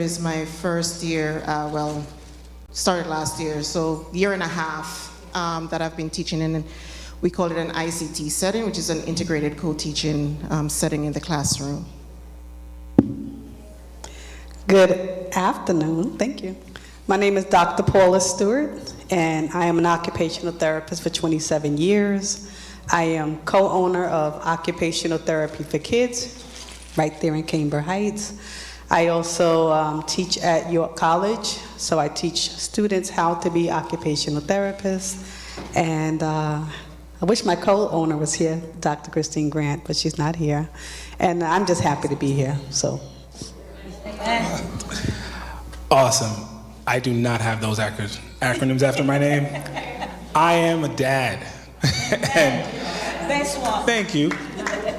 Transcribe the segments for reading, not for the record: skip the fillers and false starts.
Is my first year, started last year, so year and a half that I've been teaching in, we call it an ICT setting, which is an integrated co-teaching setting in the classroom. Good afternoon, thank you. My name is Dr. Paula Stewart, and I am an occupational therapist for 27 years. I am co-owner of Occupational Therapy for Kids, right there in Cambridge Heights. I also teach at York College, so I teach students how to be occupational therapists. And I wish my co-owner was here, Dr. Christine Grant, but she's not here. And I'm just happy to be here, so. Awesome. I do not have those acronyms after my name. I am a dad. And thank you.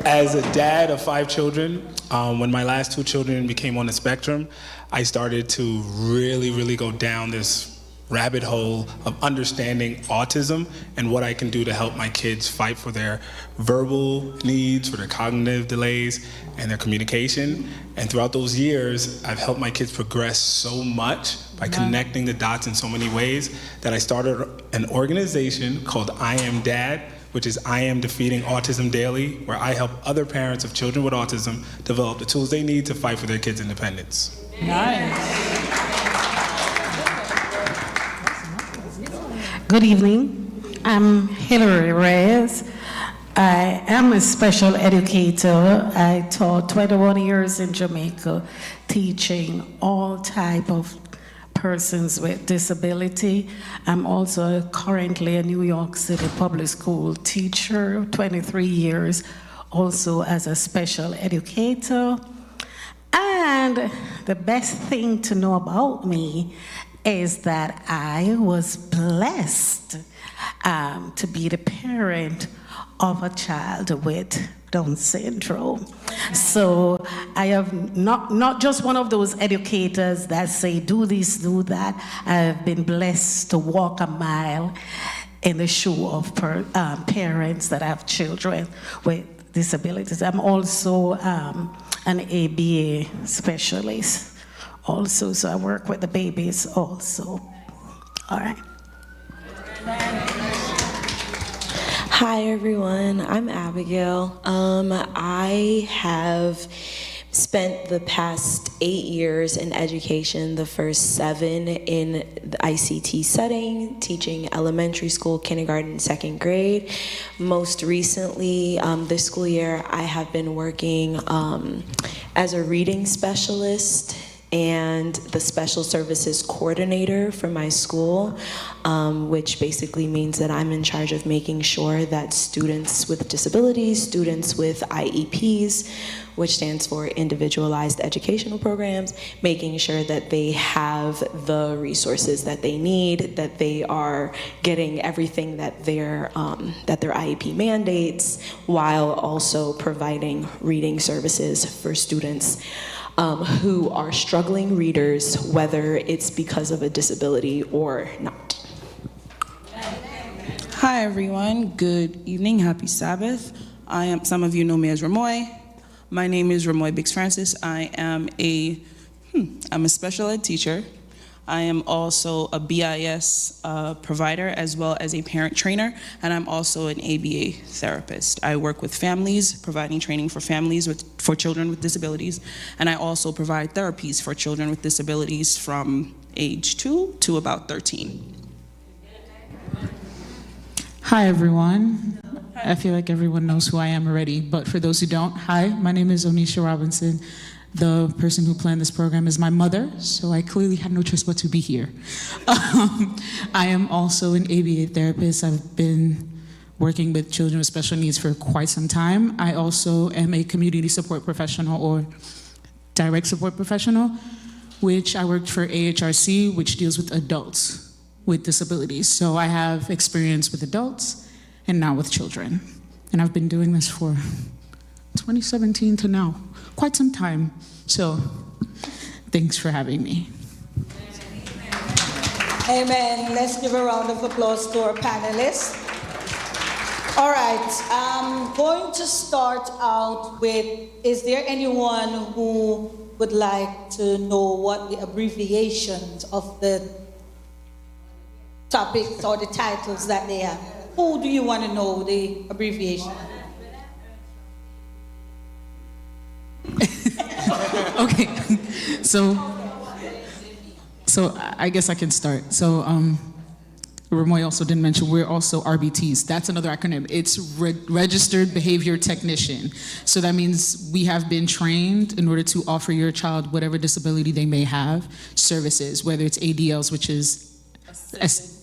As a dad of 5 children, when my last 2 children became on the spectrum, I started to really go down this rabbit hole of understanding autism and what I can do to help my kids fight for their verbal needs, for their cognitive delays, and their communication. And throughout those years, I've helped my kids progress so much by connecting the dots in so many ways that I started an organization called I Am Dad, which is I Am Defeating Autism Daily, where I help other parents of children with autism develop the tools they need to fight for their kids' independence. Nice. Good evening. I'm Hilary Reyes. I am a special educator. I taught 21 years in Jamaica, teaching all type of persons with disability. I'm also currently a New York City public school teacher, 23 years, also as a special educator. And the best thing to know about me is that I was blessed to be the parent of a child with Down syndrome. So I have not just one of those educators that say, do this, do that. I've been blessed to walk a mile in the shoe of parents that have children with disabilities. I'm also an ABA specialist also, so I work with the babies also. All right. Hi everyone, I'm Abigail. I have spent the past 8 years in education, the first 7 in the ICT setting, teaching elementary school, kindergarten, 2nd grade. Most recently, this school year, I have been working as a reading specialist and the special services coordinator for my school, which basically means that I'm in charge of making sure that students with disabilities, students with IEPs, which stands for Individualized Educational Programs, making sure that they have the resources that they need, that they are getting everything that their IEP mandates, while also providing reading services for students who are struggling readers, whether it's because of a disability or not. Hi everyone, good evening, happy Sabbath. Some of you know me as Ramoy. My name is Ramoy Biggs Francis. I'm a special ed teacher. I am also a BIS provider as well as a parent trainer, and I'm also an ABA therapist. I work with families, providing training for families for children with disabilities, and I also provide therapies for children with disabilities from age 2 to about 13. Hi everyone. I feel like everyone knows who I am already, but for those who don't, hi, my name is Onisha Robinson. The person who planned this program is my mother, so I clearly had no choice but to be here. I am also an ABA therapist. I've been working with children with special needs for quite some time. I also am a community support professional or direct support professional, which I worked for AHRC, which deals with adults with disabilities. So I have experience with adults and now with children. And I've been doing this for 2017 to now, quite some time. So thanks for having me. Amen. Let's give a round of applause to our panelists. All right, I'm going to start out with, is there anyone who would like to know what the abbreviations of the topics or the titles that they have? Who do you want to know the abbreviation? Okay, so I guess I can start. So Ramoy also didn't mention we're also RBTs. That's another acronym. It's Registered Behavior Technician. So that means we have been trained in order to offer your child whatever disability they may have, services, whether it's ADLs, which is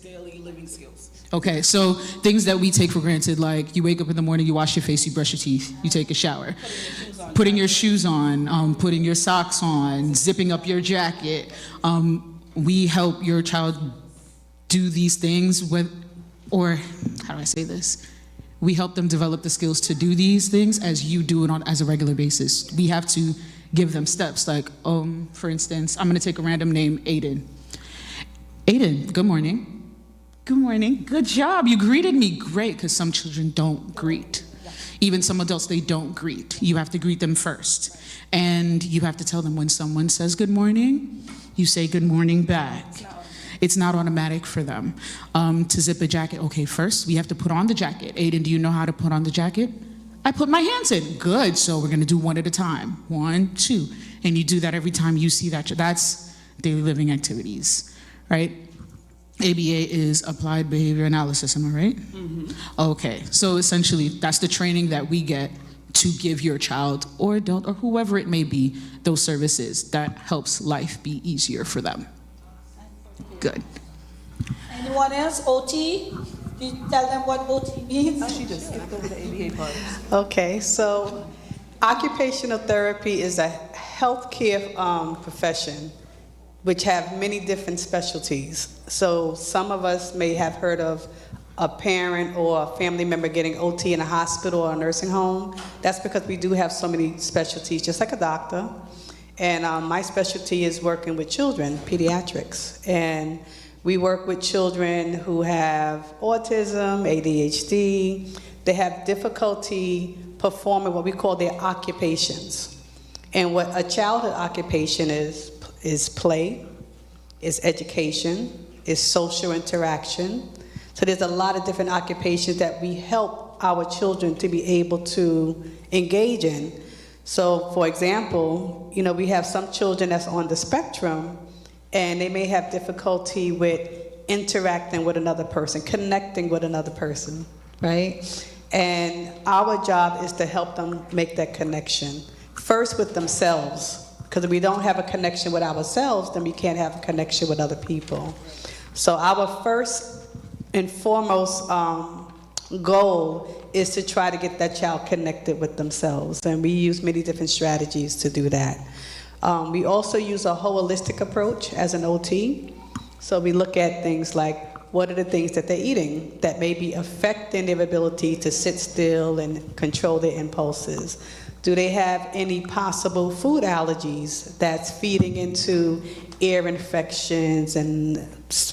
Daily living skills. okay, so things that we take for granted, like you wake up in the morning, you wash your face, you brush your teeth, you take a shower. Putting your shoes on, putting your socks on, zipping up your jacket. We help your child do these things with, or how do I say this? We help them develop the skills to do these things as you do it on as a regular basis. We have to give them steps like, for instance, I'm gonna take a random name, Aiden. Aiden, good morning. Good morning, good job, you greeted me, great, because some children don't greet. Even some adults, they don't greet. You have to greet them first. And you have to tell them when someone says good morning, you say good morning back. It's not automatic for them. To zip a jacket, okay, first we have to put on the jacket. Aiden, do you know how to put on the jacket? I put my hands in, good, so we're gonna do one at a time. 1, 2, and you do that every time you see that. That's daily living activities, right? ABA is Applied Behavior Analysis, am I right? Mm-hmm. Okay, so essentially that's the training that we get to give your child or adult or whoever it may be those services that helps life be easier for them. Good. Anyone else? OT? Do you tell them what OT means? She just skipped over the ABA part. Okay, so occupational therapy is a healthcare profession which have many different specialties. So some of us may have heard of a parent or a family member getting OT in a hospital or a nursing home. That's because we do have so many specialties, just like a doctor. And my specialty is working with children, pediatrics. And we work with children who have autism, ADHD. They have difficulty performing what we call their occupations. And what a childhood occupation is play, is education, is social interaction. So there's a lot of different occupations that we help our children to be able to engage in. So for example, you know, we have some children that's on the spectrum and they may have difficulty with interacting with another person, connecting with another person, right? And our job is to help them make that connection. First with themselves, because if we don't have a connection with ourselves, then we can't have a connection with other people. So our first and foremost goal is to try to get that child connected with themselves. And we use many different strategies to do that. We also use a holistic approach as an OT. So we look at things like, what are the things that they're eating that may be affecting their ability to sit still and control their impulses? Do they have any possible food allergies that's feeding into ear infections and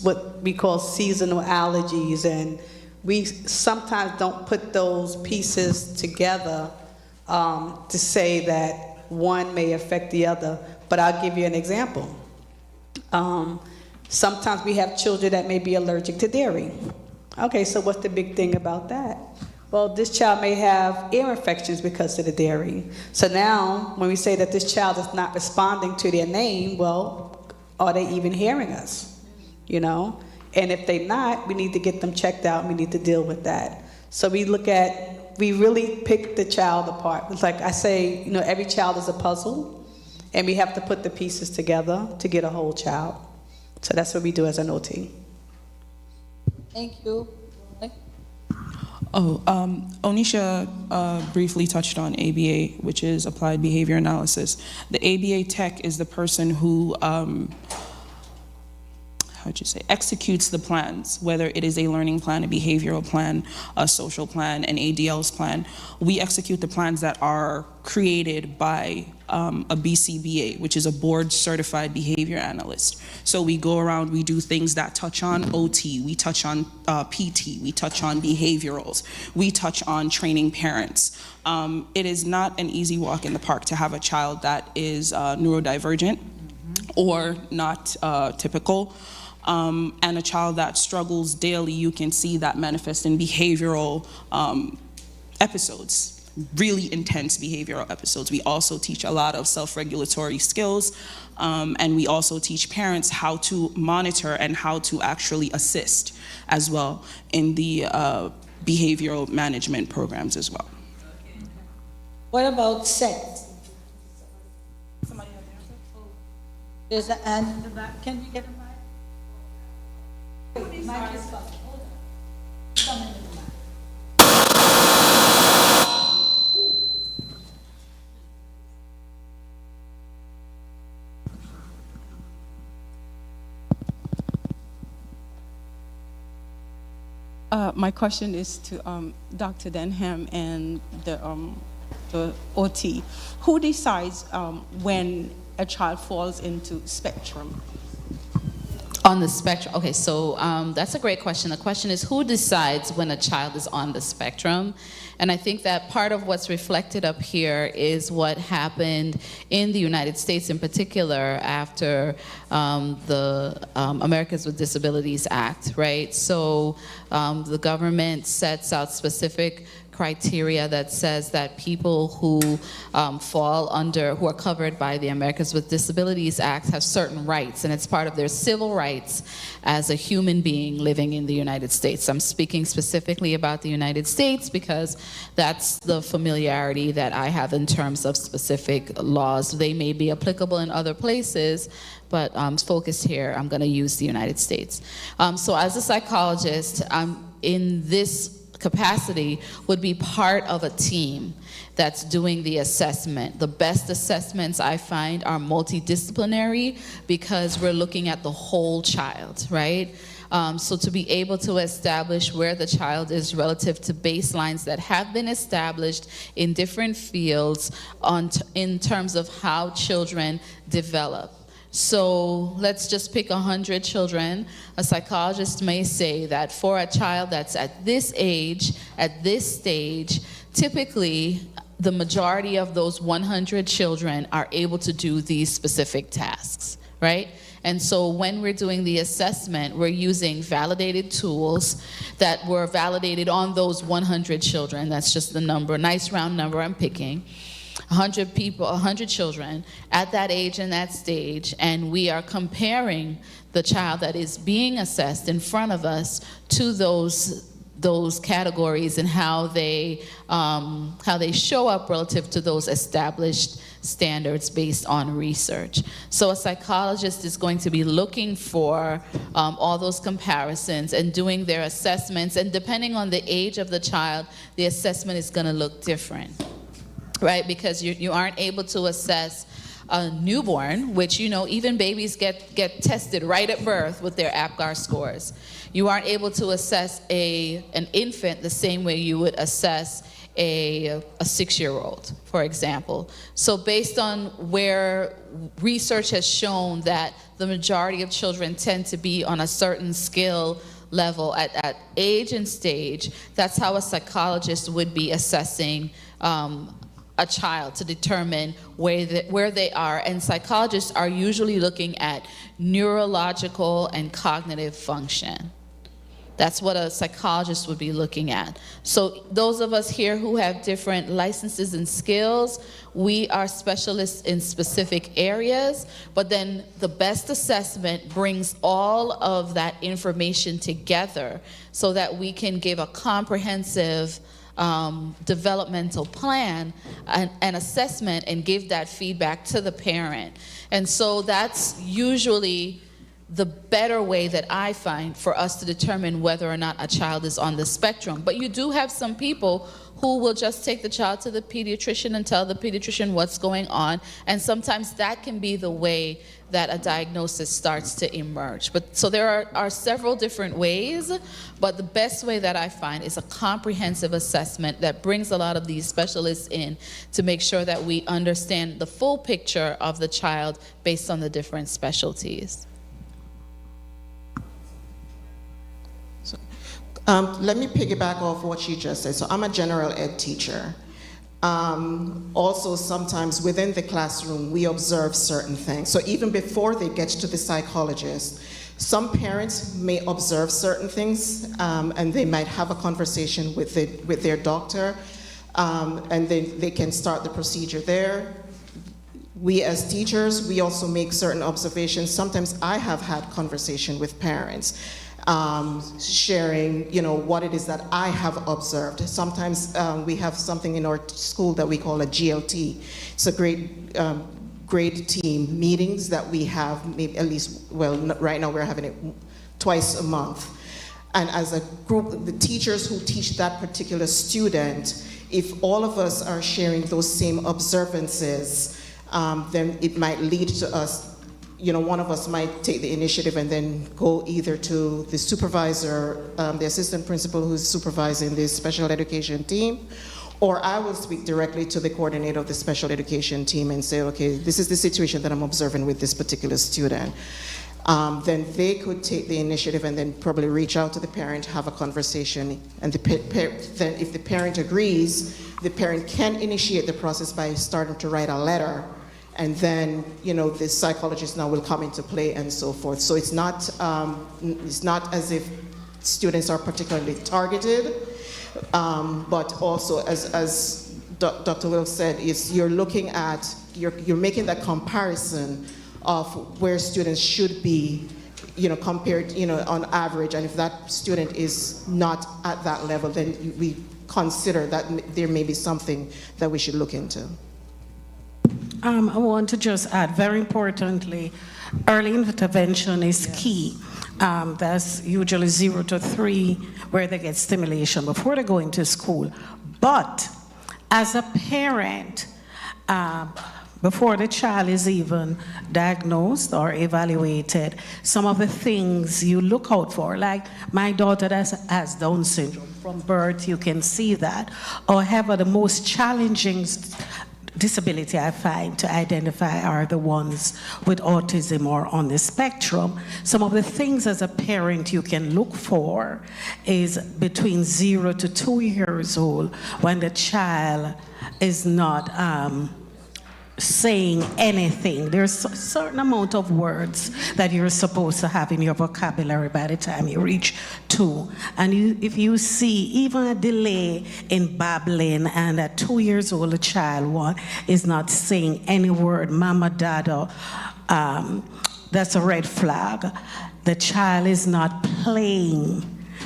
what we call seasonal allergies? And we sometimes don't put those pieces together to say that one may affect the other, but I'll give you an example. Sometimes we have children that may be allergic to dairy. Okay, so what's the big thing about that? Well, this child may have ear infections because of the dairy. So now, when we say that this child is not responding to their name, well, are they even hearing us? You know? And if they're not, we need to get them checked out and we need to deal with that. So we really pick the child apart. It's like I say, you know, every child is a puzzle, and we have to put the pieces together to get a whole child. So that's what we do as an OT. Thank you. Onisha briefly touched on ABA, which is Applied Behavior Analysis. The ABA tech is the person who, how executes the plans, whether it is a learning plan, a behavioral plan, a social plan, an ADL's plan. We execute the plans that are created by a BCBA, which is a board certified behavior analyst. So we go around, we do things that touch on OT, we touch on PT, we touch on behaviorals, we touch on training parents. It is not an easy walk in the park to have a child that is neurodivergent or not typical. And a child that struggles daily, you can see that manifest in behavioral episodes, really intense behavioral episodes. We also teach a lot of self-regulatory skills, and we also teach parents how to monitor and how to actually assist as well in the behavioral management programs as well. What about sex? Somebody have the answer? There's an hand in the back. Can we get a mic? Mic is up. Hold on. Come in the back. My question is to Dr. Denham and the OT. Who decides when a child falls into spectrum? On the spectrum, okay, so that's a great question. The question is, who decides when a child is on the spectrum? And I think that part of what's reflected up here is what happened in the United States in particular after the Americans with Disabilities Act, right? So the government sets out specific criteria that says that people who fall under, who are covered by the Americans with Disabilities Act have certain rights, and it's part of their civil rights as a human being living in the United States. I'm speaking specifically about the United States because that's the familiarity that I have in terms of specific laws. They may be applicable in other places, but focused here, I'm gonna use the United States. So as a psychologist, in this capacity would be part of a team that's doing the assessment. The best assessments I find are multidisciplinary because we're looking at the whole child, right? So to be able to establish where the child is relative to baselines that have been established in different fields in terms of how children develop. So let's just pick 100 children. A psychologist may say that for a child that's at this age, at this stage, typically the majority of those 100 children are able to do these specific tasks, right? And so when we're doing the assessment, we're using validated tools that were validated on those 100 children. That's just the number, nice round number I'm picking. 100 people, 100 children at that age and that stage, and we are comparing the child that is being assessed in front of us to those categories and how they show up relative to those established standards based on research. So a psychologist is going to be looking for all those comparisons and doing their assessments, and depending on the age of the child, the assessment is going to look different. Right, because you aren't able to assess a newborn, which, you know, even babies get tested right at birth with their APGAR scores. You aren't able to assess an infant the same way you would assess a 6-year-old, for example. So based on where research has shown that the majority of children tend to be on a certain skill level at age and stage, that's how a psychologist would be assessing a child to determine where they are. And psychologists are usually looking at neurological and cognitive function. That's what a psychologist would be looking at. So those of us here who have different licenses and skills, we are specialists in specific areas, but then the best assessment brings all of that information together so that we can give a comprehensive developmental plan and assessment and give that feedback to the parent. And so that's usually the better way that I find for us to determine whether or not a child is on the spectrum. But you do have some people who will just take the child to the pediatrician and tell the pediatrician what's going on, and sometimes that can be the way that a diagnosis starts to emerge. But so there are several different ways, but the best way that I find is a comprehensive assessment that brings a lot of these specialists in to make sure that we understand the full picture of the child based on the different specialties. Let me piggyback off what she just said. So I'm a general ed teacher. Also, sometimes within the classroom, we observe certain things. So even before they get to the psychologist, some parents may observe certain things, and they might have a conversation with their doctor, and then they can start the procedure there. We as teachers, we also make certain observations. Sometimes I have had conversation with parents, sharing, what it is that I have observed. Sometimes we have something in our school that we call a GLT. It's a grade team meetings that we have, maybe at least, right now we're having it twice a month. And as a group, the teachers who teach that particular student, if all of us are sharing those same observances, then it might lead to us, one of us might take the initiative and then go either to the supervisor, the assistant principal who's supervising the special education team, or I will speak directly to the coordinator of the special education team and say, okay, this is the situation that I'm observing with this particular student. Then they could take the initiative and then probably reach out to the parent, have a conversation, and then if the parent agrees, the parent can initiate the process by starting to write a letter, and then the psychologist now will come into play and so forth. So it's not as if students are particularly targeted, but also as Dr. Will said, is you're looking at, you're making that comparison of where students should be, compared, on average, and if that student is not at that level, then we consider that there may be something that we should look into. I want to just add, very importantly, early intervention is key. That's usually 0 to 3, where they get stimulation before they go into school. But as a parent, before the child is even diagnosed or evaluated, some of the things you look out for, like my daughter has Down syndrome. From birth, you can see that. However, the most challenging disability I find to identify are the ones with autism or on the spectrum. Some of the things as a parent you can look for is between 0 to 2 years old, when the child is not saying anything. There's a certain amount of words that you're supposed to have in your vocabulary by the time you reach 2. And if you see even a delay in babbling, and at 2 years old, a child is not saying any word, mama, dada, that's a red flag. The child is not playing,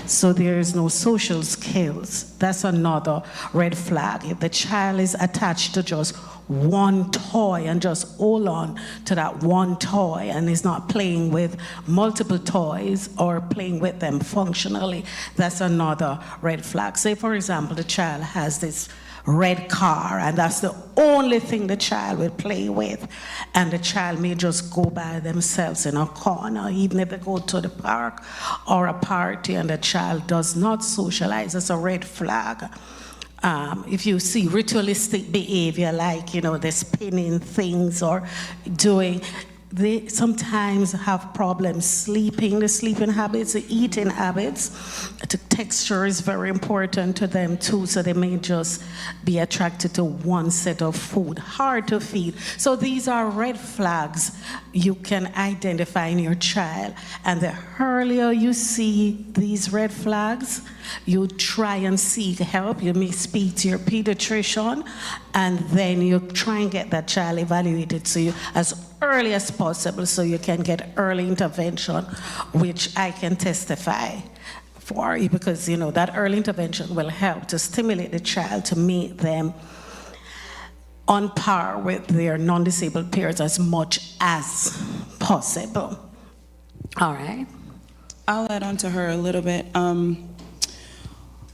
so there is no social skills. That's another red flag. If the child is attached to just one toy and just hold on to that one toy and is not playing with multiple toys or playing with them functionally, that's another red flag. Say, for example, the child has this red car and that's the only thing the child will play with, and the child may just go by themselves in a corner, even if they go to the park or a party and the child does not socialize. That's a red flag. If you see ritualistic behavior, like, the spinning things or doing, they sometimes have problems sleeping, the sleeping habits, the eating habits. The texture is very important to them too, so they may just be attracted to one set of food, hard to feed. So these are red flags you can identify in your child, and the earlier you see these red flags, you try and seek help. You may speak to your pediatrician, and then you try and get that child evaluated so you, as early as possible, so you can get early intervention, which I can testify for you, because that early intervention will help to stimulate the child to make them on par with their non-disabled peers as much as possible. All right. I'll add on to her a little bit.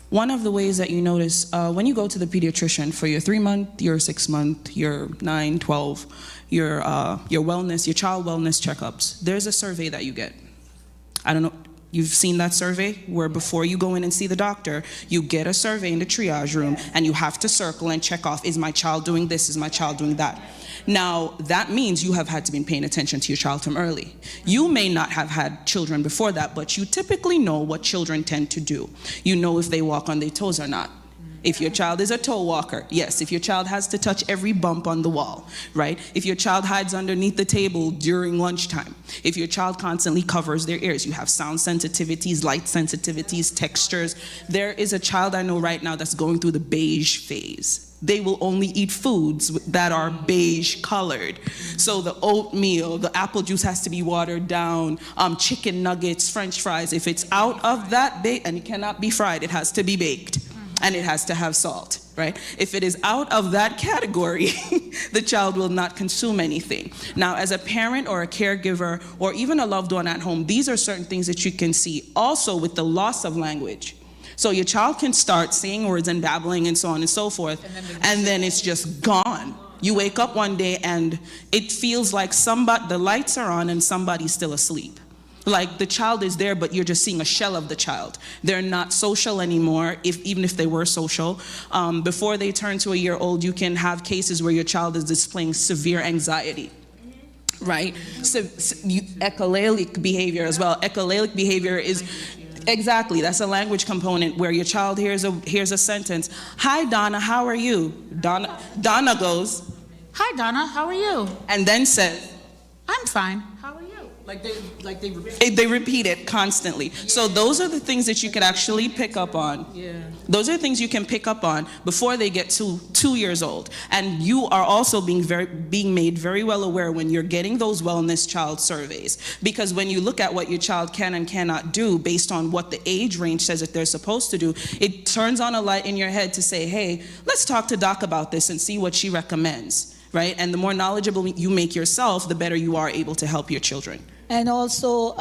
One of the ways that you notice when you go to the pediatrician for your 3-month, your 6-month, your 9, 12, your wellness, your child wellness checkups, there's a survey that you get. I don't know, you've seen that survey where before you go in and see the doctor, you get a survey in the triage room and you have to circle and check off, is my child doing this, is my child doing that? Now, that means you have had to be paying attention to your child from early. You may not have had children before that, but you typically know what children tend to do. You know if they walk on their toes or not. If your child is a toe walker, yes. If your child has to touch every bump on the wall, right? If your child hides underneath the table during lunchtime. If your child constantly covers their ears, you have sound sensitivities, light sensitivities, textures. There is a child I know right now that's going through the beige phase. They will only eat foods that are beige colored. So the oatmeal, the apple juice has to be watered down, chicken nuggets, French fries. If it's out of that, and it cannot be fried, it has to be baked. And it has to have salt, right? If it is out of that category, the child will not consume anything. Now, as a parent or a caregiver or even a loved one at home, these are certain things that you can see also with the loss of language. So your child can start saying words and babbling and so on and so forth, and then it's just gone. You wake up one day and it feels like the lights are on and somebody's still asleep. Like the child is there, but you're just seeing a shell of the child. They're not social anymore, even if they were social. Before they turn to a year old, you can have cases where your child is displaying severe anxiety. Right? So echolalic behavior as well. Echolalic behavior is exactly, that's a language component where your child hears a sentence. Hi, Donna, how are you? Donna goes, Hi, Donna, how are you? and then says, I'm fine. How are you? They repeat it constantly. Yeah. So those are the things that you can actually pick up on. Yeah. Those are things you can pick up on before they get to 2 years old. And you are also being made very well aware when you're getting those wellness child surveys. Because when you look at what your child can and cannot do based on what the age range says that they're supposed to do, it turns on a light in your head to say, hey, let's talk to Doc about this and see what she recommends. Right? And the more knowledgeable you make yourself, the better you are able to help your children. And also,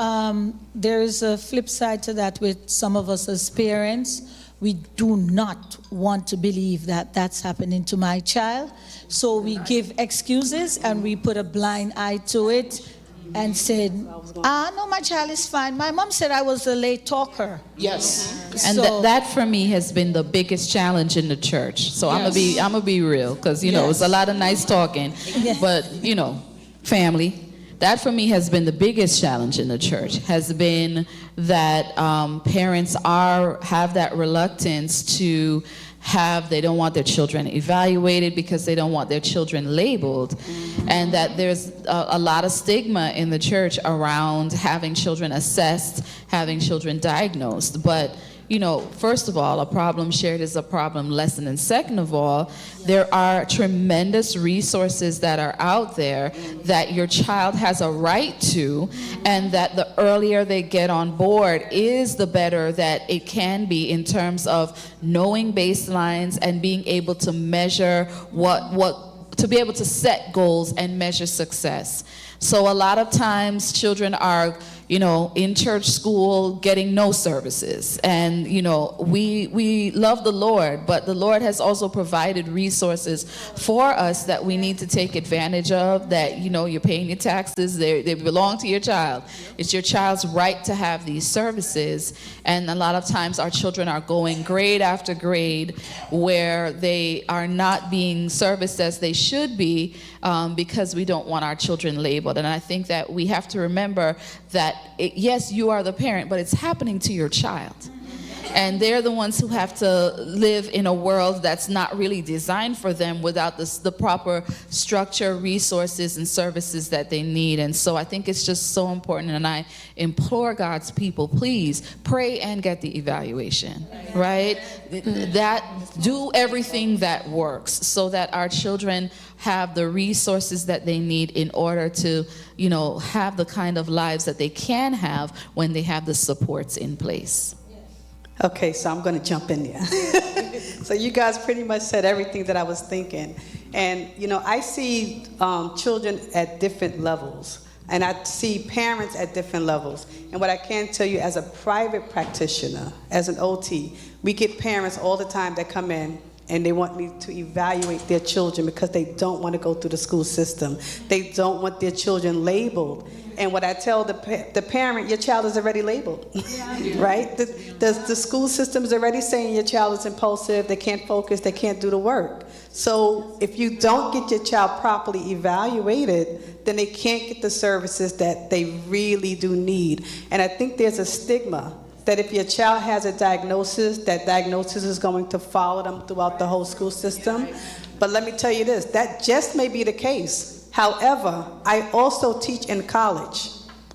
there's a flip side to that with some of us as parents. We do not want to believe that that's happening to my child. So we give excuses and we put a blind eye to it and said, no, my child is fine. My mom said I was a late talker. Yes. And that for me has been the biggest challenge in the church. So yes. I'm gonna be real, because it's a lot of nice talking, but family. That for me has been the biggest challenge in the church, has been that parents have that reluctance to they don't want their children evaluated because they don't want their children labeled, and that there's a lot of stigma in the church around having children assessed, having children diagnosed. But first of all, a problem shared is a problem lessened, and second of all, there are tremendous resources that are out there that your child has a right to, and that the earlier they get on board is the better that it can be in terms of knowing baselines and being able to measure to be able to set goals and measure success. So a lot of times children are in church school getting no services. And, we love the Lord, but the Lord has also provided resources for us that we need to take advantage of, that, you're paying your taxes, they belong to your child. It's your child's right to have these services. And a lot of times our children are going grade after grade where they are not being serviced as they should be, because we don't want our children labeled. And I think that we have to remember that yes, you are the parent, but it's happening to your child. And they're the ones who have to live in a world that's not really designed for them without the proper structure, resources, and services that they need. And so I think it's just so important, and I implore God's people, please pray and get the evaluation, right? That do everything that works so that our children have the resources that they need in order to, have the kind of lives that they can have when they have the supports in place. Okay, so I'm going to jump in there. So you guys pretty much said everything that I was thinking. And, I see children at different levels. And I see parents at different levels. And what I can tell you as a private practitioner, as an OT, we get parents all the time that come in and they want me to evaluate their children because they don't want to go through the school system. They don't want their children labeled. And what I tell the parent, your child is already labeled, right? The school system is already saying your child is impulsive, they can't focus, they can't do the work. So if you don't get your child properly evaluated, then they can't get the services that they really do need. And I think there's a stigma that if your child has a diagnosis, that diagnosis is going to follow them throughout the whole school system. But let me tell you this, that just may be the case. However, I also teach in college.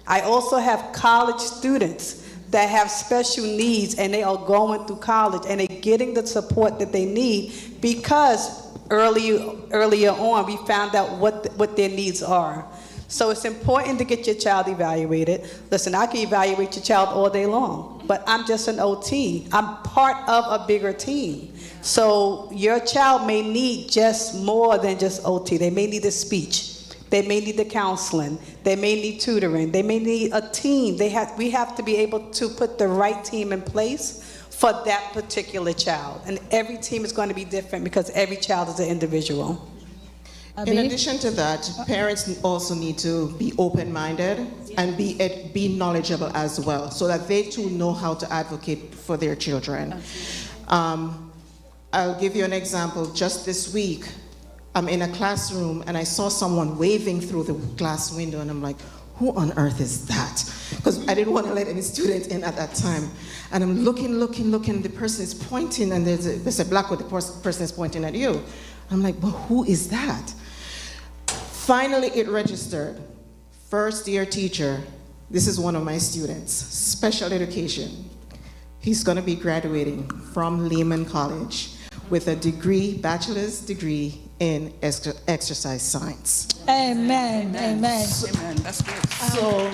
I also have college students that have special needs and they are going through college and they're getting the support that they need because earlier on we found out what their needs are. So it's important to get your child evaluated. Listen, I can evaluate your child all day long, but I'm just an OT. I'm part of a bigger team. So your child may need just more than just OT. They may need the speech. They may need the counseling. They may need tutoring. They may need a team. We have to be able to put the right team in place for that particular child. And every team is going to be different because every child is an individual. In addition to that, parents also need to be open-minded and be knowledgeable as well, so that they too know how to advocate for their children. I'll give you an example. Just this week, I'm in a classroom and I saw someone waving through the glass window, and I'm like, who on earth is that? Because I didn't want to let any student in at that time. And I'm looking, the person is pointing, and there's a blackboard, the person is pointing at you. I'm like, well, who is that? Finally, it registered. First-year teacher. This is one of my students, special education. He's going to be graduating from Lehman College with a degree, bachelor's degree in exercise science. Amen, amen. Amen. That's good. So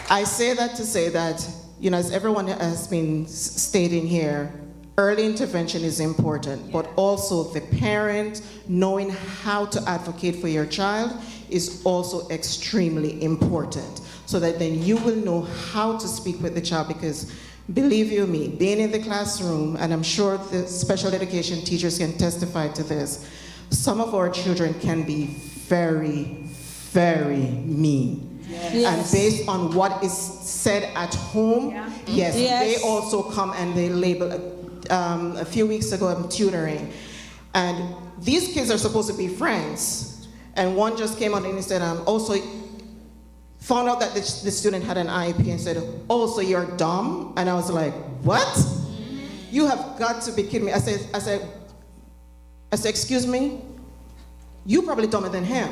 I say that to say that, as everyone has been stating here, early intervention is important, but also the parent knowing how to advocate for your child is also extremely important, so that then you will know how to speak with the child. Because believe you me, being in the classroom, and I'm sure the special education teachers can testify to this, some of our children can be very, very mean. Yes. And based on what is said at home, yes, they also come and they label. A few weeks ago, I'm tutoring, and these kids are supposed to be friends, and one just came out and he said, also found out that the student had an IEP and said, oh, so you're dumb? And I was like, what? You have got to be kidding me. I said, excuse me? You probably dumber than him.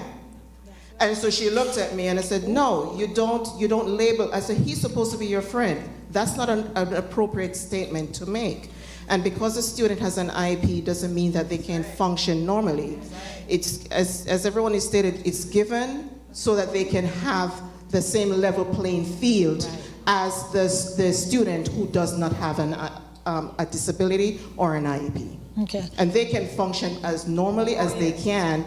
And so she looked at me and I said, no, you don't label. I said, he's supposed to be your friend. That's not an appropriate statement to make. And because a student has an IEP doesn't mean that they can function normally. It's, as everyone has stated, it's given so that they can have the same level playing field as the student who does not have a disability or an IEP. Okay. And they can function as normally as they can,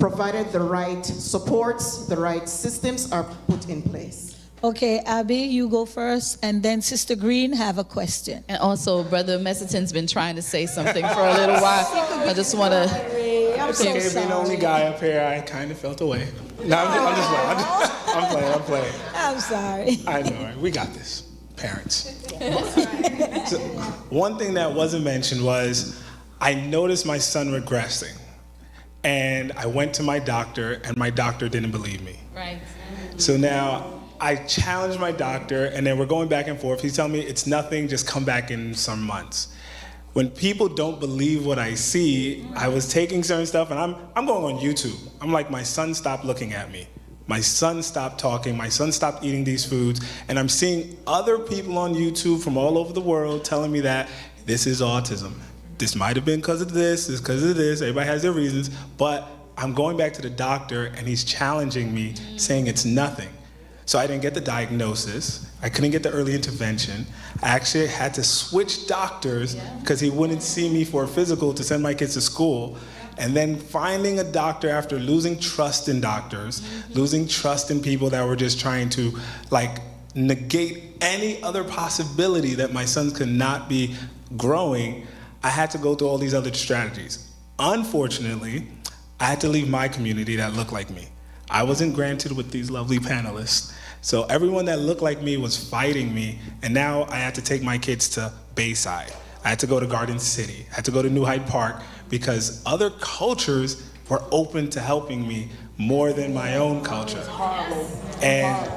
provided the right supports, the right systems are put in place. Okay, Abby, you go first, and then Sister Green have a question. And also, Brother Messiton's been trying to say something for a little while. I just want to... I'm so Okay, sorry. being the only guy up here, I kind of felt away. No, I'm playing. I'm sorry. I know, right? We got this, parents. So, one thing that wasn't mentioned was I noticed my son regressing. And I went to my doctor, and my doctor didn't believe me. Right. So now I challenged my doctor, and then we're going back and forth. He's telling me it's nothing, just come back in some months. When people don't believe what I see, I was taking certain stuff, and I'm going on YouTube. I'm like, my son stopped looking at me. My son stopped talking. My son stopped eating these foods. And I'm seeing other people on YouTube from all over the world telling me that this is autism. This might have been because of this, because of this. Everybody has their reasons. But I'm going back to the doctor, and he's challenging me, saying it's nothing. So I didn't get the diagnosis. I couldn't get the early intervention. I actually had to switch doctors because he wouldn't see me for a physical to send my kids to school. And then finding a doctor after losing trust in doctors, losing trust in people that were just trying to like negate any other possibility that my son could not be growing, I had to go through all these other strategies. Unfortunately, I had to leave my community that looked like me. I wasn't granted with these lovely panelists. So everyone that looked like me was fighting me, and now I had to take my kids to Bayside. I had to go to Garden City. I had to go to New Hyde Park because other cultures were open to helping me more than my own culture. And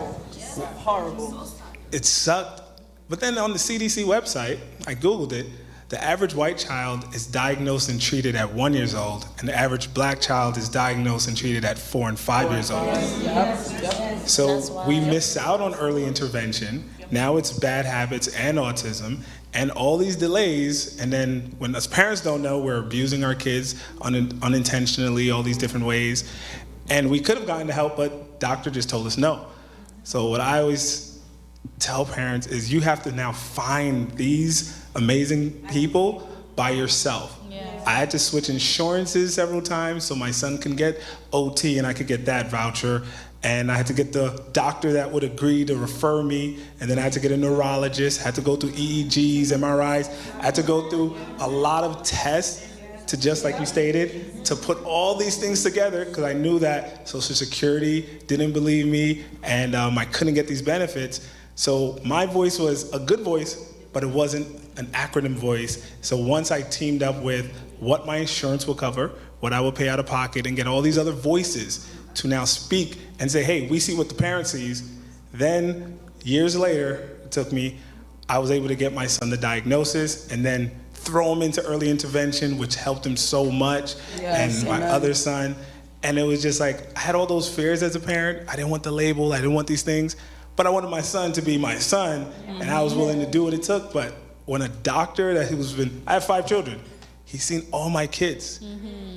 it sucked. But then on the CDC website, I Googled it, the average white child is diagnosed and treated at 1 year old, and the average black child is diagnosed and treated at 4 and 5 years old. So we missed out on early intervention. Now it's bad habits and autism and all these delays. And then when us parents don't know, we're abusing our kids unintentionally, all these different ways. And we could have gotten the help, but doctor just told us no. So what I always tell parents is you have to now find these amazing people by yourself. Yes. I had to switch insurances several times so my son can get OT and I could get that voucher. And I had to get the doctor that would agree to refer me. And then I had to get a neurologist, I had to go through EEGs, MRIs. I had to go through a lot of tests to, just like you stated, to put all these things together because I knew that Social Security didn't believe me and I couldn't get these benefits. So my voice was a good voice, but it wasn't an acronym voice. So once I teamed up with what my insurance will cover, what I will pay out of pocket, and get all these other voices to now speak and say, hey, we see what the parent sees. Then years later, it took me, I was able to get my son the diagnosis and then throw him into early intervention, which helped him so much, and my other son. And it was just like, I had all those fears as a parent. I didn't want the label, I didn't want these things. But I wanted my son to be my son, and I was willing to do what it took. But when a doctor I have 5 children, he's seen all my kids.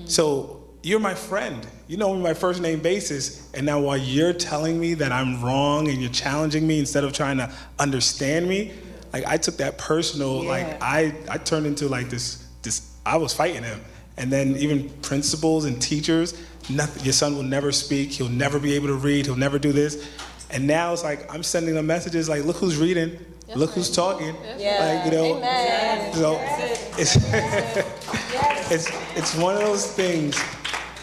So you're my friend. You know me by first name basis, and now while you're telling me that I'm wrong and you're challenging me instead of trying to understand me, like I took that personal, like I turned into like this, I was fighting him. And then even principals and teachers, nothing, your son will never speak, he'll never be able to read, he'll never do this. And now it's like, I'm sending them messages like, look who's reading, look who's talking. Like, you know, so it's one of those things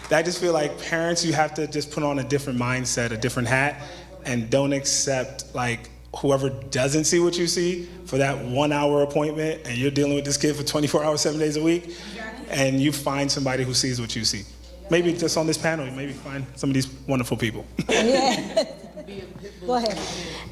that I just feel like parents, you have to just put on a different mindset, a different hat, and don't accept like whoever doesn't see what you see for that 1 hour appointment, and you're dealing with this kid for 24 hours, 7 days a week, and you find somebody who sees what you see. Maybe just on this panel, you maybe find some of these wonderful people. Go ahead.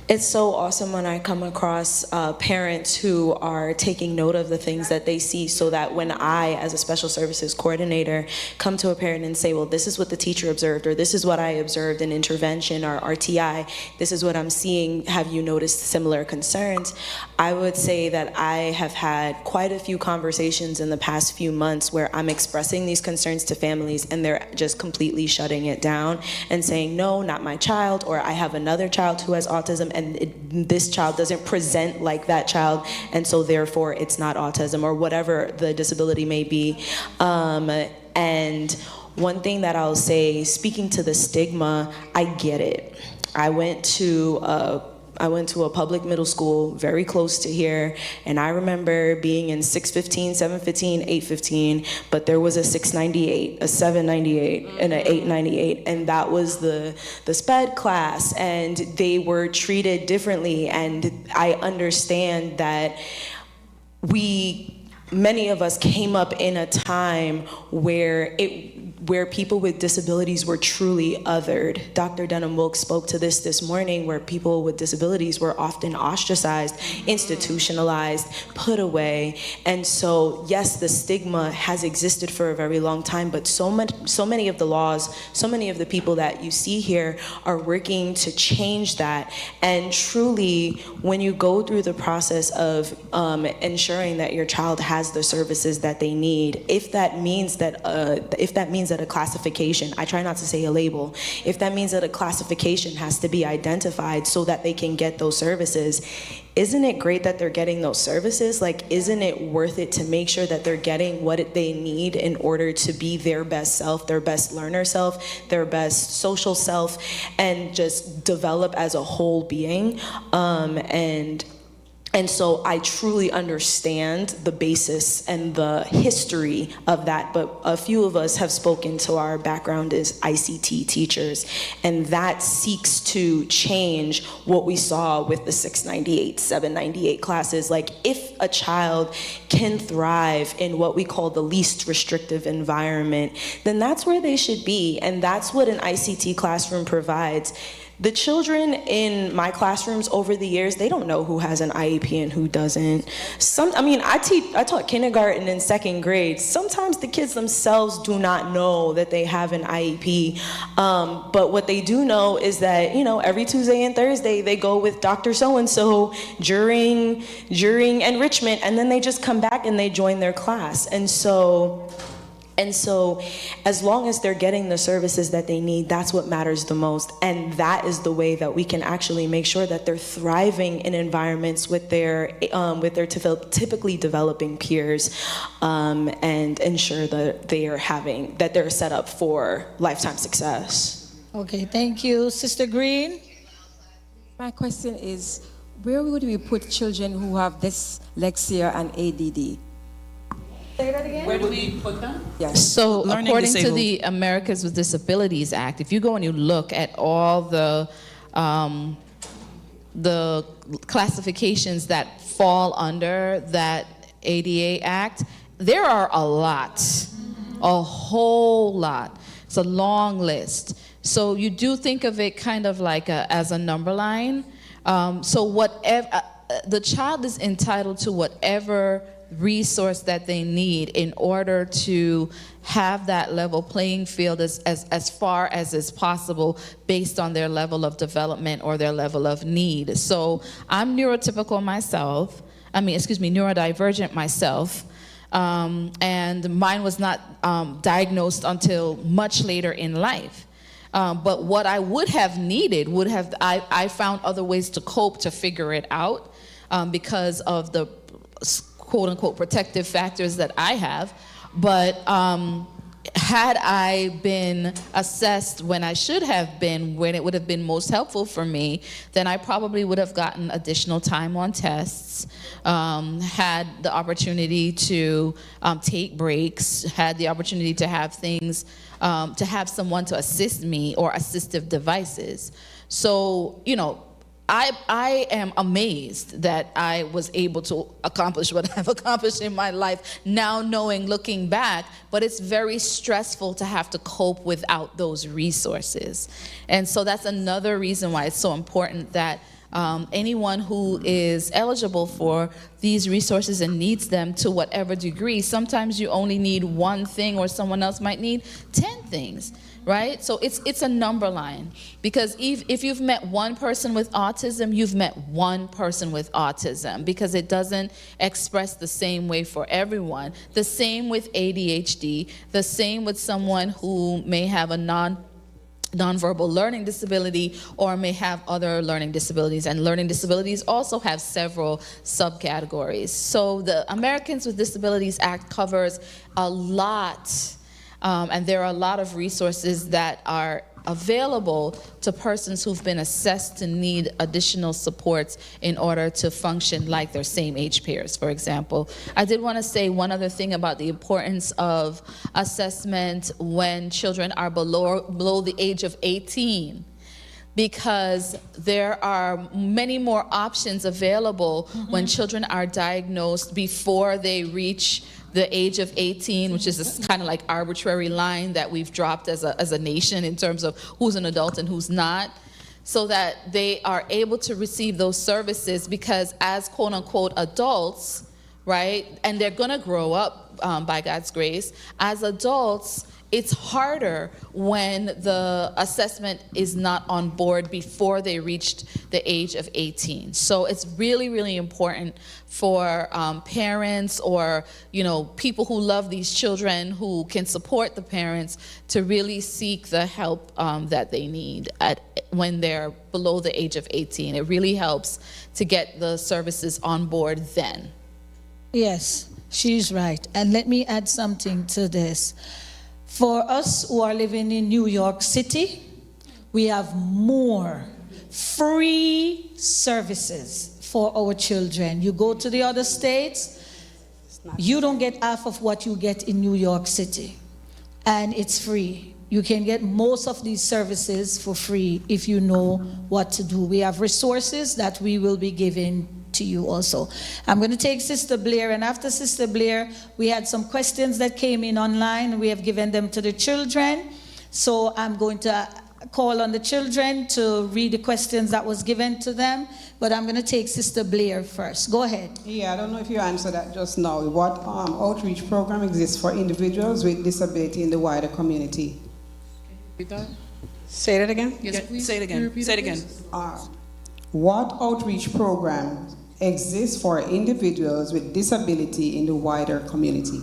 It's so awesome when I come across parents who are taking note of the things that they see, so that when I, as a special services coordinator, come to a parent and say, well, this is what the teacher observed, or this is what I observed in intervention or RTI, this is what I'm seeing, have you noticed similar concerns? I would say that I have had quite a few conversations in the past few months where I'm expressing these concerns to families and they're just completely shutting it down and saying, no, not my child, or I have another child who has autism and this child doesn't present like that child, and so therefore it's not autism, or whatever the disability may be. And one thing that I'll say, speaking to the stigma, I get it. I went to a public middle school very close to here, and I remember being in 615, 715, 815, but there was a 698, a 798, and an 898, and that was the SPED class, and they were treated differently. And I understand that many of us came up in a time where people with disabilities were truly othered. Dr. Dunham-Wilkes spoke to this morning, where people with disabilities were often ostracized, institutionalized, put away. And so, yes, the stigma has existed for a very long time, but so many of the laws, so many of the people that you see here are working to change that. And truly, when you go through the process of ensuring that your child has the services that they need, if that means that that a classification, I try not to say a label, if that means that a classification has to be identified so that they can get those services, isn't it great that they're getting those services? Like, isn't it worth it to make sure that they're getting what they need in order to be their best self, their best learner self, their best social self, and just develop as a whole being? And so I truly understand the basis and the history of that, but a few of us have spoken to our background as ICT teachers, and that seeks to change what we saw with the 698, 798 classes. Like, if a child can thrive in what we call the least restrictive environment, then that's where they should be, and that's what an ICT classroom provides. The children in my classrooms over the years, they don't know who has an IEP and who doesn't. I taught kindergarten and second grade. Sometimes the kids themselves do not know that they have an IEP. But what they do know is that, every Tuesday and Thursday, they go with Dr. So-and-so during enrichment, and then they just come back and they join their class. And so as long as they're getting the services that they need, that's what matters the most. And that is the way that we can actually make sure that they're thriving in environments with their typically developing peers, and ensure that they're set up for lifetime success. Okay, thank you. Sister Green? My question is, where would we put children who have dyslexia and ADD? Say that again? Where do we put them? Yes. So Learning according to disabled. the Americans with Disabilities Act, if you go and you look at all the classifications that fall under that ADA Act, there are a whole lot. It's a long list. So you do think of it kind of like as a number line. So whatever, the child is entitled to whatever resource that they need in order to have that level playing field as far as is possible based on their level of development or their level of need. So I'm neurodivergent myself, and mine was not diagnosed until much later in life. But what I would have needed I found other ways to cope, to figure it out, because of the quote-unquote protective factors that I have. But had I been assessed when I should have been, when it would have been most helpful for me, then I probably would have gotten additional time on tests, had the opportunity to take breaks, had the opportunity to have things, to have someone to assist me, or assistive devices. So, I am amazed that I was able to accomplish what I've accomplished in my life now, looking back, but it's very stressful to have to cope without those resources. And so that's another reason why it's so important that anyone who is eligible for these resources and needs them to whatever degree, sometimes you only need one thing or someone else might need 10 things. Right? So it's a number line, because if you've met one person with autism, you've met one person with autism, because it doesn't express the same way for everyone. The same with ADHD, the same with someone who may have a nonverbal learning disability or may have other learning disabilities, and learning disabilities also have several subcategories. So the Americans with Disabilities Act covers a lot. And there are a lot of resources that are available to persons who've been assessed to need additional supports in order to function like their same age peers, for example. I did want to say one other thing about the importance of assessment when children are below the age of 18. Because there are many more options available when children are diagnosed before they reach the age of 18, which is this kind of like arbitrary line that we've dropped as a nation in terms of who's an adult and who's not, so that they are able to receive those services, because as quote unquote adults, right, and they're gonna grow up by God's grace, as adults, it's harder when the assessment is not on board before they reached the age of 18. So it's really, really important for parents or, you know, people who love these children who can support the parents to really seek the help that they need when they're below the age of 18. It really helps to get the services on board then. Yes, she's right. And let me add something to this. For us who are living in New York City, we have more free services for our children. You go to the other states, you don't get half of what you get in New York City. And it's free. You can get most of these services for free if you know what to do. We have resources that we will be giving to you also. I'm going to take Sister Blair, and after Sister Blair, we had some questions that came in online. We have given them to the children. So I'm going to call on the children to read the questions that was given to them, but I'm going to take Sister Blair first. Go ahead. Yeah, I don't know if you answered that just now. What outreach program exists for individuals with disability in the wider community? Say that again? Yes, please. Say it again. Say it again. What outreach program exists for individuals with disability in the wider community?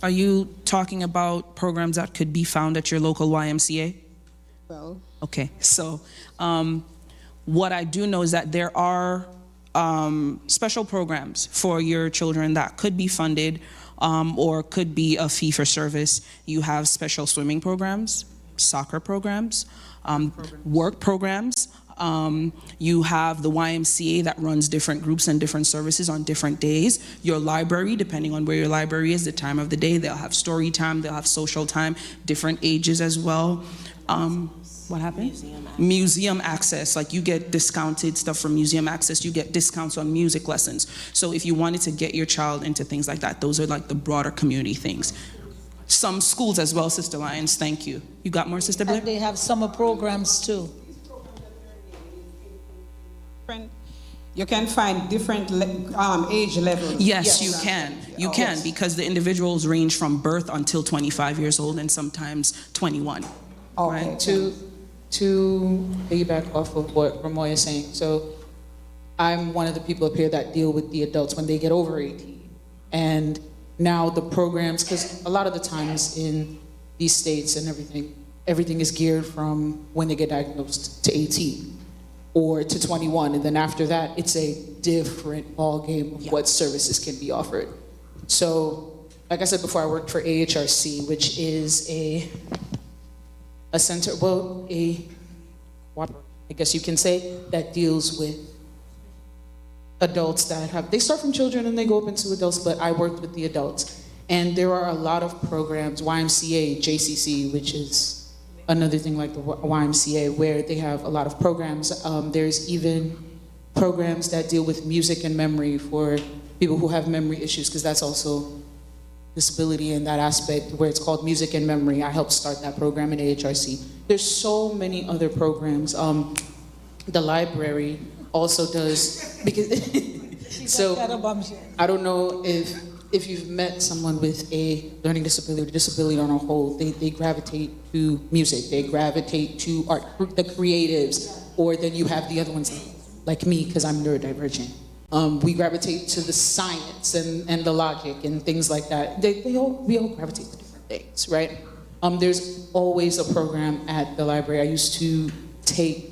Are you talking about programs that could be found at your local YMCA? Well, okay, so what I do know is that there are special programs for your children that could be funded or could be a fee for service. You have special swimming programs, soccer programs, work programs. You have the YMCA that runs different groups and different services on different days. Your library, depending on where your library is, the time of the day, they'll have story time, they'll have social time, different ages as well. What happened? Museum access, like you get discounted stuff from museum access, you get discounts on music lessons. So if you wanted to get your child into things like that, those are like the broader community things. Some schools as well, Sister Lyons, thank you. You got more, Sister Blair? And they have summer programs too. You can find different age levels. Yes, you can. You can, because the individuals range from birth until 25 years old and sometimes 21. Okay. Right? To piggyback off of what Ramoy is saying, so I'm one of the people up here that deal with the adults when they get over 18. And now the programs, because a lot of the times in these states and everything is geared from when they get diagnosed to 18 or to 21, and then after that, it's a different ballgame of what services can be offered. So, like I said before, I worked for AHRC, which is a center, well, I guess you can say, that deals with adults that have, they start from children and they go up into adults, but I worked with the adults. And there are a lot of programs, YMCA, JCC, which is another thing like the YMCA, where they have a lot of programs. There's even programs that deal with music and memory for people who have memory issues, because that's also disability in that aspect, where it's called Music and Memory. I helped start that program in AHRC. There's so many other programs. The library also does, because so I don't know if you've met someone with a learning disability or disability on a whole, they gravitate to music, they gravitate to art, the creatives, or then you have the other ones like me, because I'm neurodivergent. We gravitate to the science and the logic and things like that. We all gravitate to different things, right? There's always a program at the library. I used to take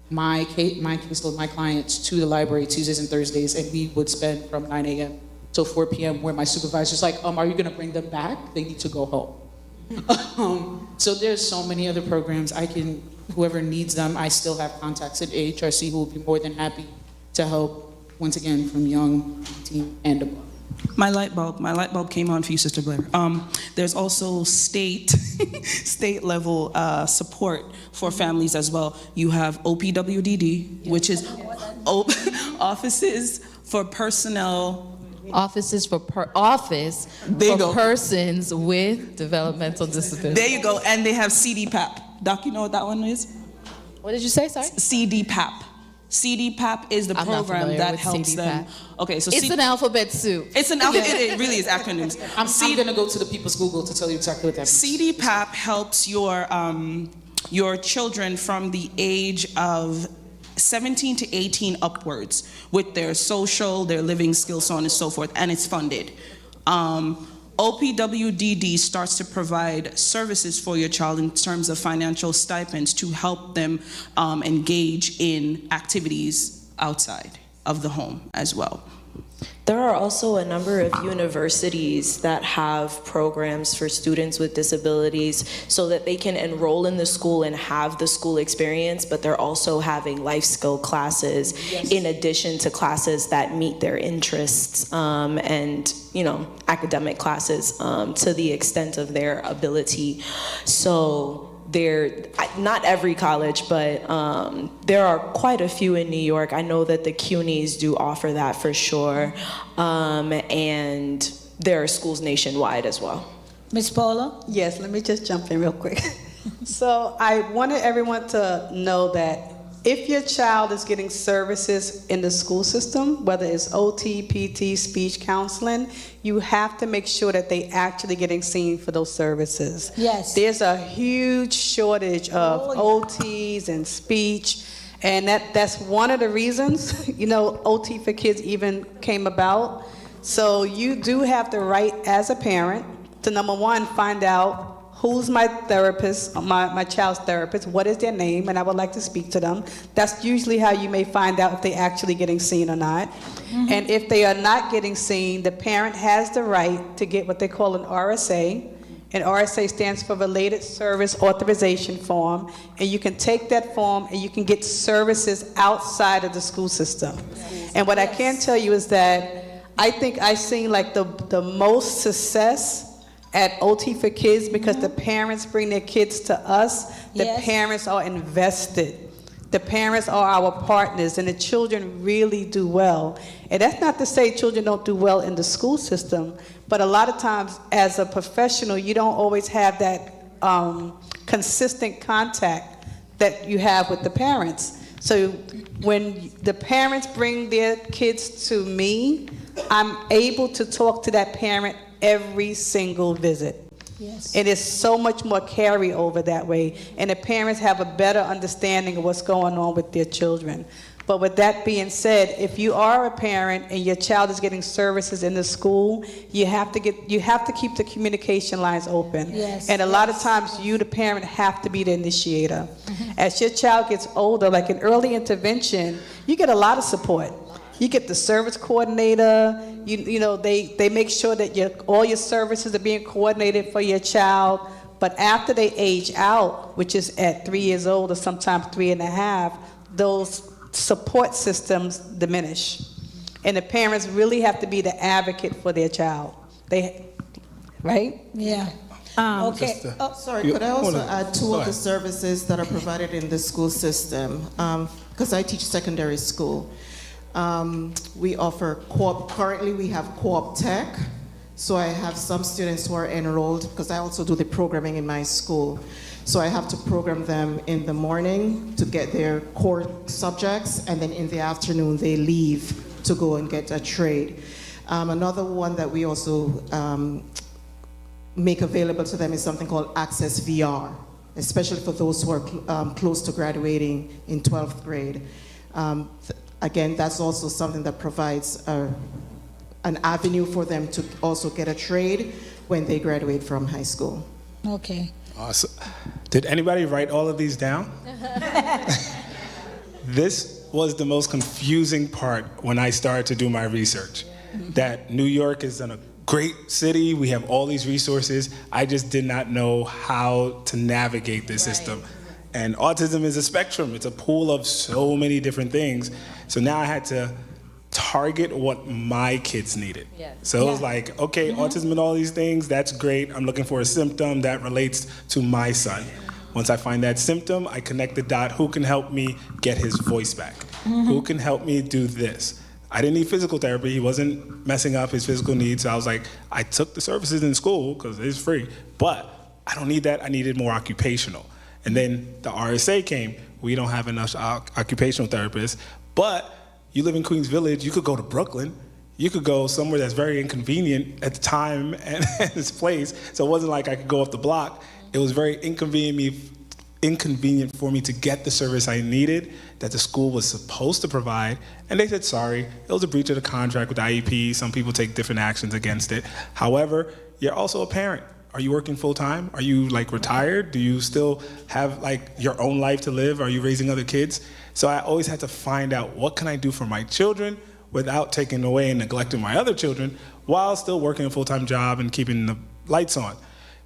my caseload, my clients to the library Tuesdays and Thursdays, and we would spend from 9 a.m. till 4 p.m. where my supervisor's like, are you gonna bring them back? They need to go home. So there's so many other programs. Whoever needs them, I still have contacts at AHRC who will be more than happy to help, once again, from young, 18, and above. My light bulb came on for you, Sister Blair. There's also state level support for families as well. You have OPWDD, which is offices for personnel. Offices for persons with developmental disabilities. There you go, and they have CDPAP. Doc, you know what that one is? What did you say, sorry? CDPAP. CDPAP is the I'm not program familiar that with helps them. CDPAP. Okay, so It's an alphabet soup. It's an alphabet. It really is acronyms. I'm going to go to the People's Google to tell you exactly what that means. CDPAP helps your children from the age of 17 to 18 upwards with their social, their living skills, so on and so forth, and it's funded. OPWDD starts to provide services for your child in terms of financial stipends to help them engage in activities outside of the home as well. There are also a number of universities that have programs for students with disabilities so that they can enroll in the school and have the school experience, but they're also having life skill classes in addition to classes that meet their interests and, you know, academic classes to the extent of their ability. So not every college, but there are quite a few in New York. I know that the CUNYs do offer that for sure, and there are schools nationwide as well. Ms. Paula? Yes, let me just jump in real quick. So I wanted everyone to know that if your child is getting services in the school system, whether it's OT, PT, speech counseling, you have to make sure that they actually getting seen for those services. Yes. There's a huge shortage of OTs and speech, and that's one of the reasons, you know, OT for Kids even came about. So you do have the right as a parent to, number one, find out who's my therapist, my child's therapist, what is their name, and I would like to speak to them. That's usually how you may find out if they're actually getting seen or not. Mm-hmm. And if they are not getting seen, the parent has the right to get what they call an RSA. And RSA stands for Related Service Authorization Form. And you can take that form and you can get services outside of the school system. And what I can tell you is that I think I've seen like the most success at OT for Kids because the parents bring their kids to us. The parents are invested. The parents are our partners, and the children really do well. And that's not to say children don't do well in the school system, but a lot of times as a professional, you don't always have that consistent contact that you have with the parents. So when the parents bring their kids to me, I'm able to talk to that parent every single visit. Yes. It is so much more carryover that way, and the parents have a better understanding of what's going on with their children. But with that being said, if you are a parent and your child is getting services in the school, you have to keep the communication lines open. Yes. And a lot of times you, the parent, have to be the initiator. Mm-hmm. As your child gets older, like in early intervention, you get a lot of support. You get the service coordinator. You know, they make sure that all your services are being coordinated for your child. But after they age out, which is at 3 years old or sometimes 3.5, those support systems diminish. And the parents really have to be the advocate for their child. Right? Yeah. Okay. Sorry, could I also add two of the services that are provided in the school system? Because I teach secondary school. We offer currently we have co-op tech. So I have some students who are enrolled, because I also do the programming in my school. So I have to program them in the morning to get their core subjects, and then in the afternoon they leave to go and get a trade. Another one that we also make available to them is something called Access VR, especially for those who are close to graduating in 12th grade. Again, that's also something that provides an avenue for them to also get a trade when they graduate from high school. Okay. Awesome. Did anybody write all of these down? This was the most confusing part when I started to do my research. That New York is a great city, we have all these resources. I just did not know how to navigate this system. And autism is a spectrum. It's a pool of so many different things. So now I had to target what my kids needed. Yes. So it was like, okay, autism and all these things, that's great. I'm looking for a symptom that relates to my son. Once I find that symptom, I connect the dot. Who can help me get his voice back? Who can help me do this? I didn't need physical therapy. He wasn't messing up his physical needs. So I was like, I took the services in school because it's free, but I don't need that. I needed more occupational. And then the RSA came. We don't have enough occupational therapists, But you live in Queens Village, you could go to Brooklyn. You could go somewhere that's very inconvenient at the time and this place. So it wasn't like I could go up the block. It was very inconvenient for me to get the service I needed that the school was supposed to provide. And they said, sorry, it was a breach of the contract with IEP. Some people take different actions against it. However, you're also a parent. Are you working full time? Are you like retired? Do you still have like your own life to live? Are you raising other kids? So I always had to find out, what can I do for my children without taking away and neglecting my other children while still working a full-time job and keeping the lights on.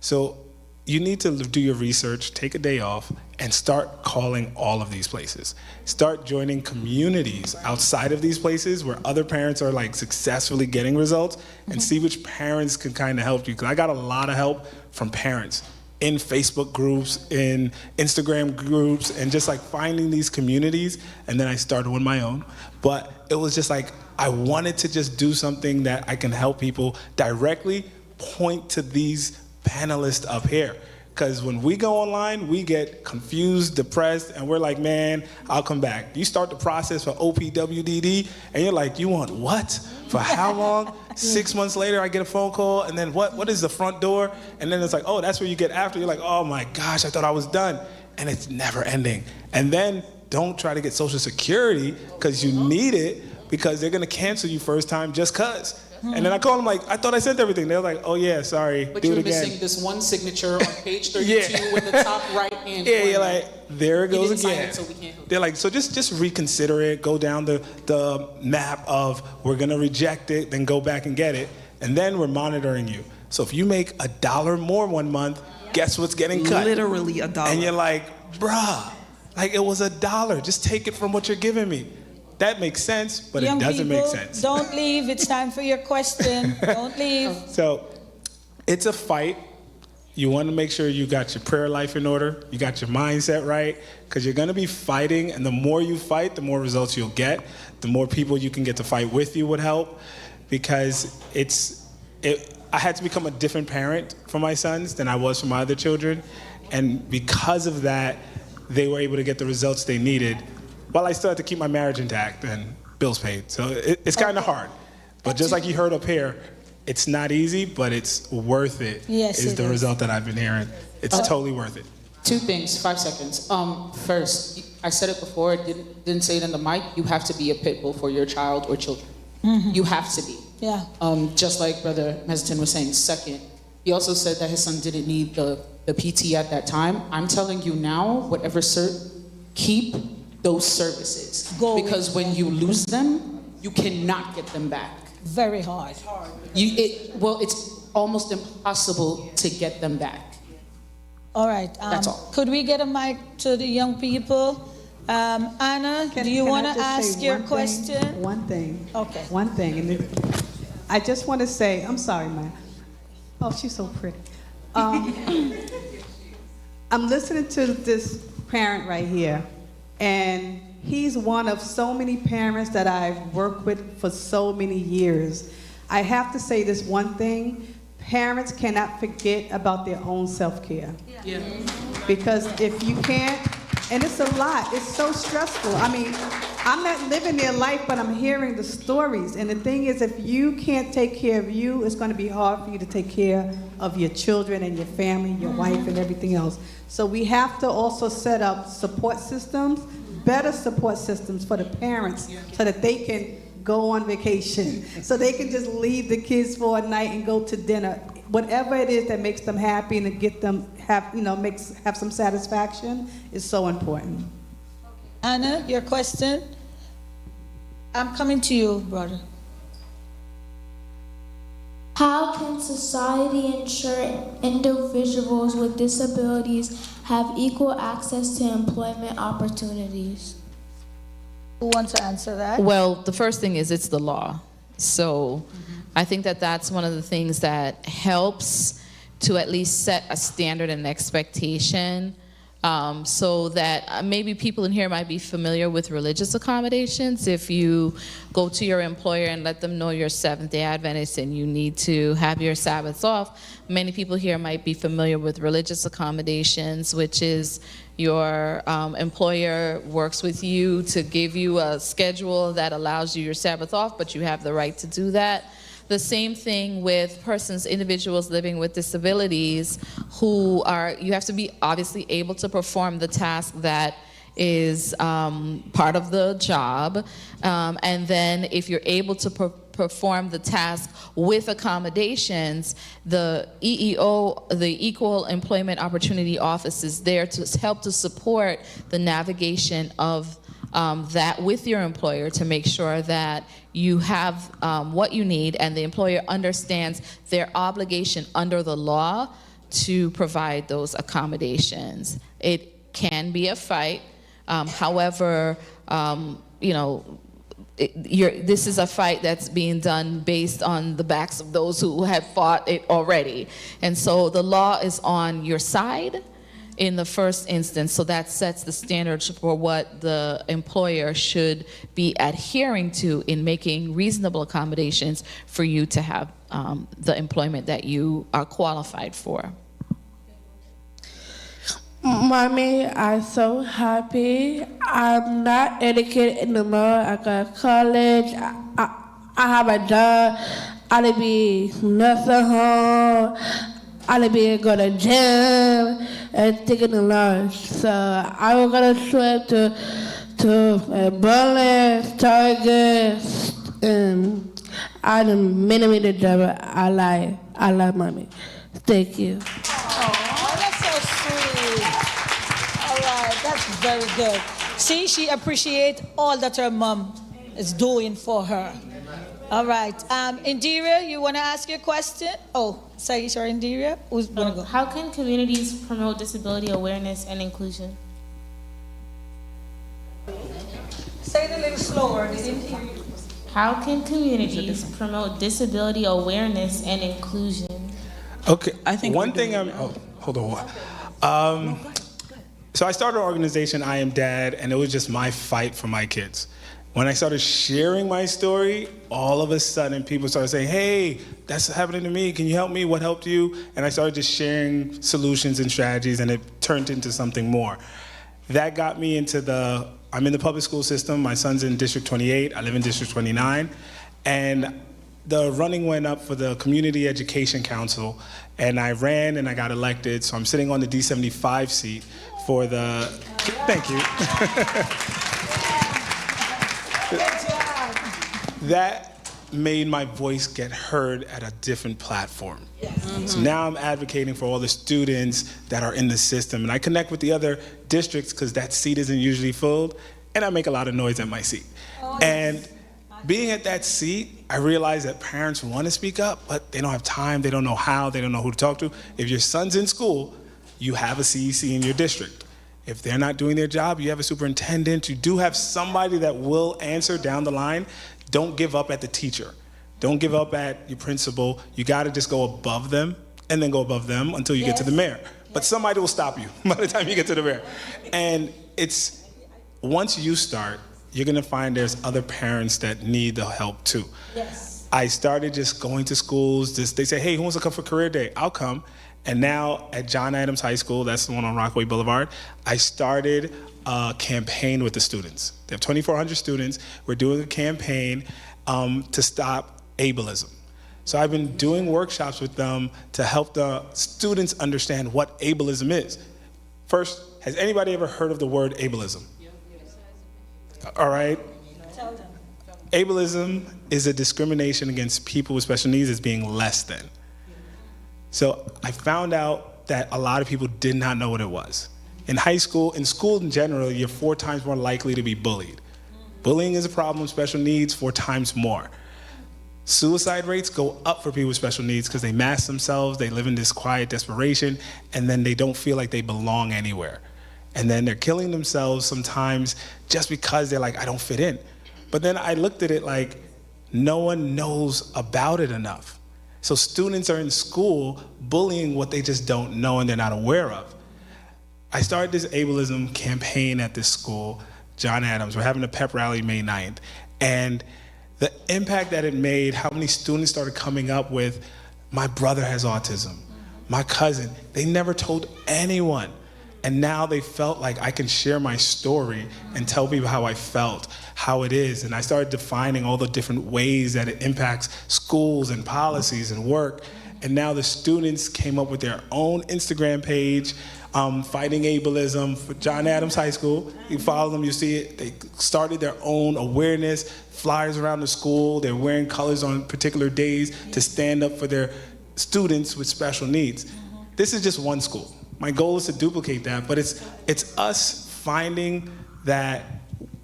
So you need to do your research, take a day off, and start calling all of these places. Start joining communities outside of these places where other parents are like successfully getting results, and see which parents can kind of help you. Because I got a lot of help from parents in Facebook groups, in Instagram groups, and just like finding these communities. And then I started with my own. But it was just like, I wanted to just do something that I can help people directly point to these panelists up here. Because when we go online, we get confused, depressed, and we're like, man, I'll come back. You start the process for OPWDD, and you're like, you want what? For how long? 6 months later, I get a phone call, and then what is the front door? And then it's like, oh, that's where you get after. You're like, oh my gosh, I thought I was done. And it's never ending. And then don't try to get Social Security because you need it, because they're gonna cancel you first time just cause. And then I call them like, I thought I sent everything. They're like, oh yeah, sorry, but do you're it again. missing this one signature on page 32 in the top right hand Yeah, corner. you're like, there it goes You didn't sign again. it, so we can't help. They're like, so just reconsider it, go down the map of, we're gonna reject it, then go back and get it, and then we're monitoring you. So if you make $1 more one month, guess what's getting cut? Literally $1. And you're like, bruh, like it was $1, just take it from what you're giving me. That makes sense, but Young it doesn't people, make sense. Don't leave. It's time for your question. Don't leave. So it's a fight. You want to make sure you got your prayer life in order, you got your mindset right, because you're going to be fighting, and the more you fight, the more results you'll get. The more people you can get to fight with you would help, because I had to become a different parent for my sons than I was for my other children, and because of that, they were able to get the results they needed, while I still had to keep my marriage intact and bills paid. So it's kind of hard. But just like you heard up here, it's not easy, but it's worth it. Yes, is it the is. result that I've been hearing. It's totally worth it. 2 things, 5 seconds. First, I said it before, didn't say it in the mic, you have to be a pit bull for your child or children. You have to be. Yeah. Just like Brother Mezitin was saying. Second, he also said that his son didn't need the PT at that time. I'm telling you now, whatever keep those services. Because when you lose them, you cannot get them back. Very hard. It's almost impossible to get them back. All right. That's all. Could we get a mic to the young people? Anna, do you want to ask your question? One thing. Okay. One thing. And I just want to say, I'm sorry, man. Oh, she's so pretty. I'm listening to this parent right here, and he's one of so many parents that I've worked with for so many years. I have to say this one thing: parents cannot forget about their own self-care. Yeah. Because if you can't, and it's a lot, it's so stressful. I mean, I'm not living their life, but I'm hearing the stories. And the thing is, if you can't take care of you, it's going to be hard for you to take care of your children and your family, your wife, and everything else. So we have to also set up support systems, better support systems for the parents, so that they can go on vacation, so they can just leave the kids for a night and go to dinner. Whatever it is that makes them happy and to get them have some satisfaction is so important. Anna, your question? I'm coming to you, brother. How can society ensure individuals with disabilities have equal access to employment opportunities? Who wants to answer that? Well, the first thing is it's the law. So I think that that's one of the things that helps to at least set a standard and expectation, so that maybe people in here might be familiar with religious accommodations. If you go to your employer and let them know you're Seventh-day Adventist and you need to have your Sabbaths off, many people here might be familiar with religious accommodations, which is your employer works with you to give you a schedule that allows you your Sabbath off, but you have the right to do that. The same thing with individuals living with disabilities who you have to be obviously able to perform the task that is part of the job. And then if you're able to perform the task with accommodations, the EEO, the Equal Employment Opportunity Office, is there to help to support the navigation of that with your employer to make sure that you have what you need and the employer understands their obligation under the law to provide those accommodations. It can be a fight. However, this is a fight that's being done based on the backs of those who have fought it already. And so the law is on your side in the first instance, so that sets the standards for what the employer should be adhering to in making reasonable accommodations for you to have the employment that you are qualified for. Mommy, I'm so happy. I'm not educated anymore. I got college. I have a job. I'll be nursing home. I'll be go to gym and taking the lunch. So I was gonna trip to Berlin, Target, and I done many jobs. I like mommy. Thank you. That's very good. See, she appreciates all that her mom is doing for her. All right. Indira, you want to ask your question? Oh, sorry, Indira. Who's going to go? How can communities promote disability awareness and inclusion? Say it a little slower. They didn't hear you. How can communities promote disability awareness and inclusion? Okay, I think one thing hold on. So I started an organization, I Am Dad, and it was just my fight for my kids. When I started sharing my story, all of a sudden people started saying, hey, that's happening to me, can you help me, what helped you? And I started just sharing solutions and strategies, and it turned into something more. That got me into I'm in the public school system, my son's in District 28, I live in District 29, and the running went up for the Community Education Council, and I ran and I got elected, so I'm sitting on the D75 seat for the, thank you. That made my voice get heard at a different platform. So now I'm advocating for all the students that are in the system, and I connect with the other districts because that seat isn't usually filled, and I make a lot of noise at my seat. And being at that seat, I realized that parents want to speak up, but they don't have time, they don't know how, they don't know who to talk to. If your son's in school, you have a CEC in your district. If they're not doing their job, you have a superintendent. You do have somebody that will answer down the line. Don't give up at the teacher. Don't give up at your principal. You got to just go above them and then go above them until you get to the mayor. But somebody will stop you by the time you get to the mayor. And once you start, you're going to find there's other parents that need the help too. Yes. I started just going to schools. They say, hey, who wants to come for career day? I'll come. And now at John Adams High School, that's the one on Rockaway Boulevard, I started a campaign with the students. They have 2,400 students. We're doing a campaign to stop ableism. So I've been doing workshops with them to help the students understand what ableism is. First, has anybody ever heard of the word ableism? All right. Ableism is a discrimination against people with special needs as being less than. So I found out that a lot of people did not know what it was. In high school, in school in general, you're 4 times more likely to be bullied. Bullying is a problem, special needs 4 times more. Suicide rates go up for people with special needs because they mask themselves, they live in this quiet desperation, and then they don't feel like they belong anywhere. And then they're killing themselves sometimes just because they're like, I don't fit in. But then I looked at it like, no one knows about it enough. So students are in school bullying what they just don't know and they're not aware of. I started this ableism campaign at this school, John Adams. We're having a pep rally May 9th. And the impact that it made, how many students started coming up with, my brother has autism, my cousin. They never told anyone. And now they felt like I can share my story and tell people how I felt, how it is. And I started defining all the different ways that it impacts schools and policies and work. And now the students came up with their own Instagram page, Fighting Ableism for John Adams High School. You follow them, you see it. They started their own awareness, flyers around the school. They're wearing colors on particular days to stand up for their students with special needs. This is just one school. My goal is to duplicate that, but it's us finding that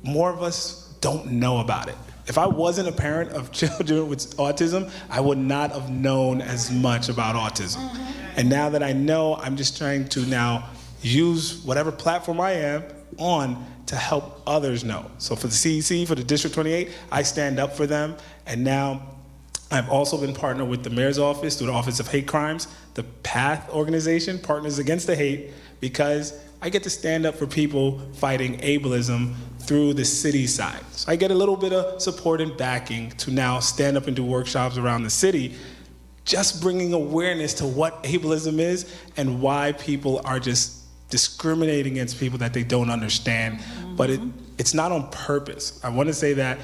more of us don't know about it. If I wasn't a parent of children with autism, I would not have known as much about autism. And now that I know, I'm just trying to now use whatever platform I am on to help others know. So for the CEC, for the District 28, I stand up for them, and now I've also been partnered with the Mayor's Office through the Office of Hate Crimes, the PATH organization, Partners Against the Hate, because I get to stand up for people fighting ableism through the city side. So I get a little bit of support and backing to now stand up and do workshops around the city, just bringing awareness to what ableism is and why people are just discriminating against people that they don't understand. But it's not on purpose. I want to say that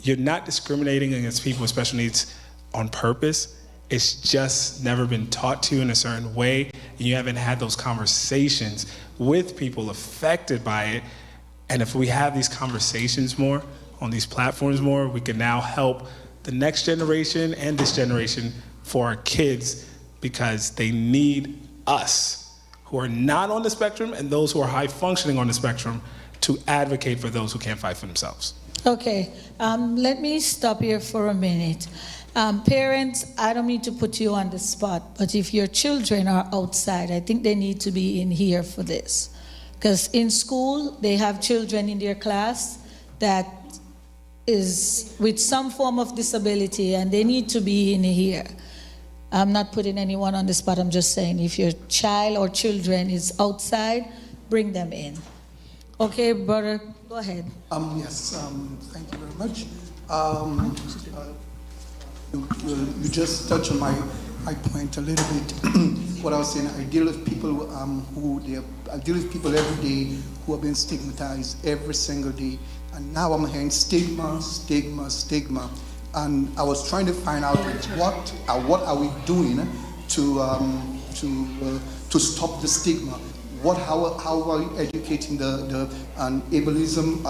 you're not discriminating against people with special needs on purpose. It's just never been taught to you in a certain way, and you haven't had those conversations with people affected by it. And if we have these conversations more on these platforms more, we can now help the next generation and this generation for our kids, because they need us who are not on the spectrum and those who are high functioning on the spectrum to advocate for those who can't fight for themselves. Okay, let me stop here for a minute. Parents, I don't mean to put you on the spot, but if your children are outside, I think they need to be in here for this. Because in school, they have children in their class that is with some form of disability, and they need to be in here. I'm not putting anyone on the spot, I'm just saying if your child or children is outside, bring them in. Okay, brother, go ahead. Yes, thank you very much. You just touched on my point a little bit. What I was saying, I deal with people I deal with people every day who have been stigmatized every single day, and now I'm hearing stigma, stigma, stigma. And I was trying to find out what are we doing to stop the stigma. How are we educating the ableism?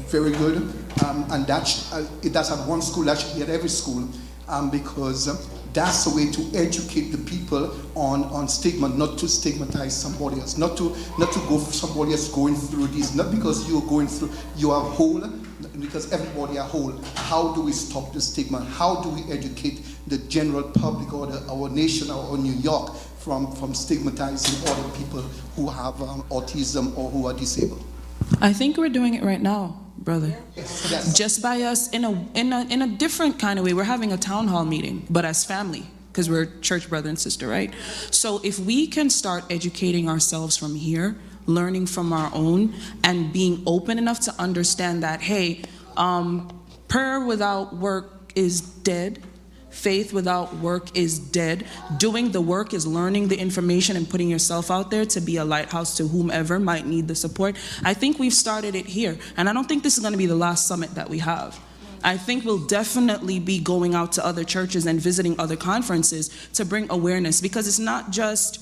Very good, and that's at one school. That should be at every school, because that's the way to educate the people on stigma, not to stigmatize somebody else, not to go for somebody else going through this, not because you're going through, you are whole, because everybody are whole. How do we stop the stigma? How do we educate the general public or our nation or New York from stigmatizing other people who have autism or who are disabled? I think we're doing it right now, brother. Yes. Just by us in a different kind of way. We're having a town hall meeting, but as family, because we're church brother and sister, right? So if we can start educating ourselves from here, learning from our own, and being open enough to understand that, hey, prayer without work is dead. Faith without work is dead. Doing the work is learning the information and putting yourself out there to be a lighthouse to whomever might need the support. I think we've started it here, and I don't think this is going to be the last summit that we have. I think we'll definitely be going out to other churches and visiting other conferences to bring awareness, because it's not just,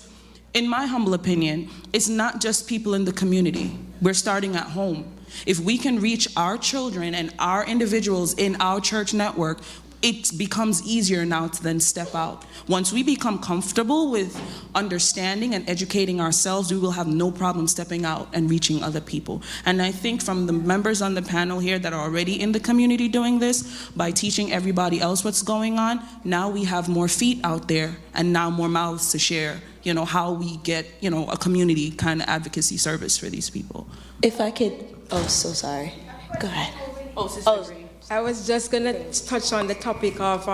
in my humble opinion, it's not just people in the community. We're starting at home. If we can reach our children and our individuals in our church network, it becomes easier now to then step out. Once we become comfortable with understanding and educating ourselves, we will have no problem stepping out and reaching other people. And I think from the members on the panel here that are already in the community doing this, by teaching everybody else what's going on, now we have more feet out there and now more mouths to share, how we get, a community kind of advocacy service for these people. If I could, so sorry. Go ahead. I was just going to touch on the topic of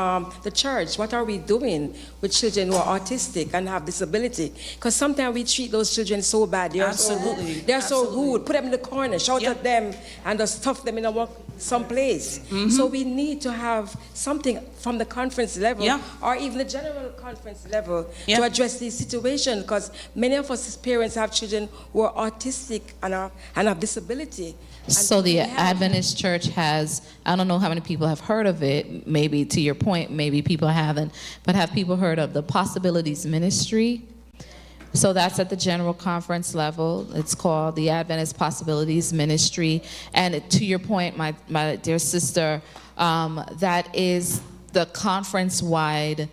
the church. What are we doing with children who are autistic and have disability? Because sometimes we treat those children so bad. Absolutely. They're so rude. Put them in the corner, shout at them, and just stuff them in some place. So we need to have something from the conference level or even the general conference level to address these situations, because many of us as parents have children who are autistic and have disability. So the Adventist Church has, I don't know how many people have heard of it, maybe to your point, maybe people haven't, but have people heard of the Possibilities Ministry? So that's at the general conference level. It's called the Adventist Possibilities Ministry. And to your point, my dear sister, that is the conference-wide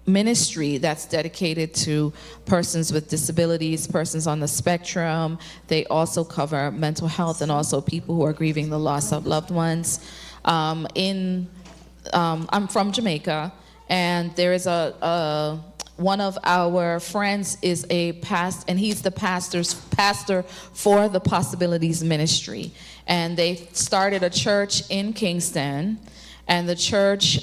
ministry that's dedicated to persons with disabilities, persons on the spectrum. They also cover mental health and also people who are grieving the loss of loved ones. I'm from Jamaica, and there is one of our friends is a pastor, and he's the pastor for the Possibilities Ministry. And they started a church in Kingston. And the church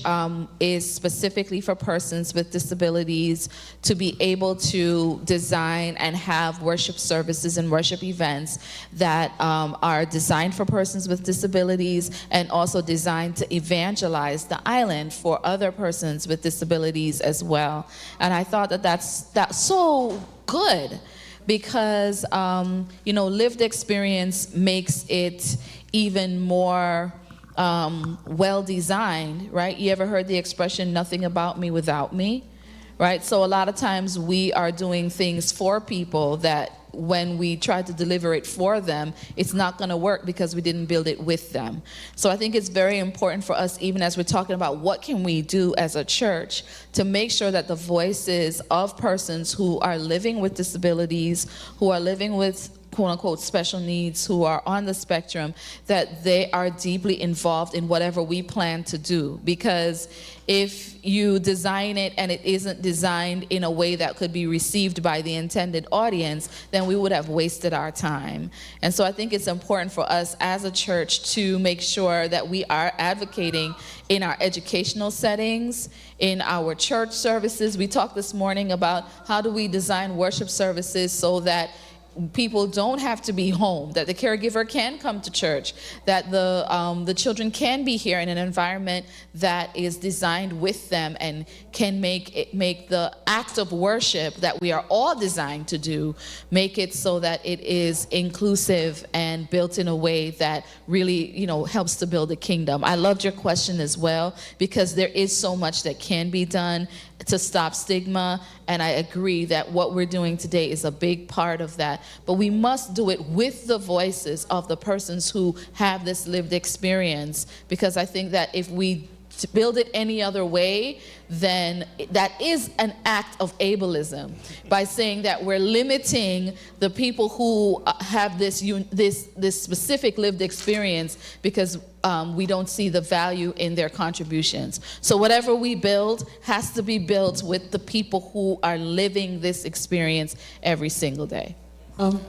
is specifically for persons with disabilities to be able to design and have worship services and worship events that are designed for persons with disabilities and also designed to evangelize the island for other persons with disabilities as well. And I thought that that's so good because, lived experience makes it even more well-designed, right? You ever heard the expression, nothing about me without me, right? So a lot of times we are doing things for people that when we try to deliver it for them, it's not going to work because we didn't build it with them. So I think it's very important for us, even as we're talking about what can we do as a church, to make sure that the voices of persons who are living with disabilities, who are living with quote-unquote special needs, who are on the spectrum, that they are deeply involved in whatever we plan to do. Because if you design it and it isn't designed in a way that could be received by the intended audience, then we would have wasted our time. And so I think it's important for us as a church to make sure that we are advocating in our educational settings, in our church services. We talked this morning about how do we design worship services so that people don't have to be home, that the caregiver can come to church, that the children can be here in an environment that is designed with them and can make the act of worship that we are all designed to do, make it so that it is inclusive and built in a way that really, helps to build a kingdom. I loved your question as well, because there is so much that can be done to stop stigma, and I agree that what we're doing today is a big part of that. But we must do it with the voices of the persons who have this lived experience, because I think that if we build it any other way, then that is an act of ableism, by saying that we're limiting the people who have this specific lived experience because we don't see the value in their contributions. So whatever we build has to be built with the people who are living this experience every single day. Go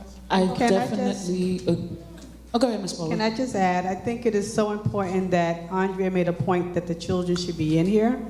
ahead, Ms. Paula. Can I just add, I think it is so important that Andrea made a point that the children should be in here,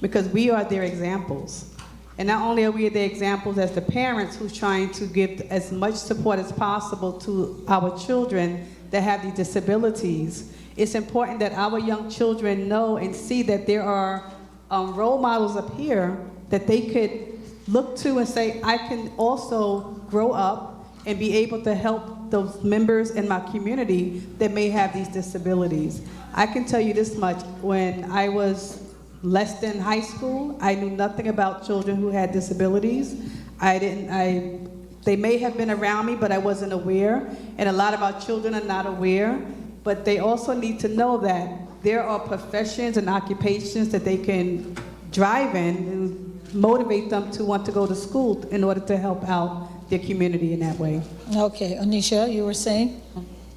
because we are their examples. And not only are we their examples as the parents who's trying to give as much support as possible to our children that have these disabilities, it's important that our young children know and see that there are role models up here that they could look to and say, I can also grow up and be able to help those members in my community that may have these disabilities. I can tell you this much, when I was less than high school, I knew nothing about children who had disabilities. They may have been around me, but I wasn't aware, and a lot of our children are not aware, but they also need to know that there are professions and occupations that they can drive in and motivate them to want to go to school in order to help out their community in that way. Okay, Anisha, you were saying?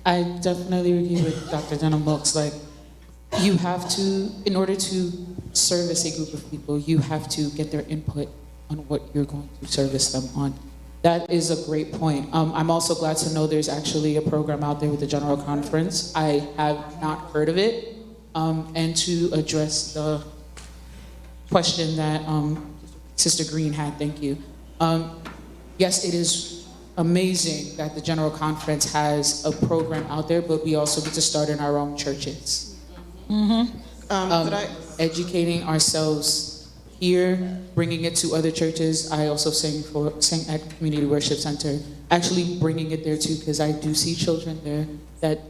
I definitely agree with Dr. Denham-Wilkes. Like, you have to, in order to service a group of people, you have to get their input on what you're going to service them on. That is a great point. I'm also glad to know there's actually a program out there with the General Conference. I have not heard of it. And to address the question that Sister Green had, thank you. Yes, it is amazing that the General Conference has a program out there, but we also need to start in our own churches. Educating ourselves here, bringing it to other churches. I also sang at Community Worship Center, actually bringing it there too, because I do see children there that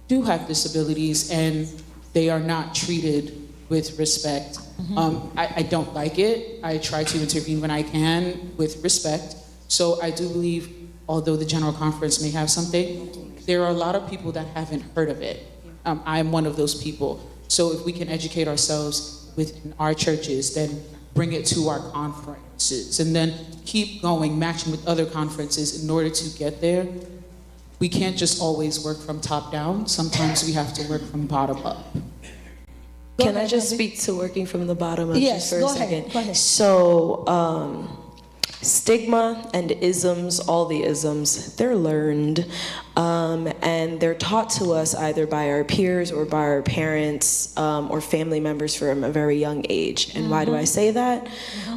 do have disabilities and they are not treated with respect. I don't like it. I try to intervene when I can with respect. So I do believe, although the General Conference may have something, there are a lot of people that haven't heard of it. I'm one of those people. So if we can educate ourselves within our churches, then bring it to our conferences, and then keep going, matching with other conferences in order to get there. We can't just always work from top down. Sometimes we have to work from bottom up. Can I just speak to working from the bottom up Yes, just for go a second? ahead, go ahead. So, stigma and isms, all the isms, they're learned. And they're taught to us either by our peers or by our parents or family members from a very young age. And why do I say that?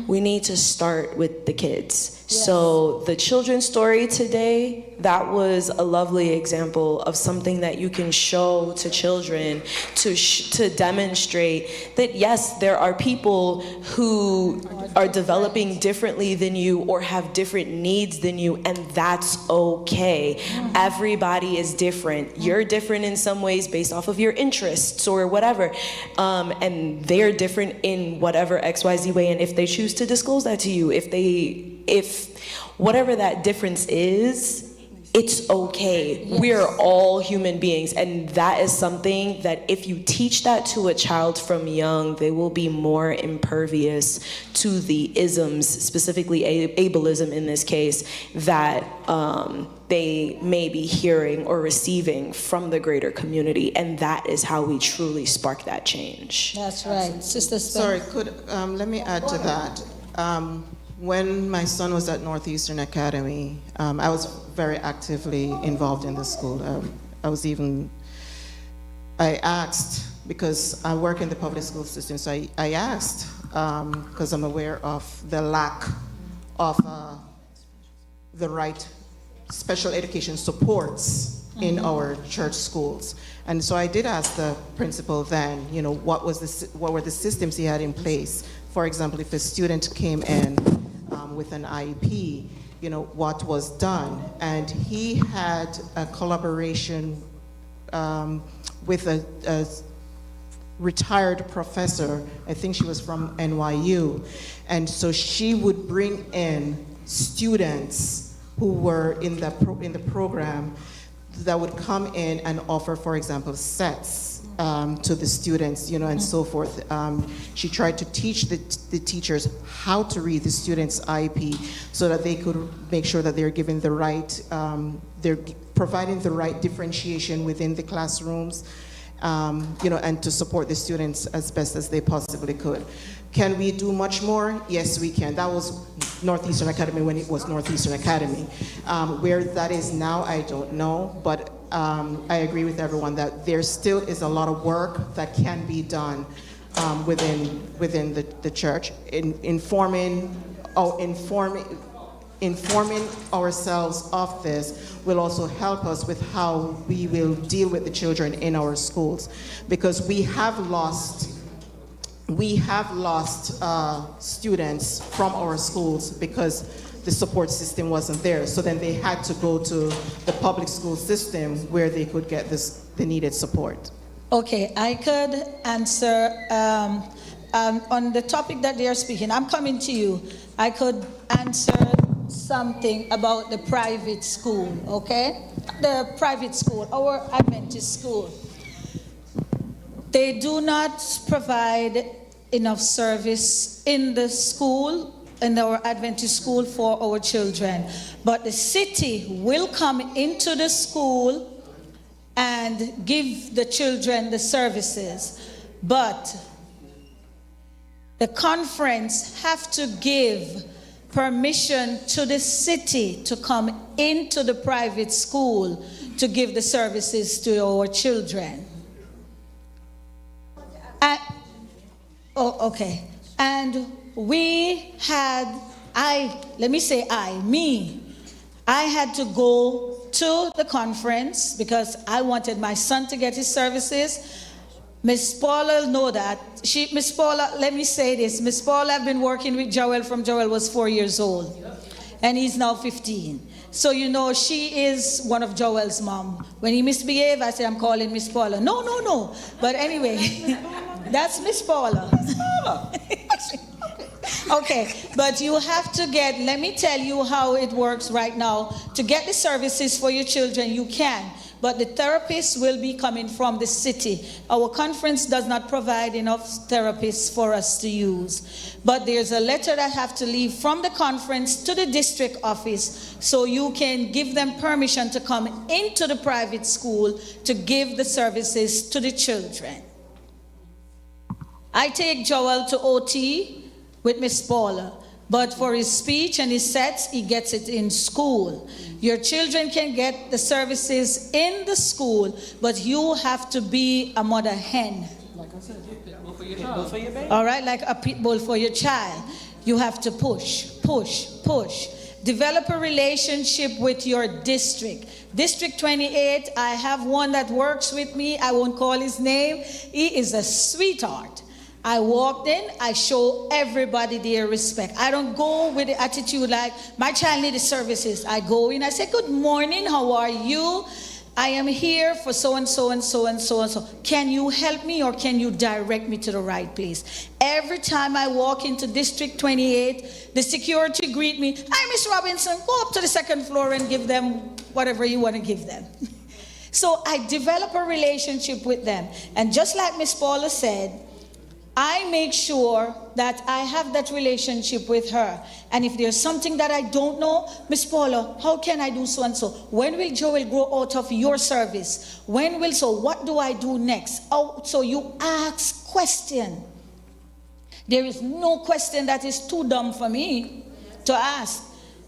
We need to start with the kids. So the children's story today, that was a lovely example of something that you can show to children to demonstrate that yes, there are people who are developing differently than you or have different needs than you, and that's okay. Everybody is different. You're different in some ways based off of your interests or whatever, and they're different in whatever XYZ way, and if they choose to disclose that to you, if whatever that difference is, it's okay. Yes. We are all human beings, and that is something that if you teach that to a child from young, they will be more impervious to the isms, specifically ableism in this case, that they may be hearing or receiving from the greater community, and that is how we truly spark that change. That's right. Sister Spence. Sorry, let me add to that. When my son was at Northeastern Academy, I was very actively involved in the school. I asked, because I work in the public school system, so I asked, because I'm aware of the lack of the right special education supports in our church schools. And so I did ask the principal then, what were the systems he had in place? For example, if a student came in with an IEP, what was done. And he had a collaboration with a retired professor. I think she was from NYU. And so she would bring in students who were in the program that would come in and offer, for example, sets to the students, and so forth. She tried to teach the teachers how to read the students' IEP so that they could make sure that they're given the right, they're providing the right differentiation within the classrooms, and to support the students as best as they possibly could. Can we do much more? Yes, we can. That was Northeastern Academy when it was Northeastern Academy. Where that is now, I don't know, but I agree with everyone that there still is a lot of work that can be done within the church. Informing ourselves of this will also help us with how we will deal with the children in our schools, because we have lost students from our schools because the support system wasn't there. So then they had to go to the public school system where they could get the needed support. Okay, I could answer on the topic that they are speaking. I'm coming to you. I could answer something about the private school, okay? The private school, our Adventist school. They do not provide enough service in the school, in our Adventist school, for our children. But the city will come into the school and give the children the services. But the conference have to give permission to the city to come into the private school to give the services to our children. Okay. And we had, I had to go to the conference because I wanted my son to get his services. Miss Paula know that. Miss Paula, let me say this. Miss Paula, I've been working with Joel from Joel was 4 years old. And he's now 15. So you know, she is one of Joel's mom. When he misbehaves, I say, I'm calling Miss Paula. No. But anyway, that's Miss Paula. Okay, but you have to get, let me tell you how it works right now. To get the services for your children, you can. But the therapists will be coming from the city. Our conference does not provide enough therapists for us to use. But there's a letter that have to leave from the conference to the district office so you can give them permission to come into the private school to give the services to the children. I take Joel to OT with Miss Paula. But for his speech and his sets, he gets it in school. Your children can get the services in the school, but you have to be a mother hen. Like I said, pit bull for your child. For your baby. All right, like a pit bull for your child. You have to push. Develop a relationship with your district. District 28, I have one that works with me. I won't call his name. He is a sweetheart. I walked in, I show everybody their respect. I don't go with the attitude like, my child needs services. I go in, I say, good morning, how are you? I am here for so-and-so and so-and-so and so. Can you help me or can you direct me to the right place? Every time I walk into District 28, the security greet me, hi, Miss Robinson, go up to the second floor and give them whatever you want to give them. So I develop a relationship with them. And just like Miss Paula said, I make sure that I have that relationship with her. And if there's something that I don't know, Miss Paula, how can I do so and so? When will Joel grow out of your service? What do I do next? Oh, so you ask question. There is no question that is too dumb for me to ask.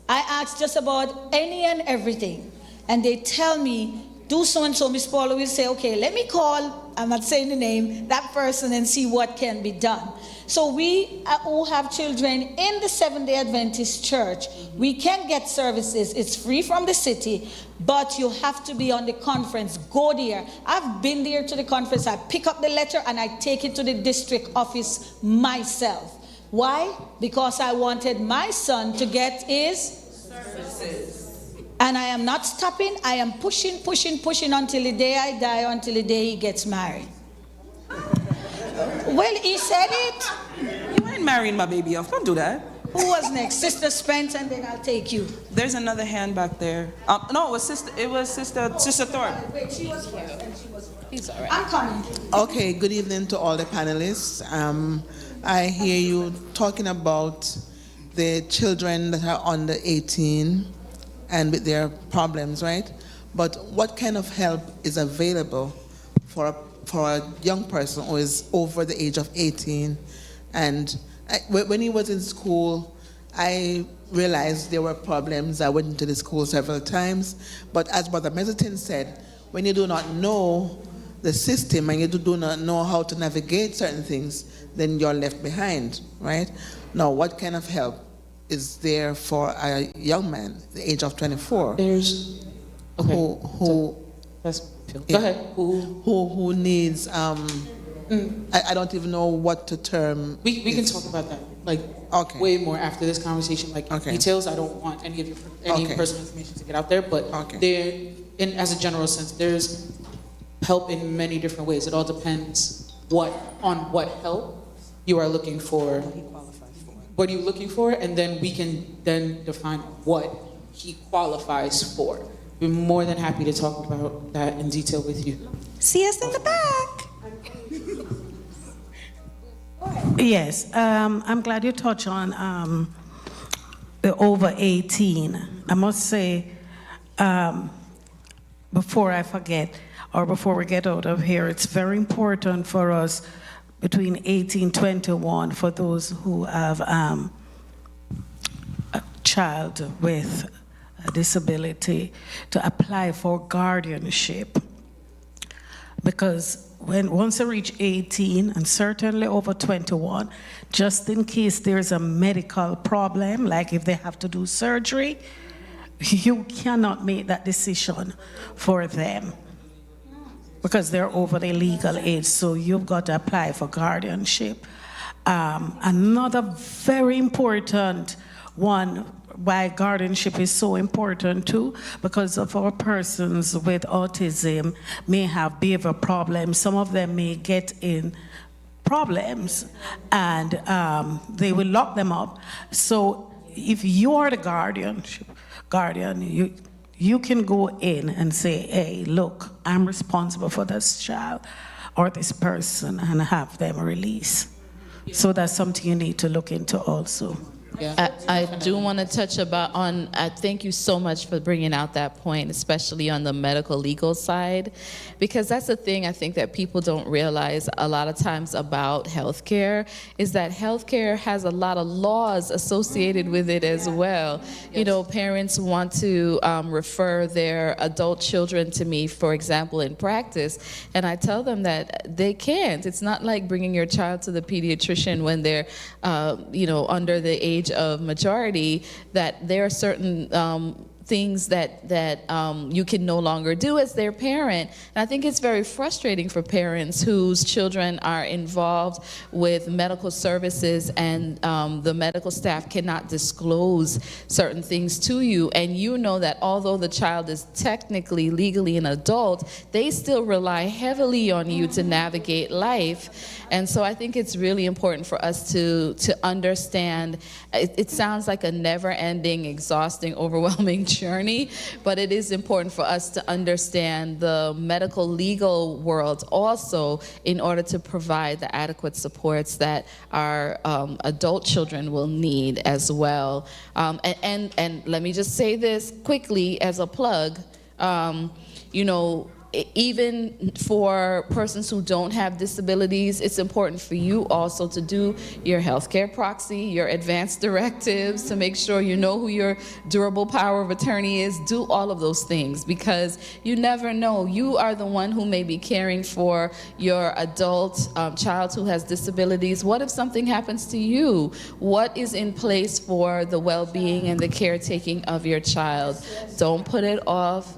I ask just about any and everything. And they tell me, do so and so. Miss Paula will say, okay, let me call, I'm not saying the name, that person and see what can be done. So we who have children in the Seventh-day Adventist Church, we can get services. It's free from the city, but you have to be on the conference. Go there. I've been there to the conference. I pick up the letter and I take it to the district office myself. Why? Because I wanted my son to get his services. And I am not stopping. I am pushing until the day I die, until the day he gets married. Well, he said it. You ain't marrying my baby off. Don't do that. Who was next? Sister Spence, and then I'll take you. There's another hand back there. No, it was Sister Thorpe. Wait, she was first, and she was first. He's all right. I'm coming. Okay, good evening to all the panelists. I hear you talking about the children that are under 18 and with their problems, right? But what kind of help is available for a young person who is over the age of 18? And when he was in school, I realized there were problems. I went into the school several times. But as Brother Mezzatine said, when you do not know the system and you do not know how to navigate certain things, then you're left behind, right? Now, what kind of help is there for a young man, the age of 24, There's okay. Go ahead. Who needs I don't even know what to term. We can talk about that way more after this conversation. Details. I don't want any personal information to get out there, but as a general sense, there's help in many different ways. It all depends on what help you are looking for. What are you looking for? And then we can then define what he qualifies for. We're more than happy to talk about that in detail with you. See us in the back. Yes, I'm glad you touched on the over 18. I must say, before I forget, or before we get out of here, it's very important for us between 18 and 21 for those who have child with a disability to apply for guardianship. Because once they reach 18 and certainly over 21, just in case there's a medical problem, like if they have to do surgery, you cannot make that decision for them because they're over the legal age. So you've got to apply for guardianship. Another very important one, why guardianship is so important too, because of our persons with autism may have behavioral problems. Some of them may get in problems and they will lock them up. So if you are the guardian, you can go in and say, hey, look, I'm responsible for this child or this person, and have them released. So that's something you need to look into also. I do want to touch on, thank you so much for bringing out that point, especially on the medical legal side, because that's the thing I think that people don't realize a lot of times about healthcare, is that healthcare has a lot of laws associated with it as well. You know, parents want to refer their adult children to me, for example, in practice, and I tell them that they can't. It's not like bringing your child to the pediatrician when they're, under the age of majority, that there are certain things that you can no longer do as their parent. And I think it's very frustrating for parents whose children are involved with medical services and the medical staff cannot disclose certain things to you. And you know that although the child is technically, legally an adult, they still rely heavily on you to navigate life. And so I think it's really important for us to understand. It sounds like a never-ending, exhausting, overwhelming journey, but it is important for us to understand the medical legal world also in order to provide the adequate supports that our adult children will need as well. And let me just say this quickly as a plug, even for persons who don't have disabilities, it's important for you also to do your healthcare proxy, your advance directives, to make sure you know who your durable power of attorney is. Do all of those things, because you never know. You are the one who may be caring for your adult child who has disabilities. What if something happens to you? What is in place for the well-being and the caretaking of your child? Don't put it off.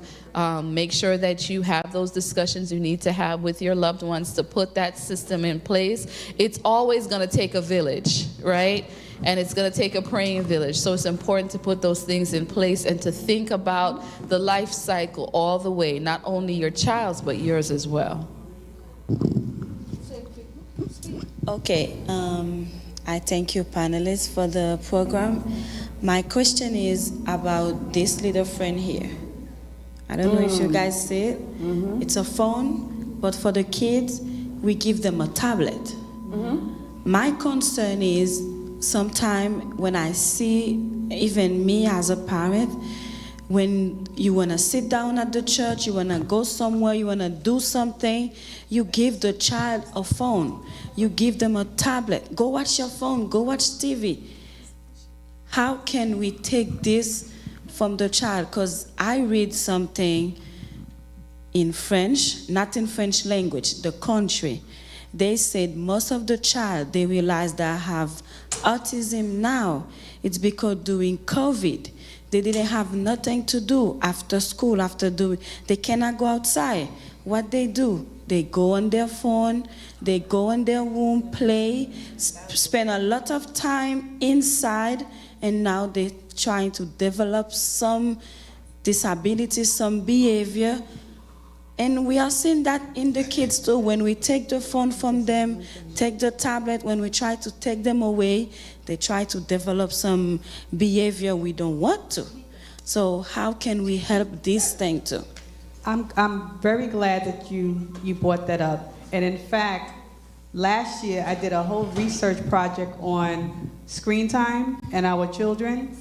Make sure that you have those discussions you need to have with your loved ones to put that system in place. It's always going to take a village, right? And it's going to take a praying village. So it's important to put those things in place and to think about the life cycle all the way, not only your child's, but yours as well. Okay, I thank you panelists for the program. My question is about this little friend here. I don't know if you guys see it. It's a phone, but for the kids, we give them a tablet. My concern is sometimes when I see, even me as a parent, when you want to sit down at the church, you want to go somewhere, you want to do something, you give the child a phone. You give them a tablet. Go watch your phone, go watch TV. How can we take this from the child? Because I read something in French, not in French language, the country. They said most of the child, they realize that have autism now. It's because during COVID, they didn't have nothing to do after school, they cannot go outside. What they do, they go on their phone, they go in their room, play, spend a lot of time inside, and now they're trying to develop some disability, some behavior. And we are seeing that in the kids too. When we take the phone from them, take the tablet, when we try to take them away, they try to develop some behavior we don't want to. So how can we help this thing too? I'm very glad that you brought that up. And in fact, last year I did a whole research project on screen time and our children.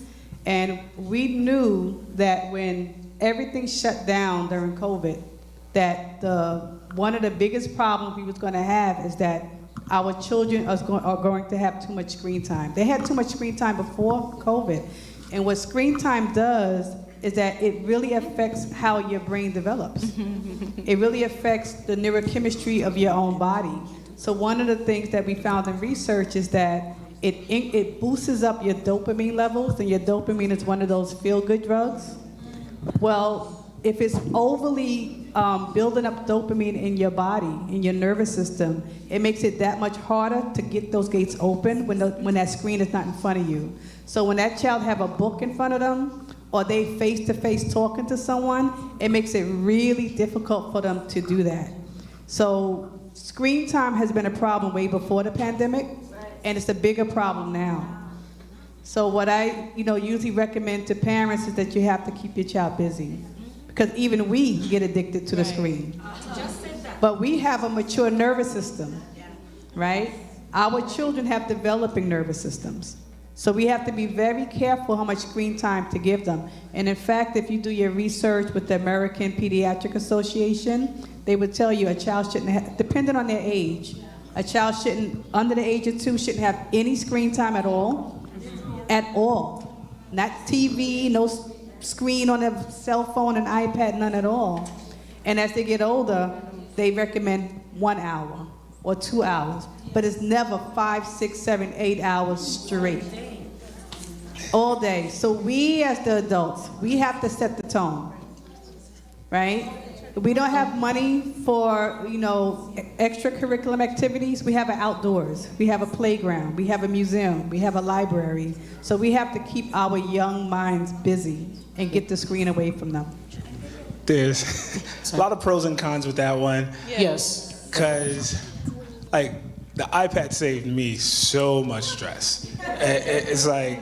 And we knew that when everything shut down during COVID, that one of the biggest problems we was going to have is that our children are going to have too much screen time. They had too much screen time before COVID. And what screen time does is that it really affects how your brain develops. It really affects the neurochemistry of your own body. So one of the things that we found in research is that it boosts up your dopamine levels, and your dopamine is one of those feel-good drugs. Well, if it's overly building up dopamine in your body, in your nervous system, it makes it that much harder to get those gates open when that screen is not in front of you. So when that child have a book in front of them, or they face-to-face talking to someone, it makes it really difficult for them to do that. So screen time has been a problem way before the pandemic, and it's a bigger problem now. So what I usually recommend to parents is that you have to keep your child busy, because even we get addicted to the screen. But we have a mature nervous system, right? Our children have developing nervous systems. So we have to be very careful how much screen time to give them. And in fact, if you do your research with the American Pediatric Association, they would tell you a child shouldn't have, depending on their age, a child under the age of 2, shouldn't have any screen time at all. At all. Not TV, no screen on their cell phone and iPad, none at all. And as they get older, they recommend 1 hour or 2 hours. But it's never 5, 6, 7, 8 hours straight. All day. So we as the adults, we have to set the tone, right? We don't have money for, extracurricular activities. We have it outdoors. We have a playground. We have a museum. We have a library. So we have to keep our young minds busy and get the screen away from them. There's a lot of pros and cons with that one. Yes. Because, the iPad saved me so much stress. It's like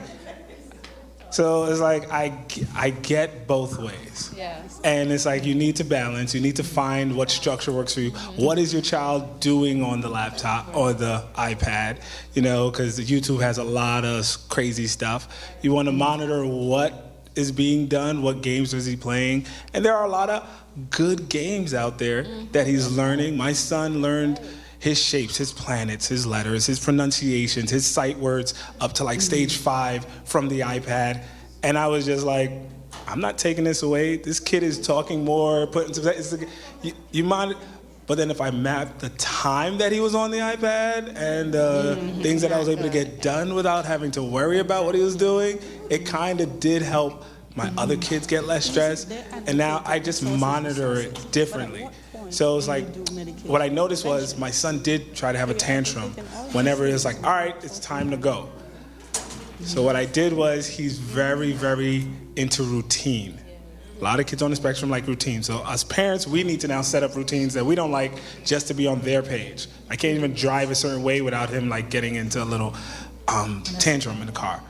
I get both ways. Yes. And it's like you need to balance, you need to find what structure works for you. What is your child doing on the laptop or the iPad? Because YouTube has a lot of crazy stuff. You want to monitor what is being done, what games is he playing. And there are a lot of good games out there that he's learning. My son learned his shapes, his planets, his letters, his pronunciations, his sight words up to stage 5 from the iPad. And I was just like, I'm not taking this away. This kid is talking more, you mind. But then if I map the time that he was on the iPad and things that I was able to get done without having to worry about what he was doing, it kind of did help my other kids get less stressed. And now I just monitor it differently. So it's like, what I noticed was my son did try to have a tantrum whenever it was like, all right, it's time to go. So what I did was, he's very, very into routine. A lot of kids on the spectrum like routine. So as parents, we need to now set up routines that we don't like just to be on their page. I can't even drive a certain way without him getting into a little tantrum in the car.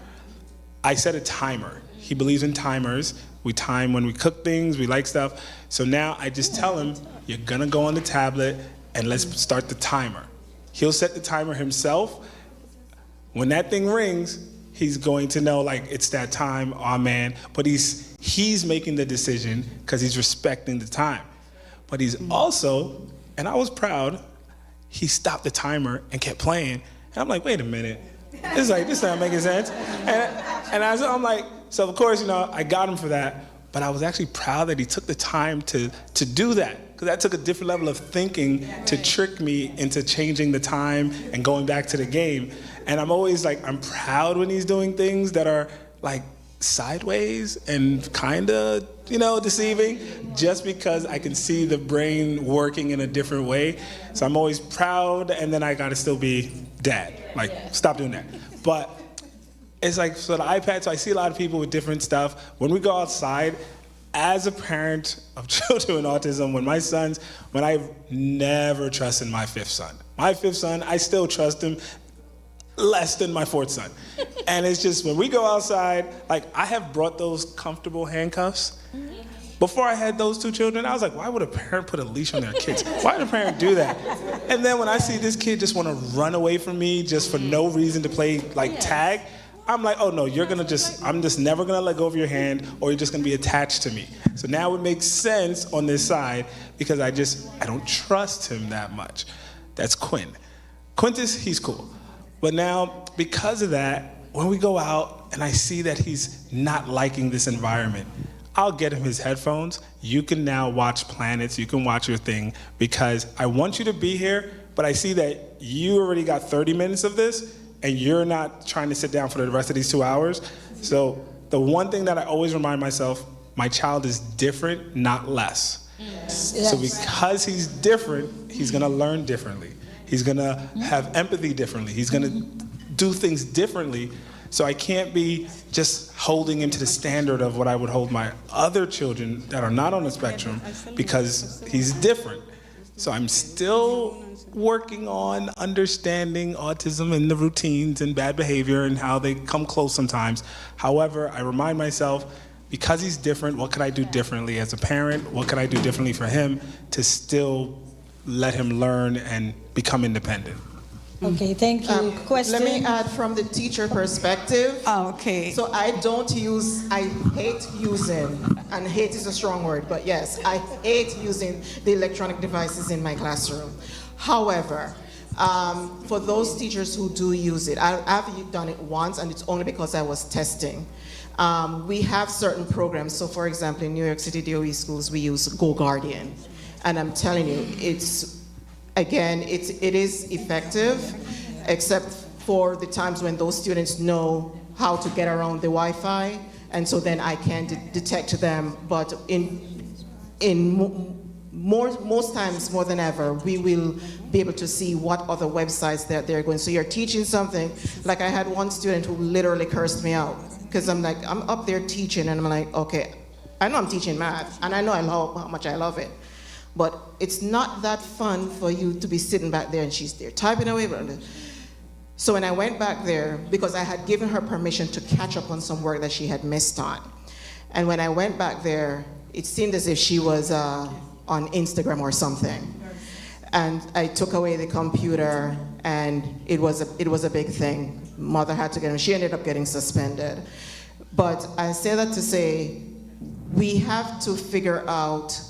I set a timer. He believes in timers. We time when we cook things, we like stuff. So now I just tell him, you're gonna go on the tablet and let's start the timer. He'll set the timer himself. When that thing rings, he's going to know it's that time, oh man. But he's making the decision because he's respecting the time. But he's also, and I was proud, he stopped the timer and kept playing. And I'm like, wait a minute. This not making sense. And I'm like, so of course, I got him for that. But I was actually proud that he took the time to do that. Because that took a different level of thinking to trick me into changing the time and going back to the game. And I'm always I'm proud when he's doing things that are sideways and kind of, deceiving, just because I can see the brain working in a different way. So I'm always proud, and then I gotta still be dad. Stop doing that. But it's so the iPad, so I see a lot of people with different stuff. When we go outside, as a parent of children with autism, when I never trusted my 5th son. My 5th son, I still trust him less than my 4th son. And it's just, when we go outside, I have brought those comfortable handcuffs. Before I had those 2 children, I was like, why would a parent put a leash on their kids? Why would a parent do that? And then when I see this kid just want to run away from me just for no reason to play tag, I'm like, oh no, I'm just never gonna let go of your hand, or you're just gonna be attached to me. So now it makes sense on this side, because I don't trust him that much. That's Quinn. Quintus, he's cool. But now, because of that, when we go out and I see that he's not liking this environment, I'll get him his headphones. You can now watch planets, you can watch your thing, because I want you to be here, but I see that you already got 30 minutes of this and you're not trying to sit down for the rest of these 2 hours. So the one thing that I always remind myself, my child is different, not less. Yes. So because he's different, he's gonna learn differently. He's gonna have empathy differently. He's gonna do things differently. So I can't be just holding him to the standard of what I would hold my other children that are not on the spectrum, because he's different. So I'm still working on understanding autism and the routines and bad behavior and how they come close sometimes. However, I remind myself, because he's different, what could I do differently as a parent? What could I do differently for him to still let him learn and become independent? Okay, thank you. Question? Let me add from the teacher perspective. Okay. So I hate using, and hate is a strong word, but yes, I hate using the electronic devices in my classroom. However, for those teachers who do use it, I've done it once, and it's only because I was testing. We have certain programs. So for example, in New York City DOE schools, we use Go Guardian. And I'm telling you, it is effective, except for the times when those students know how to get around the Wi-Fi, and so then I can detect them. But most times, more than ever, we will be able to see what other websites that they're going. So you're teaching something, like I had one student who literally cursed me out, because I'm up there teaching, and I'm like, okay, I know I'm teaching math, and I know how much I love it. But it's not that fun for you to be sitting back there and she's there typing away. So when I went back there, because I had given her permission to catch up on some work that she had missed on. And when I went back there, it seemed as if she was on Instagram or something. And I took away the computer, and it was a big thing. Mother had to get him. She ended up getting suspended. But I say that to say, we have to figure out,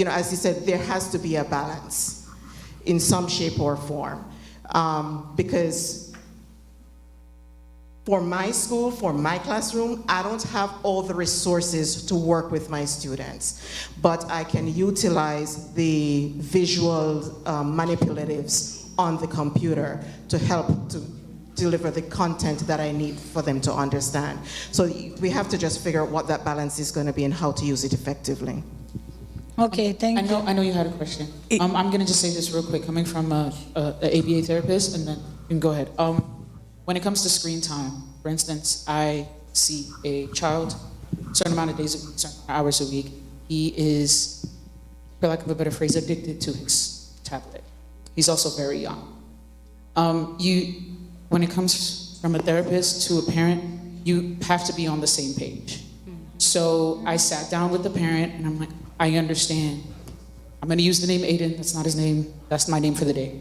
as you said, there has to be a balance in some shape or form. Because for my school, for my classroom, I don't have all the resources to work with my students, but I can utilize the visual manipulatives on the computer to help to deliver the content that I need for them to understand. So we have to just figure out what that balance is going to be and how to use it effectively. Okay, thank you. I know you had a question. I'm going to just say this real quick, coming from an ABA therapist, and then you can go ahead. When it comes to screen time, for instance, I see a child, a certain amount of days a week, certain hours a week. He is, for lack of a better phrase, addicted to his tablet. He's also very young. When it comes from a therapist to a parent, you have to be on the same page. So I sat down with the parent, and I'm like, I understand. I'm going to use the name Aiden. That's not his name. That's my name for the day.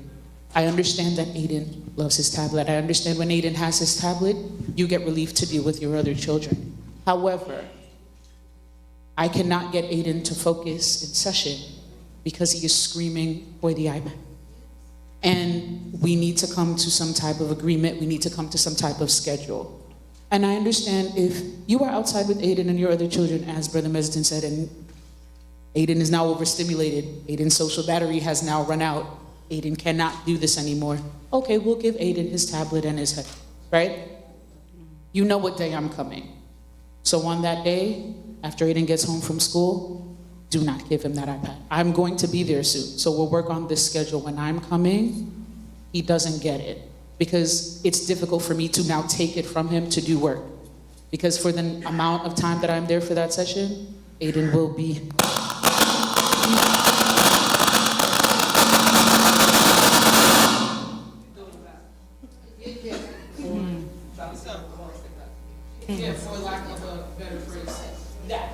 I understand that Aiden loves his tablet. I understand when Aiden has his tablet, you get relief to deal with your other children. However, I cannot get Aiden to focus in session because he is screaming for the iPad. And we need to come to some type of agreement. We need to come to some type of schedule. And I understand if you are outside with Aiden and your other children, as Brother Mesden said, and Aiden is now overstimulated, Aiden's social battery has now run out, Aiden cannot do this anymore. Okay, we'll give Aiden his tablet and his head, right? You know what day I'm coming. So on that day, after Aiden gets home from school, do not give him that iPad. I'm going to be there soon, so we'll work on this schedule. When I'm coming, he doesn't get it, because it's difficult for me to now take it from him to do work. Because for the amount of time that I'm there for that session, Aiden will be... Yeah, for lack of a better phrase, that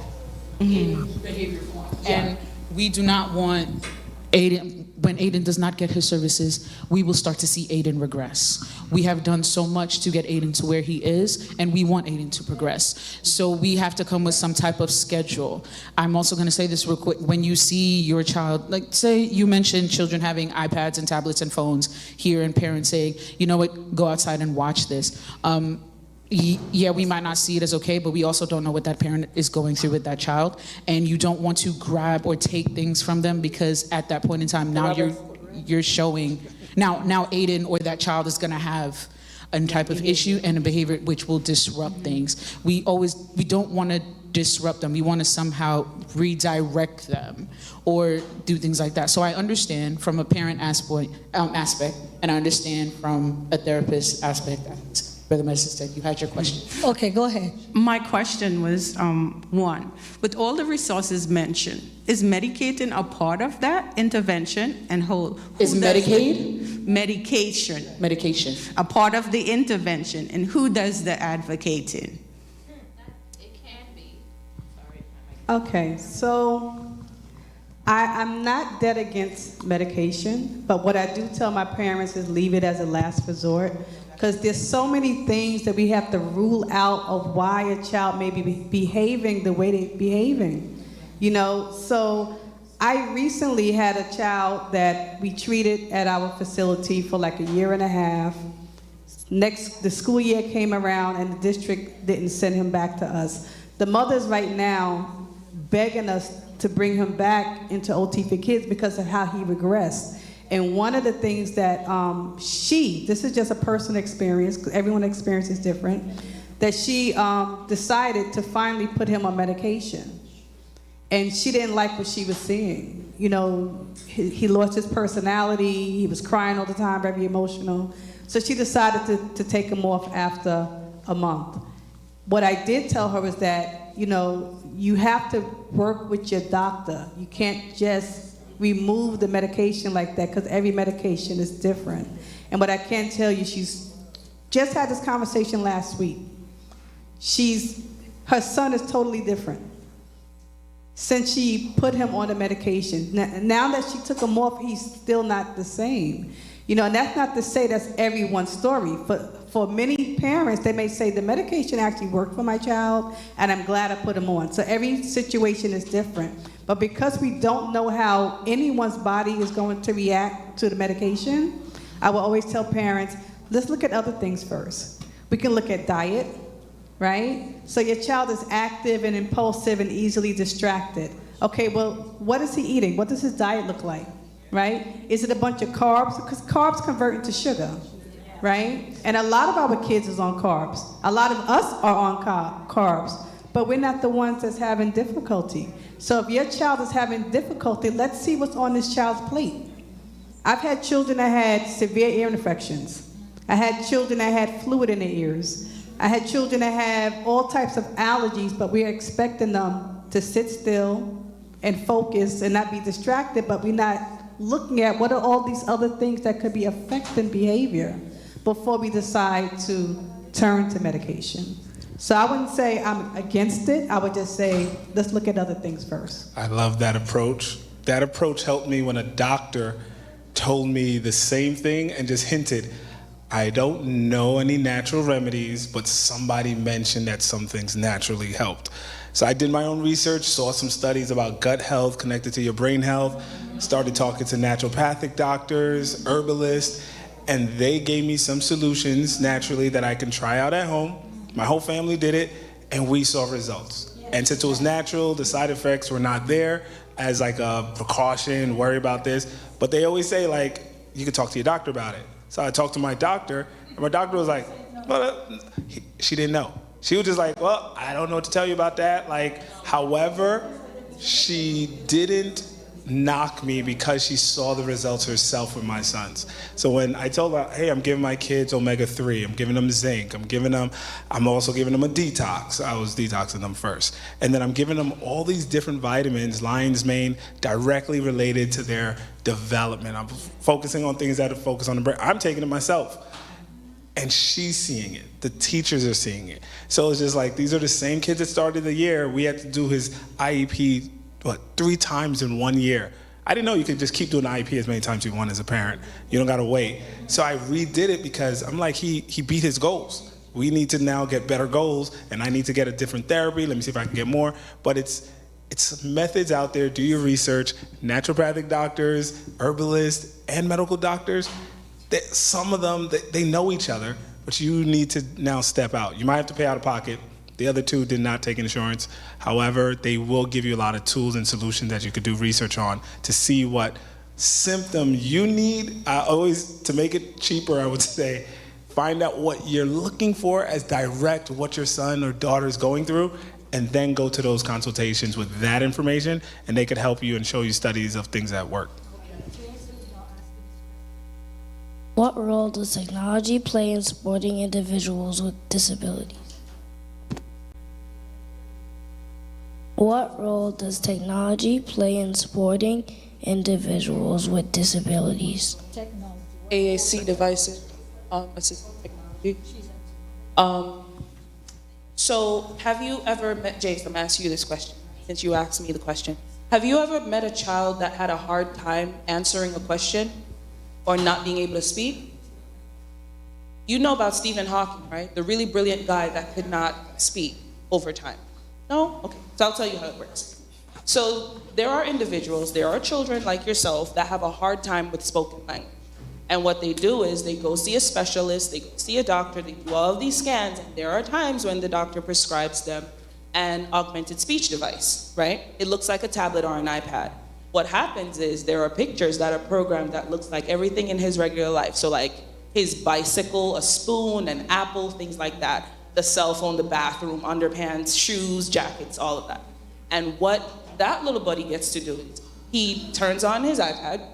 behavior form. And we do not want Aiden, when Aiden does not get his services, we will start to see Aiden regress. We have done so much to get Aiden to where he is, and we want Aiden to progress. So we have to come with some type of schedule. I'm also going to say this real quick. When you see your child, like say you mentioned children having iPads and tablets and phones here, and parents saying, you know what, go outside and watch this. yeah, we might not see it as okay, but we also don't know what that parent is going through with that child. And you don't want to grab or take things from them, because at that point in time, now you're showing, now Aiden or that child is gonna have a type of issue and a behavior which will disrupt things. We don't wanna disrupt them. We wanna somehow redirect them or do things like that. So I understand from a parent aspect, and I understand from a therapist aspect. Brother Medicine, you had your question. Okay, go ahead. My question was, one, with all the resources mentioned, is medicating a part of that intervention? And who is Medicaid? Medication a part of the intervention, and who does the advocating? Okay, so I'm not dead against medication, but what I do tell my parents is leave it as a last resort, because there's so many things that we have to rule out of why a child may be behaving the way they're behaving, you know? So I recently had a child that we treated at our facility for like a year and a half. The school year came around and the district didn't send him back to us. The mother's right now begging us to bring him back into OT for Kids because of how he regressed. And one of the things that this is just a personal experience, because everyone's experience is different, that she decided to finally put him on medication. And she didn't like what she was seeing. You know, he lost his personality, he was crying all the time, very emotional. So she decided to take him off after a month. What I did tell her was that, you know, you have to work with your doctor. You can't just remove the medication like that, because every medication is different. And what I can tell you, she's just had this conversation last week. Her son is totally different since she put him on the medication. Now that she took him off, he's still not the same. You know, and that's not to say that's everyone's story. But for many parents, they may say the medication actually worked for my child, and I'm glad I put him on. So every situation is different. But because we don't know how anyone's body is going to react to the medication, I will always tell parents, let's look at other things first. We can look at diet, right? So your child is active and impulsive and easily distracted. Okay, well, what is he eating? What does his diet look like, right? Is it a bunch of carbs? Because carbs convert into sugar, right? And a lot of our kids is on carbs. A lot of us are on carbs, but we're not the ones that's having difficulty. So if your child is having difficulty, let's see what's on this child's plate. I've had children that had severe ear infections. I had children that had fluid in their ears. I had children that have all types of allergies, but we're expecting them to sit still and focus and not be distracted, but we're not looking at what are all these other things that could be affecting behavior before we decide to turn to medication. So I wouldn't say I'm against it. I would just say, let's look at other things first. I love that approach. That approach helped me when a doctor told me the same thing and just hinted, I don't know any natural remedies, but somebody mentioned that some things naturally helped. So I did my own research, saw some studies about gut health connected to your brain health, started talking to naturopathic doctors, herbalists, and they gave me some solutions naturally that I can try out at home. My whole family did it, and we saw results. And since it was natural, the side effects were not there as like a precaution, worry about this. But they always say, like, you could talk to your doctor about it. So I talked to my doctor, and my doctor was like, well, she didn't know. She was just like, well, I don't know what to tell you about that. Like, however, she didn't knock me because she saw the results herself with my sons. So when I told her, hey, I'm giving my kids omega-3, I'm giving them zinc, I'm also giving them a detox. I was detoxing them first. And then I'm giving them all these different vitamins, lion's mane, directly related to their development. I'm focusing on things that are focused on the brain. I'm taking it myself. And she's seeing it. The teachers are seeing it. So it's just like, these are the same kids that started the year. We had to do his IEP 3 times in 1 year. I didn't know you could just keep doing the IEP as many times as you want as a parent. You don't gotta wait. So I redid it because I'm like, he beat his goals. We need to now get better goals, and I need to get a different therapy. Let me see if I can get more. But it's methods out there. Do your research. Naturopathic doctors, herbalists, and medical doctors, some of them, they know each other, but you need to now step out. You might have to pay out of pocket. The other two did not take insurance. However, they will give you a lot of tools and solutions that you could do research on to see what symptom you need. I always, to make it cheaper, I would say, find out what you're looking for as direct what your son or daughter is going through, and then go to those consultations with that information, and they could help you and show you studies of things that work. What role does technology play in supporting individuals with disabilities? What role does technology play in supporting individuals with disabilities? AAC devices, assistive technology. So have you ever met, Jace, I'm asking you this question, since you asked me the question. Have you ever met a child that had a hard time answering a question or not being able to speak? You know about Stephen Hawking, right? The really brilliant guy that could not speak over time. No? Okay, so I'll tell you how it works. So there are individuals, there are children like yourself that have a hard time with spoken language. And what they do is they go see a specialist, they go see a doctor, they do all of these scans, and there are times when the doctor prescribes them an augmented speech device, right? It looks like a tablet or an iPad. What happens is there are pictures that are programmed that looks like everything in his regular life. So like his bicycle, a spoon, an apple, things like that. The cell phone, the bathroom, underpants, shoes, jackets, all of that. And what that little buddy gets to do is he turns on his iPad,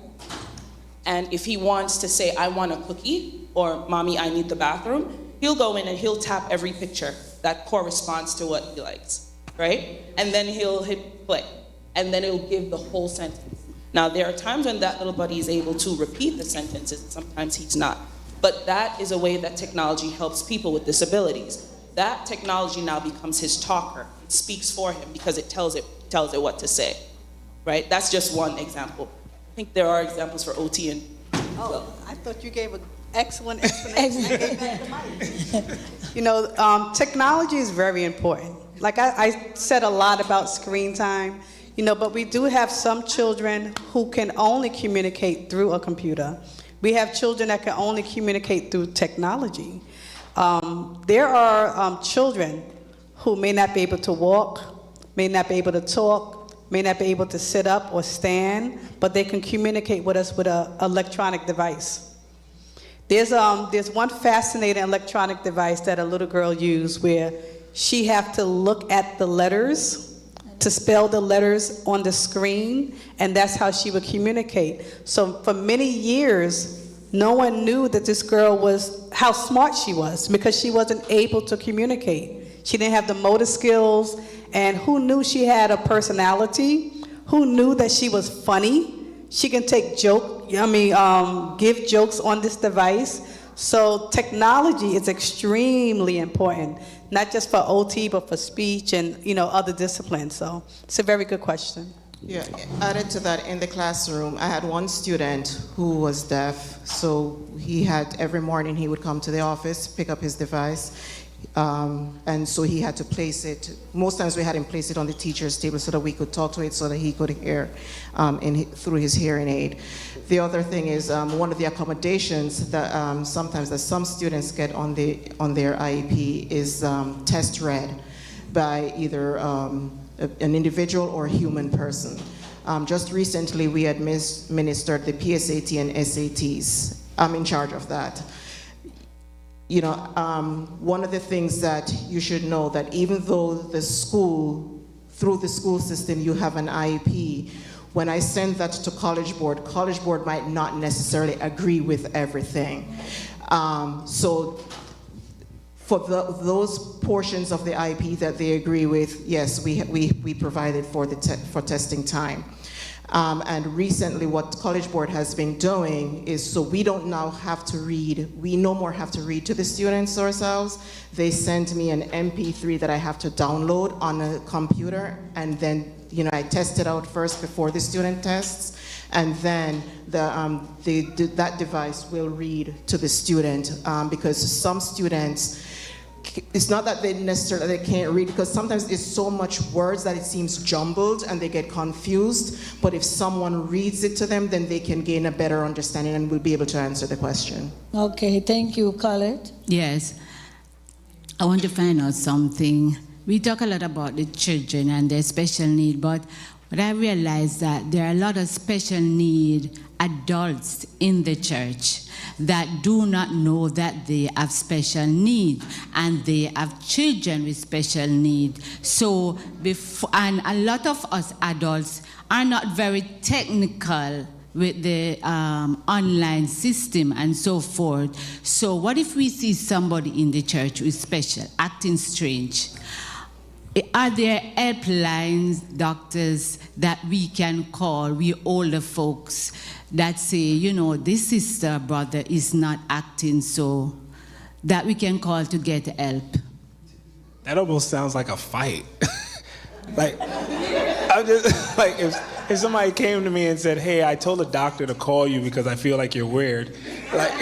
and if he wants to say, I want a cookie, or mommy, I need the bathroom, he'll go in and he'll tap every picture that corresponds to what he likes, right? And then he'll hit play, and then it'll give the whole sentence. Now, there are times when that little buddy is able to repeat the sentences, and sometimes he's not. But that is a way that technology helps people with disabilities. That technology now becomes his talker. It speaks for him because it tells it what to say, right? That's just one example. I think there are examples for OT and. Oh, I thought you gave an excellent explanation. I gave that to Mike. You know, technology is very important. Like I said a lot about screen time, you know, but we do have some children who can only communicate through a computer. We have children that can only communicate through technology. There are children who may not be able to walk, may not be able to talk, may not be able to sit up or stand, but they can communicate with us with an electronic device. There's one fascinating electronic device that a little girl used where she have to look at the letters to spell the letters on the screen, and that's how she would communicate. So for many years, no one knew that this girl how smart she was, because she wasn't able to communicate. She didn't have the motor skills, and who knew she had a personality? Who knew that she was funny? She can give jokes on this device. So technology is extremely important, not just for OT, but for speech and, you know, other disciplines. So it's a very good question. Yeah, added to that, in the classroom, I had one student who was deaf, so every morning he would come to the office, pick up his device, and so he had to place it. Most times we had him place it on the teacher's table so that we could talk to it so that he could hear through his hearing aid. The other thing is one of the accommodations that sometimes that some students get on their IEP is test read by either an individual or a human person. Just recently, we administered the PSAT and SATs. I'm in charge of that. You know, one of the things that you should know that even though through the school system, you have an IEP, when I send that to College Board might not necessarily agree with everything. So for those portions of the IEP that they agree with, yes, we provided for testing time. And recently what College Board has been doing is, so we don't now have to read, we no more have to read to the students ourselves. They send me an MP3 that I have to download on a computer, and then, you know, I test it out first before the student tests, and then that device will read to the student, because some students it's not that they necessarily they can't read, because sometimes it's so much words that it seems jumbled and they get confused. But if someone reads it to them, then they can gain a better understanding and will be able to answer the question. Okay, thank you, Colette. Yes, I want to find out something. We talk a lot about the children and their special need, but what I realized that there are a lot of special need adults in the church that do not know that they have special need, and they have children with special need. So, and a lot of us adults are not very technical with the online system and so forth. So what if we see somebody in the church who is special, acting strange? Are there helplines, doctors, that we can call, we older folks, that say, you know, this sister, brother is not acting so, that we can call to get help? That almost sounds like a fight. Like, I'm just, like, if somebody came to me and said, hey, I told a doctor to call you because I feel like you're weird, like...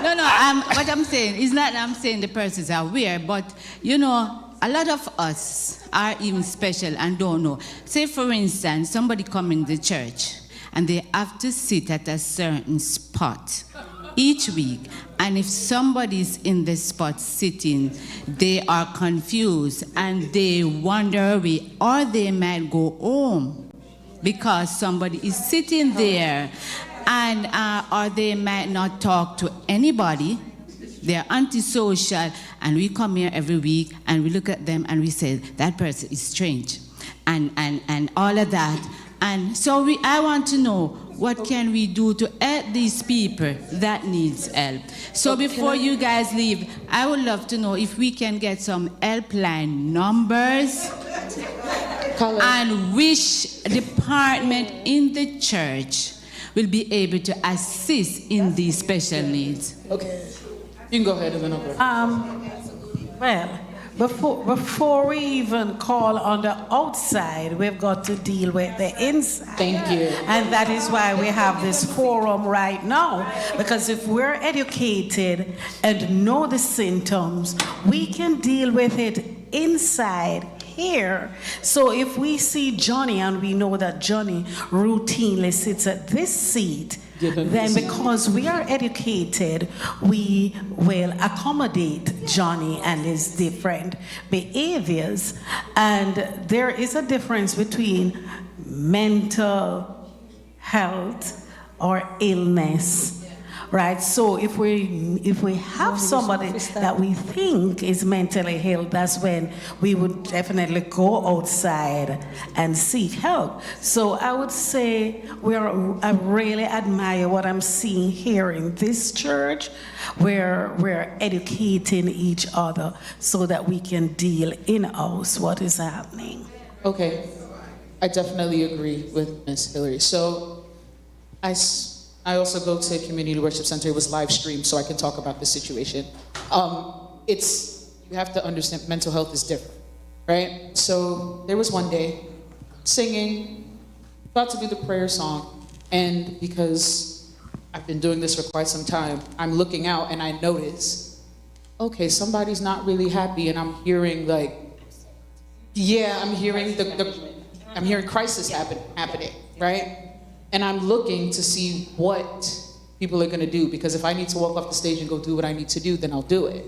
No, what I'm saying is not I'm saying the persons are weird, but, you know, a lot of us are even special and don't know. Say, for instance, somebody come in the church and they have to sit at a certain spot each week. And if somebody's in the spot sitting, they are confused and they wander away, or they might go home because somebody is sitting there, and or they might not talk to anybody. They're antisocial, and we come here every week and we look at them and we say, that person is strange, and all of that. And so I want to know, what can we do to help these people that needs help? So before you guys leave, I would love to know if we can get some helpline numbers and which department in the church will be able to assist in these special needs. Okay. You can go ahead and then Well, before we even call on the outside, we've got to deal with the inside. Thank you. And that is why we have this forum right now. Because if we're educated and know the symptoms, we can deal with it inside here. So if we see Johnny and we know that Johnny routinely sits at this seat, then because we are educated, we will accommodate Johnny and his different behaviors. And there is a difference between mental health or illness. Right, so if we have somebody that we think is mentally ill, that's when we would definitely go outside and seek help. So I would say I really admire what I'm seeing here in this church, where we're educating each other so that we can deal in-house what is happening. Okay, I definitely agree with Ms. Hillary. So I also go to Community Worship Center. It was live streamed, so I can talk about the situation. You have to understand, mental health is different, right? So there was one day, singing, about to do the prayer song, and because I've been doing this for quite some time, I'm looking out and I notice, okay, somebody's not really happy, and I'm hearing I'm hearing I'm hearing crisis happening, right? And I'm looking to see what people are gonna do, because if I need to walk off the stage and go do what I need to do, then I'll do it,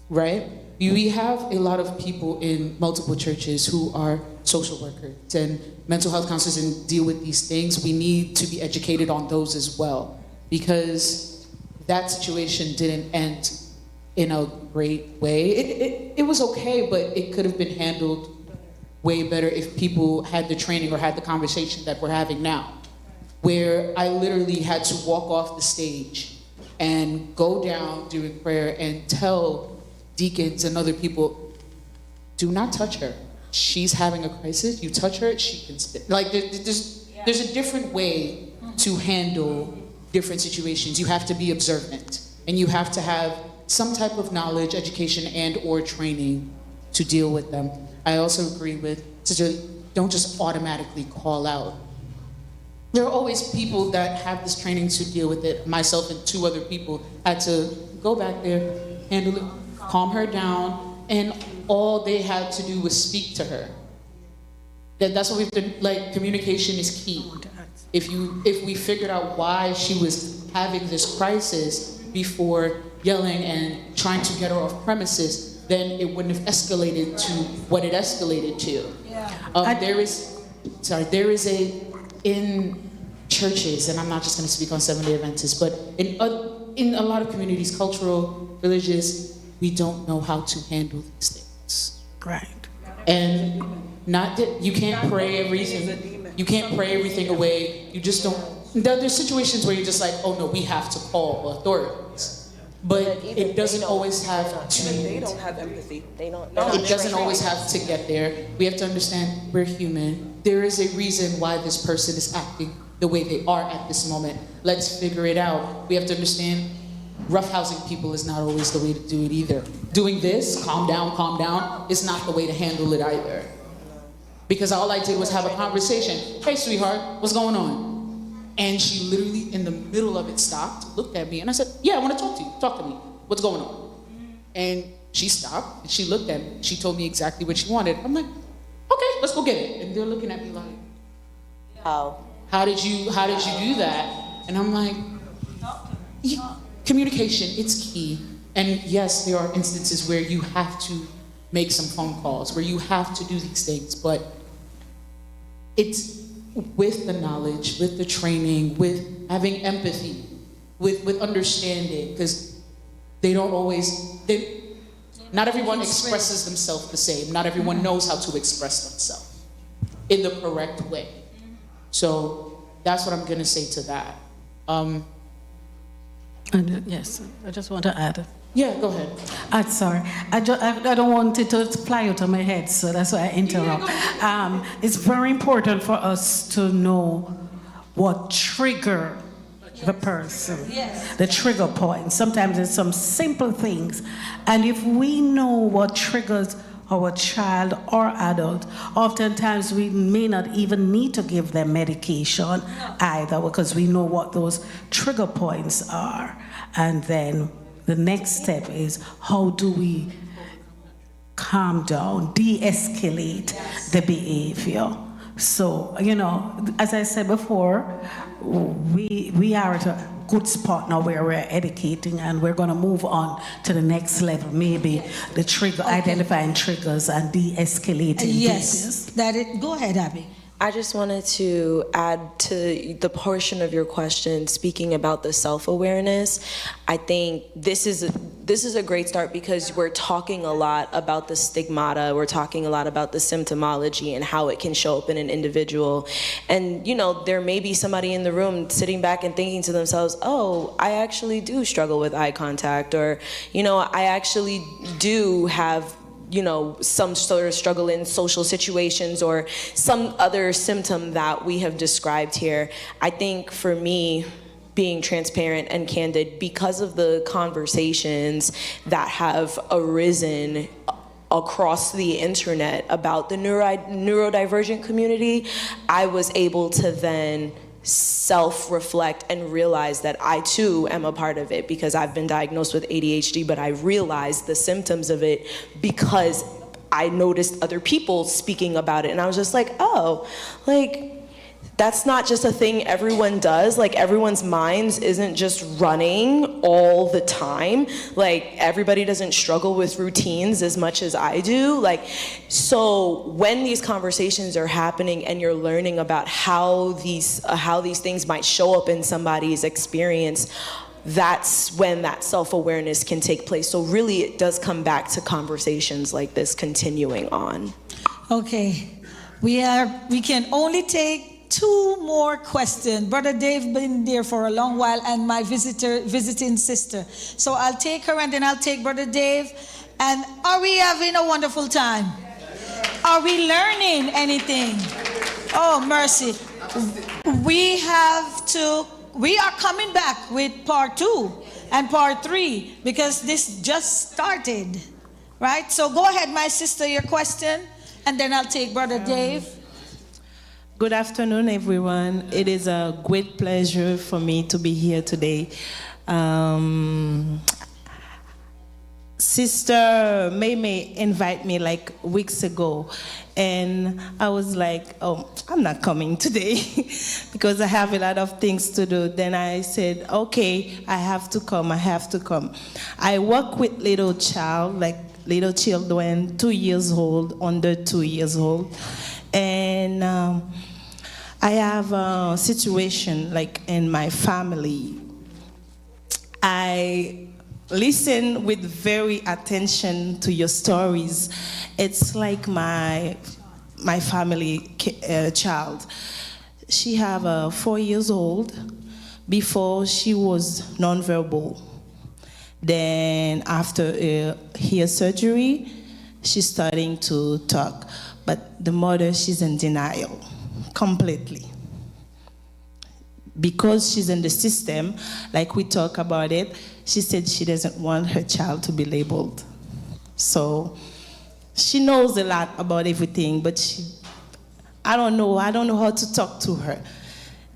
right? We have a lot of people in multiple churches who are social workers and mental health counselors and deal with these things. We need to be educated on those as well, because that situation didn't end in a great way. It was okay, but it could have been handled way better if people had the training or had the conversation that we're having now, where I literally had to walk off the stage and go down during prayer and tell deacons and other people, do not touch her. She's having a crisis. You touch her, she can spit. Like, there's a different way to handle different situations. You have to be observant, and you have to have some type of knowledge, education, and or training to deal with them. I also agree with Sister, don't just automatically call out. There are always people that have this training to deal with it. Myself and 2 other people had to go back there, handle it calm her down, and all they had to do was speak to her. That's what we've been, like, communication is key. If we figured out why she was having this crisis before yelling and trying to get her off premises, then it wouldn't have escalated to what it escalated to. There is in churches, and I'm not just going to speak on Seventh-day Adventists, but in a lot of communities, cultural, religious, we don't know how to handle these things. Right. And not that you can't pray everything. You can't pray everything away. You just don't. There's situations where you're just like, oh no, we have to call authorities. But it doesn't always have to. They don't have empathy. It doesn't always have to get there. We have to understand we're human. There is a reason why this person is acting the way they are at this moment. Let's figure it out. We have to understand roughhousing people is not always the way to do it either. Doing this, calm down, is not the way to handle it either. Because all I did was have a conversation. Hey, sweetheart, what's going on? And she literally, in the middle of it, stopped, looked at me, and I said, yeah, I want to talk to you. Talk to me. What's going on? And she stopped, and she looked at me. She told me exactly what she wanted. I'm like, okay, let's go get it. And they're looking at me like, how did you do that? And I'm like, communication, it's key. And yes, there are instances where you have to make some phone calls, where you have to do these things, but it's with the knowledge, with the training, with having empathy, with understanding, because not everyone expresses themselves the same. Not everyone knows how to express themselves in the correct way. So that's what I'm gonna say to that. Yes, I just want to add. Yeah, go ahead. I'm sorry. I don't want it to fly out of my head, so that's why I interrupt. It's very important for us to know what trigger the person, the trigger point. Sometimes it's some simple things. And if we know what triggers our child or adult, oftentimes we may not even need to give them medication either, because we know what those trigger points are. And then the next step is, how do we calm down, de-escalate the behavior? So, as I said before, we are at a good spot now where we're educating, and we're going to move on to the next level, maybe the trigger, identifying triggers and de-escalating Yes, behaviors. Go ahead, Abby. I just wanted to add to the portion of your question speaking about the self-awareness. I think this is a great start, because we're talking a lot about the stigmata, we're talking a lot about the symptomology and how it can show up in an individual. And there may be somebody in the room sitting back and thinking to themselves, oh, I actually do struggle with eye contact, or I actually do have some sort of struggle in social situations, or some other symptom that we have described here. I think for me, being transparent and candid, because of the conversations that have arisen across the internet about the neurodivergent community, I was able to then self-reflect and realize that I too am a part of it, because I've been diagnosed with ADHD, but I realized the symptoms of it because I noticed other people speaking about it, and I was just like, oh, that's not just a thing everyone does. Everyone's minds isn't just running all the time. Everybody doesn't struggle with routines as much as I do. So when these conversations are happening and you're learning about how these things might show up in somebody's experience, that's when that self-awareness can take place. So really, it does come back to conversations like this continuing on. Okay, we can only take 2 more questions. Brother Dave been there for a long while, and my visiting sister. So I'll take her, and then I'll take Brother Dave. And are we having a wonderful time? Are we learning anything? Oh, mercy. We are coming back with part 2 and part 3, because this just started, right? So go ahead, my sister, your question, and then I'll take Brother Dave. Good afternoon, everyone. It is a great pleasure for me to be here today. Sister May invite me like weeks ago, and I was like, oh, I'm not coming today because I have a lot of things to do. Then I said, okay, I have to come. I work with little children, 2 years old, under 2 years old, and I have a situation like in my family. I listen with very attention to your stories. It's like my family child. She have 4 years old. Before she was nonverbal. Then after ear surgery, she's starting to talk. But the mother, she's in denial, completely. Because she's in the system, like we talk about it, she said she doesn't want her child to be labeled. So she knows a lot about everything, but I don't know how to talk to her.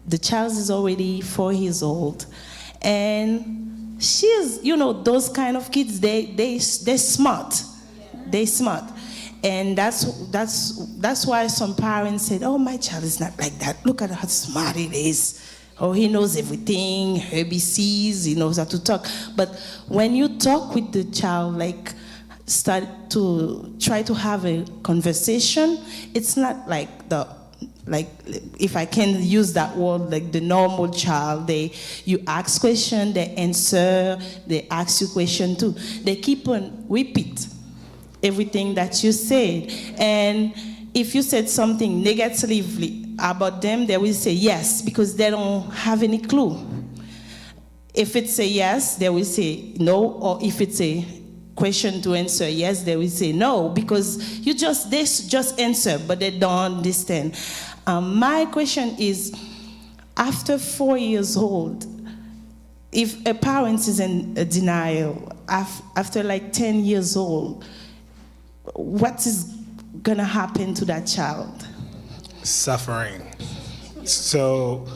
The child is already 4 years old, and she's, those kind of kids, they're smart. They're smart. And that's why some parents said, oh, my child is not like that. Look at how smart it is. Oh, he knows everything, ABCs, he knows how to talk. But when you talk with the child, like start to try to have a conversation, it's not like if I can use that word, like the normal child, you ask question, they answer, they ask you question too. They keep on repeat everything that you said. And if you said something negatively about them, they will say yes, because they don't have any clue. If it's a yes, they will say no, or if it's a question to answer yes, they will say no, because they just answer, but they don't understand. My question is, after 4 years old, if a parent is in a denial, after like 10 years old, what is gonna happen to that child? Suffering. So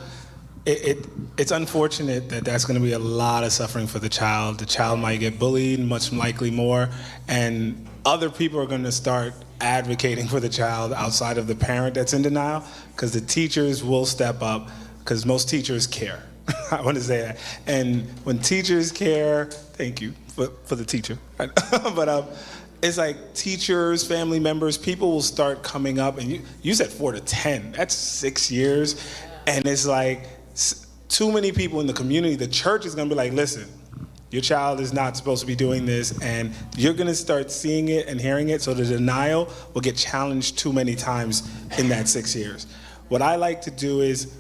it's unfortunate that that's going to be a lot of suffering for the child. The child might get bullied, much likely more, and other people are going to start advocating for the child outside of the parent that's in denial, because the teachers will step up, because most teachers care. I want to say that. And when teachers care, thank you for the teacher. But it's like teachers, family members, people will start coming up, and you said 4 to 10. That's 6 years. And it's like too many people in the community. The church is going to be like, listen, your child is not supposed to be doing this, and you're going to start seeing it and hearing it, so the denial will get challenged too many times in that 6 years. What I like to do is,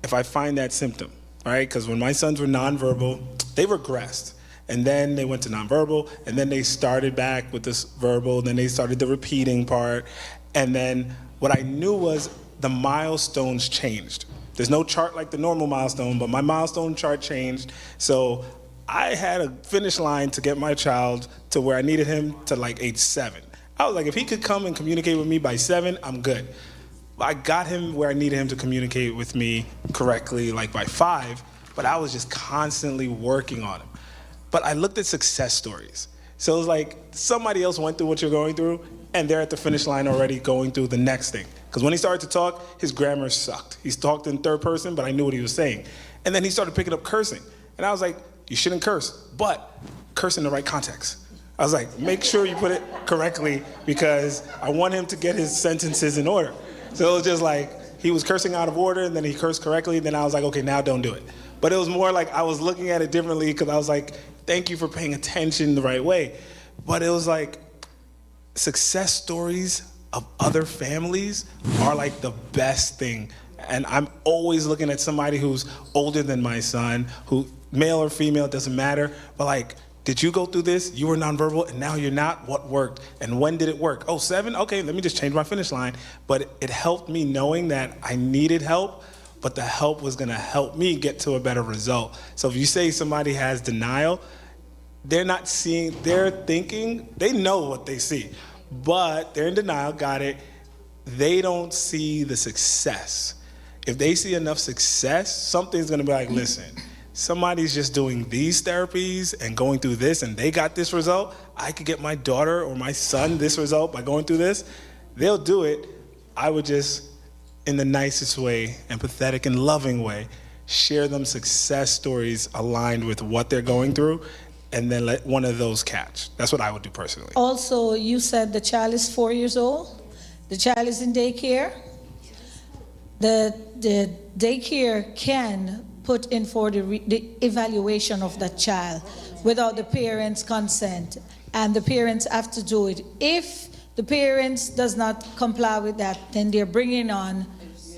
if I find that symptom, right, because when my sons were nonverbal, they regressed. And then they went to nonverbal, and then they started back with this verbal, and then they started the repeating part. And then what I knew was the milestones changed. There's no chart like the normal milestone, but my milestone chart changed. So I had a finish line to get my child to where I needed him to like age 7. I was like, if he could come and communicate with me by 7, I'm good. I got him where I needed him to communicate with me correctly, like by 5, but I was just constantly working on him. But I looked at success stories. So it was like somebody else went through what you're going through, and they're at the finish line already going through the next thing. Because when he started to talk, his grammar sucked. He talked in third person, but I knew what he was saying. And then he started picking up cursing. And I was like, you shouldn't curse, but curse in the right context. I was like, make sure you put it correctly, because I want him to get his sentences in order. So it was just like, he was cursing out of order, and then he cursed correctly, then I was like, okay, now don't do it. But it was more like I was looking at it differently, because I was like, thank you for paying attention the right way. But it was like, success stories of other families are like the best thing. And I'm always looking at somebody who's older than my son, who male or female, it doesn't matter, but like, did you go through this? You were nonverbal, and now you're not. What worked? And when did it work? Oh, 7? Okay, let me just change my finish line. But it helped me knowing that I needed help, but the help was gonna help me get to a better result. So if you say somebody has denial, they're not seeing, they're thinking, they know what they see, but they're in denial, got it. They don't see the success. If they see enough success, something's gonna be like, listen, somebody's just doing these therapies and going through this and they got this result, I could get my daughter or my son this result by going through this, they'll do it. I would just, in the nicest way, empathetic and loving way, share them success stories aligned with what they're going through, and then let one of those catch. That's what I would do personally. Also, you said the child is 4 years old. The child is in daycare. The daycare can put in for the evaluation of that child without the parents' consent, and the parents have to do it. If the parents does not comply with that, then they're bringing on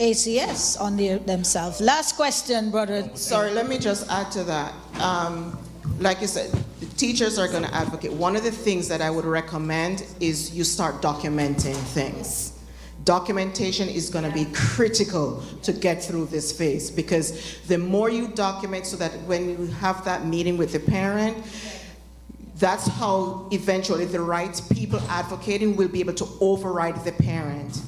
ACS on themselves. Last question, brother. Sorry, let me just add to that. Like you said, teachers are going to advocate. One of the things that I would recommend is you start documenting things. Documentation is going to be critical to get through this phase, because the more you document, so that when you have that meeting with the parent, that's how eventually the right people advocating will be able to override the parent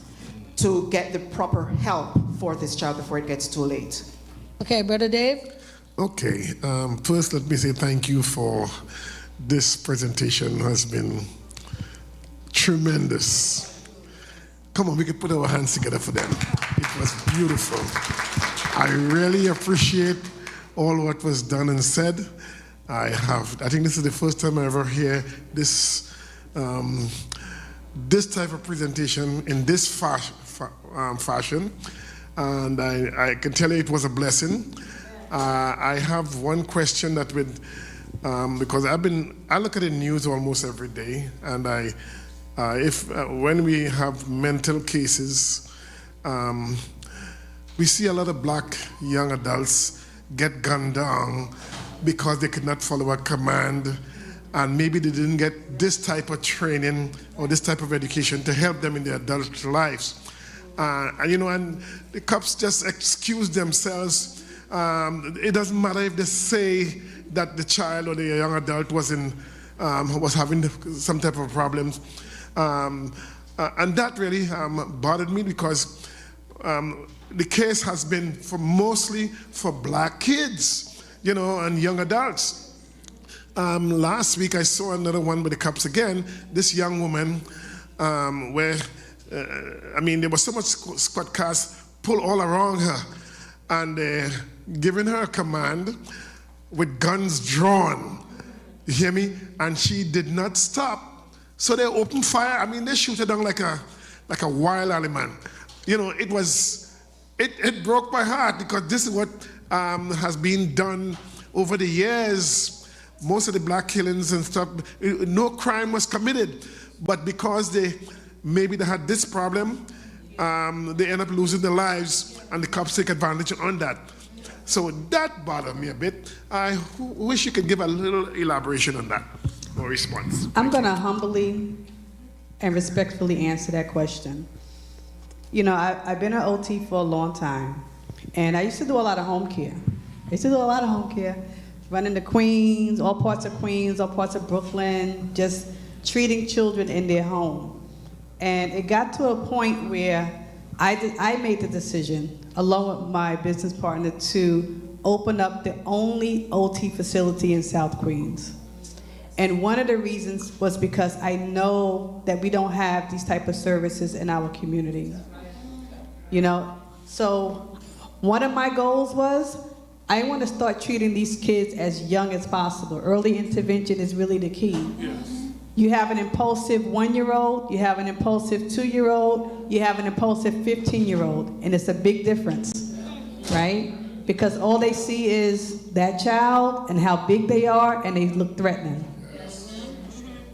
to get the proper help for this child before it gets too late. Okay, Brother Dave. Okay, first let me say thank you for this presentation. Has been tremendous. Come on, we can put our hands together for them. It was beautiful. I really appreciate all what was done and said. I think this is the first time I ever hear this this type of presentation in this fashion, and I can tell you it was a blessing. I have one question that would, because I look at the news almost every day, and when we have mental cases, we see a lot of black young adults get gunned down because they could not follow a command, and maybe they didn't get this type of training or this type of education to help them in their adult lives. And the cops just excuse themselves. It doesn't matter if they say that the child or the young adult was having some type of problems. And that really bothered me, because the case has been mostly for black kids, and young adults. Last week I saw another one with the cops again, this young woman, where, there was so much squad cars pulled all around her, and giving her a command with guns drawn, you hear me? And she did not stop. So they opened fire. They shoot her down like a wild animal. It broke my heart, because this is what has been done over the years. Most of the black killings and stuff, no crime was committed, but because they had this problem, they end up losing their lives, and the cops take advantage on that. So that bothered me a bit. I wish you could give a little elaboration on that, or response. I'm going to humbly and respectfully answer that question. I've been an OT for a long time, and I used to do a lot of home care. Running the Queens, all parts of Queens, all parts of Brooklyn, just treating children in their home. And it got to a point where I made the decision, along with my business partner, to open up the only OT facility in South Queens. And one of the reasons was because I know that we don't have these type of services in our community. So one of my goals was, I want to start treating these kids as young as possible. Early intervention is really the key. Yes. You have an impulsive 1-year-old, you have an impulsive 2-year-old, you have an impulsive 15-year-old, and it's a big difference, right? Because all they see is that child and how big they are, and they look threatening.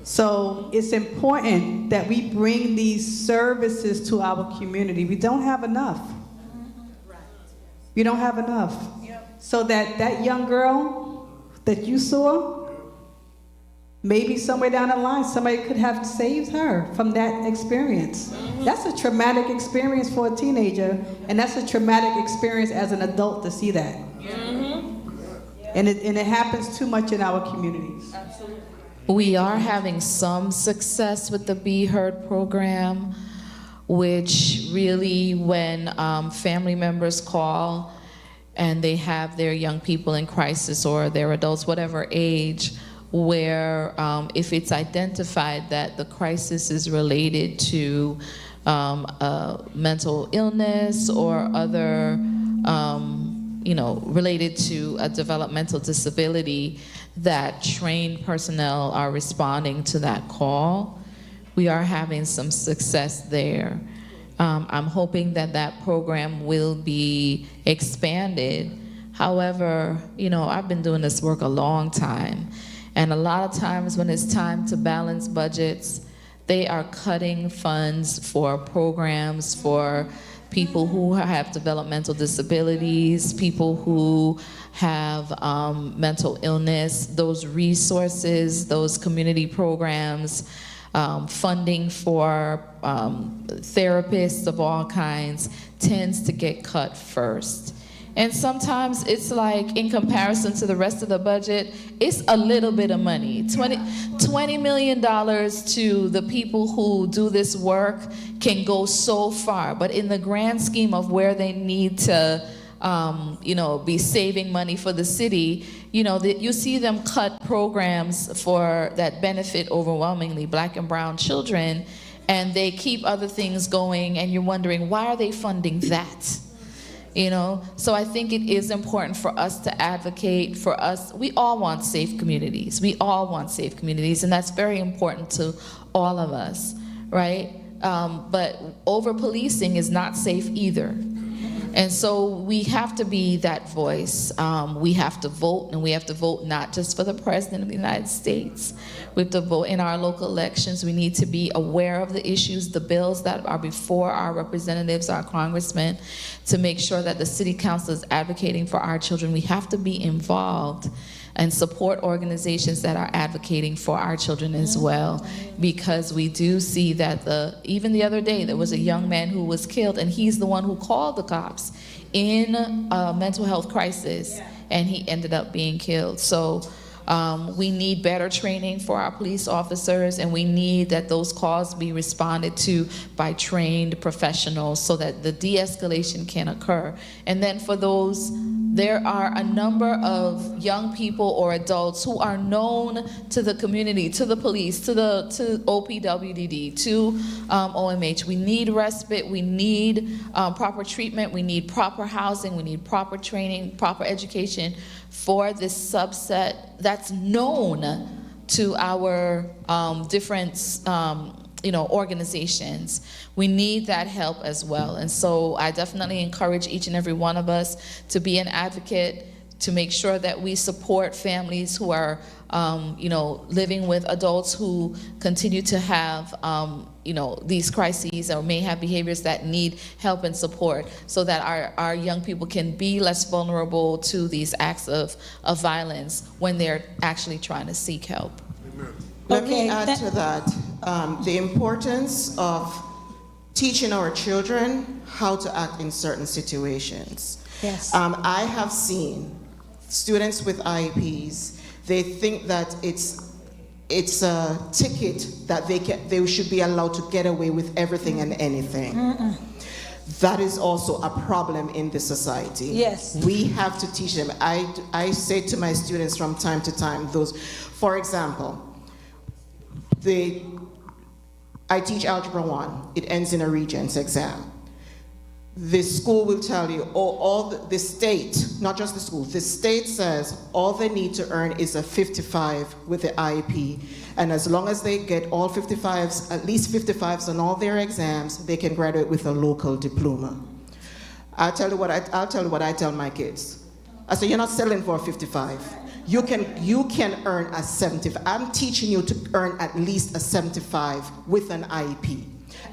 So it's important that we bring these services to our community. We don't have enough. We don't have enough. So that young girl that you saw, maybe somewhere down the line, somebody could have saved her from that experience. That's a traumatic experience for a teenager, and that's a traumatic experience as an adult to see that. And it happens too much in our communities. Absolutely. We are having some success with the Be Heard program, which really, when family members call, and they have their young people in crisis or their adults, whatever age, where if it's identified that the crisis is related to mental illness or other, related to a developmental disability, that trained personnel are responding to that call. We are having some success there. I'm hoping that that program will be expanded. However, I've been doing this work a long time, and a lot of times when it's time to balance budgets, they are cutting funds for programs for people who have developmental disabilities, people who have mental illness. Those resources, those community programs, funding for therapists of all kinds tends to get cut first. And sometimes it's like, in comparison to the rest of the budget, it's a little bit of money. $20 million to the people who do this work can go so far. But in the grand scheme of where they need to be saving money for the city, you see them cut programs for that benefit overwhelmingly Black and brown children, and they keep other things going, and you're wondering, why are they funding that? So I think it is important for us to advocate for us. We all want safe communities. We all want safe communities, and that's very important to all of us, right? But over-policing is not safe either. And so we have to be that voice. We have to vote, and we have to vote not just for the President of the United States. We have to vote in our local elections. We need to be aware of the issues, the bills that are before our representatives, our congressmen, to make sure that the city council is advocating for our children. We have to be involved and support organizations that are advocating for our children as well, because we do see that even the other day there was a young man who was killed, and he's the one who called the cops in a mental health crisis, and he ended up being killed. So we need better training for our police officers, and we need that those calls be responded to by trained professionals so that the de-escalation can occur. And then for those, there are a number of young people or adults who are known to the community, to the police, to OPWDD, to OMH. We need respite, we need proper treatment, we need proper housing, we need proper training, proper education for this subset that's known to our different organizations. We need that help as well. And so I definitely encourage each and every one of us to be an advocate, to make sure that we support families who are living with adults who continue to have these crises or may have behaviors that need help and support, so that our young people can be less vulnerable to these acts of violence when they're actually trying to seek help. Let me add to that the importance of teaching our children how to act in certain situations. Yes. I have seen students with IEPs, they think that it's a ticket that they should be allowed to get away with everything and anything. That is also a problem in the society. Yes. We have to teach them. I say to my students from time to time, for example, I teach Algebra 1. It ends in a Regents exam. The school will tell you, the state, not just the school, the state says all they need to earn is a 55 with the IEP. And as long as they get all 55s, at least 55s on all their exams, they can graduate with a local diploma. I'll tell you what I tell my kids. I say, you're not settling for a 55. You can earn a 75. I'm teaching you to earn at least a 75 with an IEP.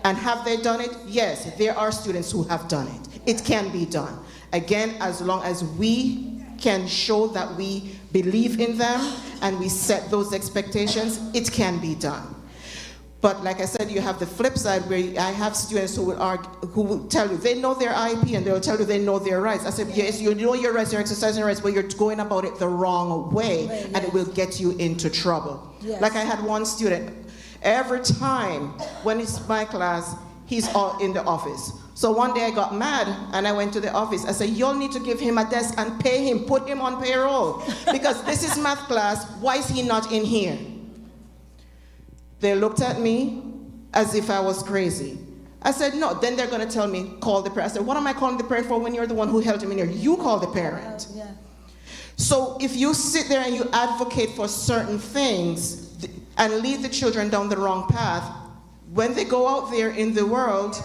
And have they done it? Yes, there are students who have done it. It can be done. Again, as long as we can show that we believe in them and we set those expectations, it can be done. But like I said, you have the flip side where I have students who will tell you they know their IEP and they'll tell you they know their rights. I said, yes, you know your rights, you're exercising your rights, but you're going about it the wrong way, and it will get you into trouble. Yes. Like I had one student, every time when it's my class, he's all in the office. So one day I got mad and I went to the office. I said, you'll need to give him a desk and pay him, put him on payroll. Because this is math class, why is he not in here? They looked at me as if I was crazy. I said, no, then they're gonna tell me, call the parent. I said, what am I calling the parent for when you're the one who held him in here? You call the parent. Yeah. So if you sit there and you advocate for certain things and lead the children down the wrong path, when they go out there in the world,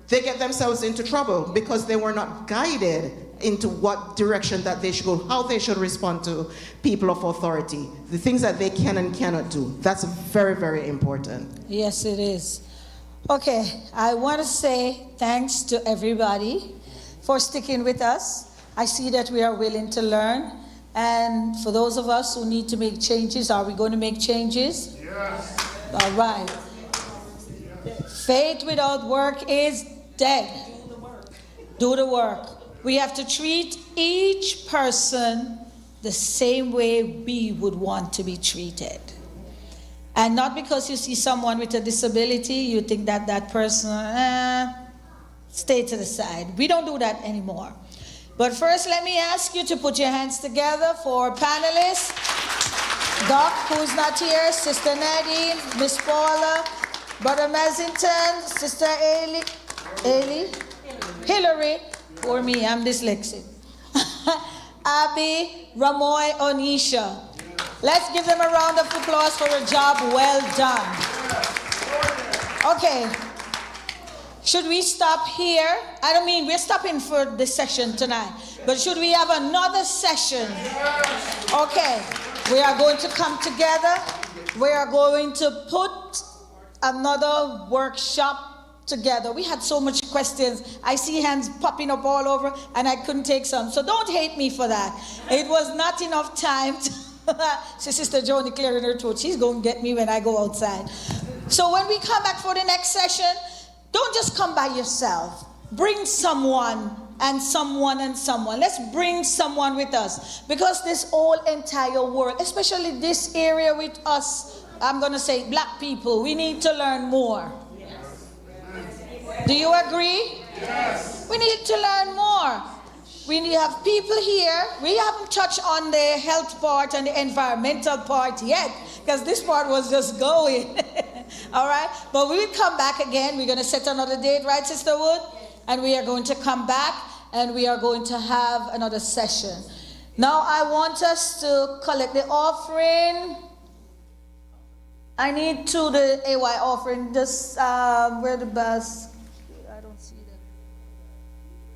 they get themselves into trouble because they were not guided into what direction that they should go, how they should respond to people of authority, the things that they can and cannot do. That's very, very important. Yes, it is. Okay, I want to say thanks to everybody for sticking with us. I see that we are willing to learn. And for those of us who need to make changes, are we going to make changes? Yes. All right. Faith without work is dead. Do the work. We have to treat each person the same way we would want to be treated. And not because you see someone with a disability, you think that that person, stay to the side. We don't do that anymore. But first, let me ask you to put your hands together for panelists. Doc, who's not here, Sister Nadine, Miss Paula, Brother Mazington, Sister Hillary, for me, I'm dyslexic. Abby, Ramoy, Onisha. Let's give them a round of applause for a job well done. Okay. Should we stop here? I don't mean we're stopping for this session tonight, but should we have another session? Okay. We are going to come together. We are going to put another workshop together. We had so much questions. I see hands popping up all over, and I couldn't take some. So don't hate me for that. It was not enough time to so Sister Joni clearing her throat. She's going to get me when I go outside. So when we come back for the next session, don't just come by yourself. Bring someone and someone and someone. Let's bring someone with us. Because this whole entire world, especially this area with us, I'm going to say black people, we need to learn more. Yes. Do you agree? Yes. We need to learn more. We need to have people here. We haven't touched on the health part and the environmental part yet, because this part was just going. All right? But we will come back again. We're going to set another date, right, Sister Wood? And we are going to come back, and we are going to have another session. Now I want us to collect the offering. I need to the AY offering. Just where the bus? I don't see them.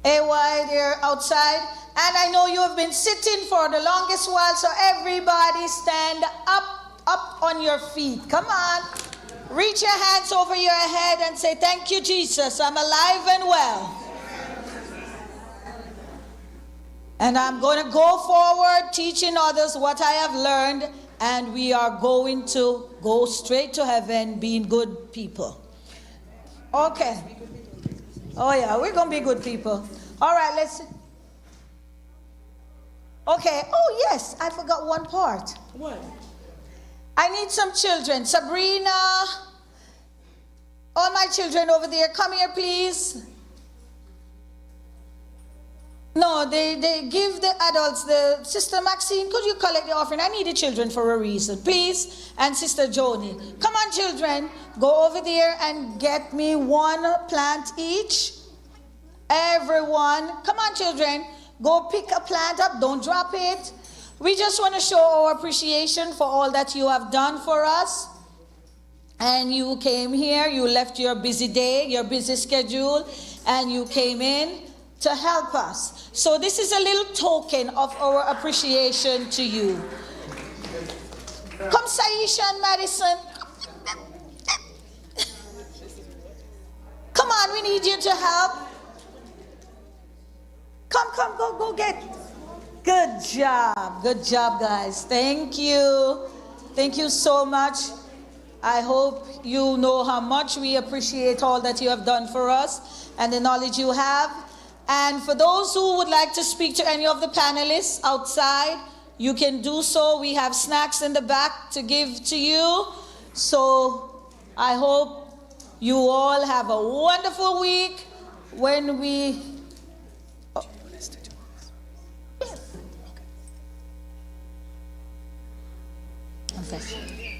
AY, they're outside. And I know you have been sitting for the longest while, so everybody stand up on your feet. Come on. Reach your hands over your head and say, thank you, Jesus. I'm alive and well. And I'm going to go forward teaching others what I have learned, and we are going to go straight to heaven being good people. Okay. Oh, yeah, we're going to be good people. All right, let's see. Okay. Oh, yes, I forgot one part. What? I need some children. Sabrina, all my children over there, come here, please. No, they give the adults, the Sister Maxine, could you collect the offering? I need the children for a reason, please. And Sister Joni, come on, children, go over there and get me one plant each. Everyone, come on, children, go pick a plant up, don't drop it. We just want to show our appreciation for all that you have done for us. And you came here, you left your busy day, your busy schedule, and you came in to help us. So this is a little token of our appreciation to you. Come, Saisha and Madison. Come on, we need you to help. Come, go get. Good job, guys. Thank you. Thank you so much. I hope you know how much we appreciate all that you have done for us and the knowledge you have. And for those who would like to speak to any of the panelists outside, you can do so. We have snacks in the back to give to you. So I hope you all have a wonderful week. when we okay.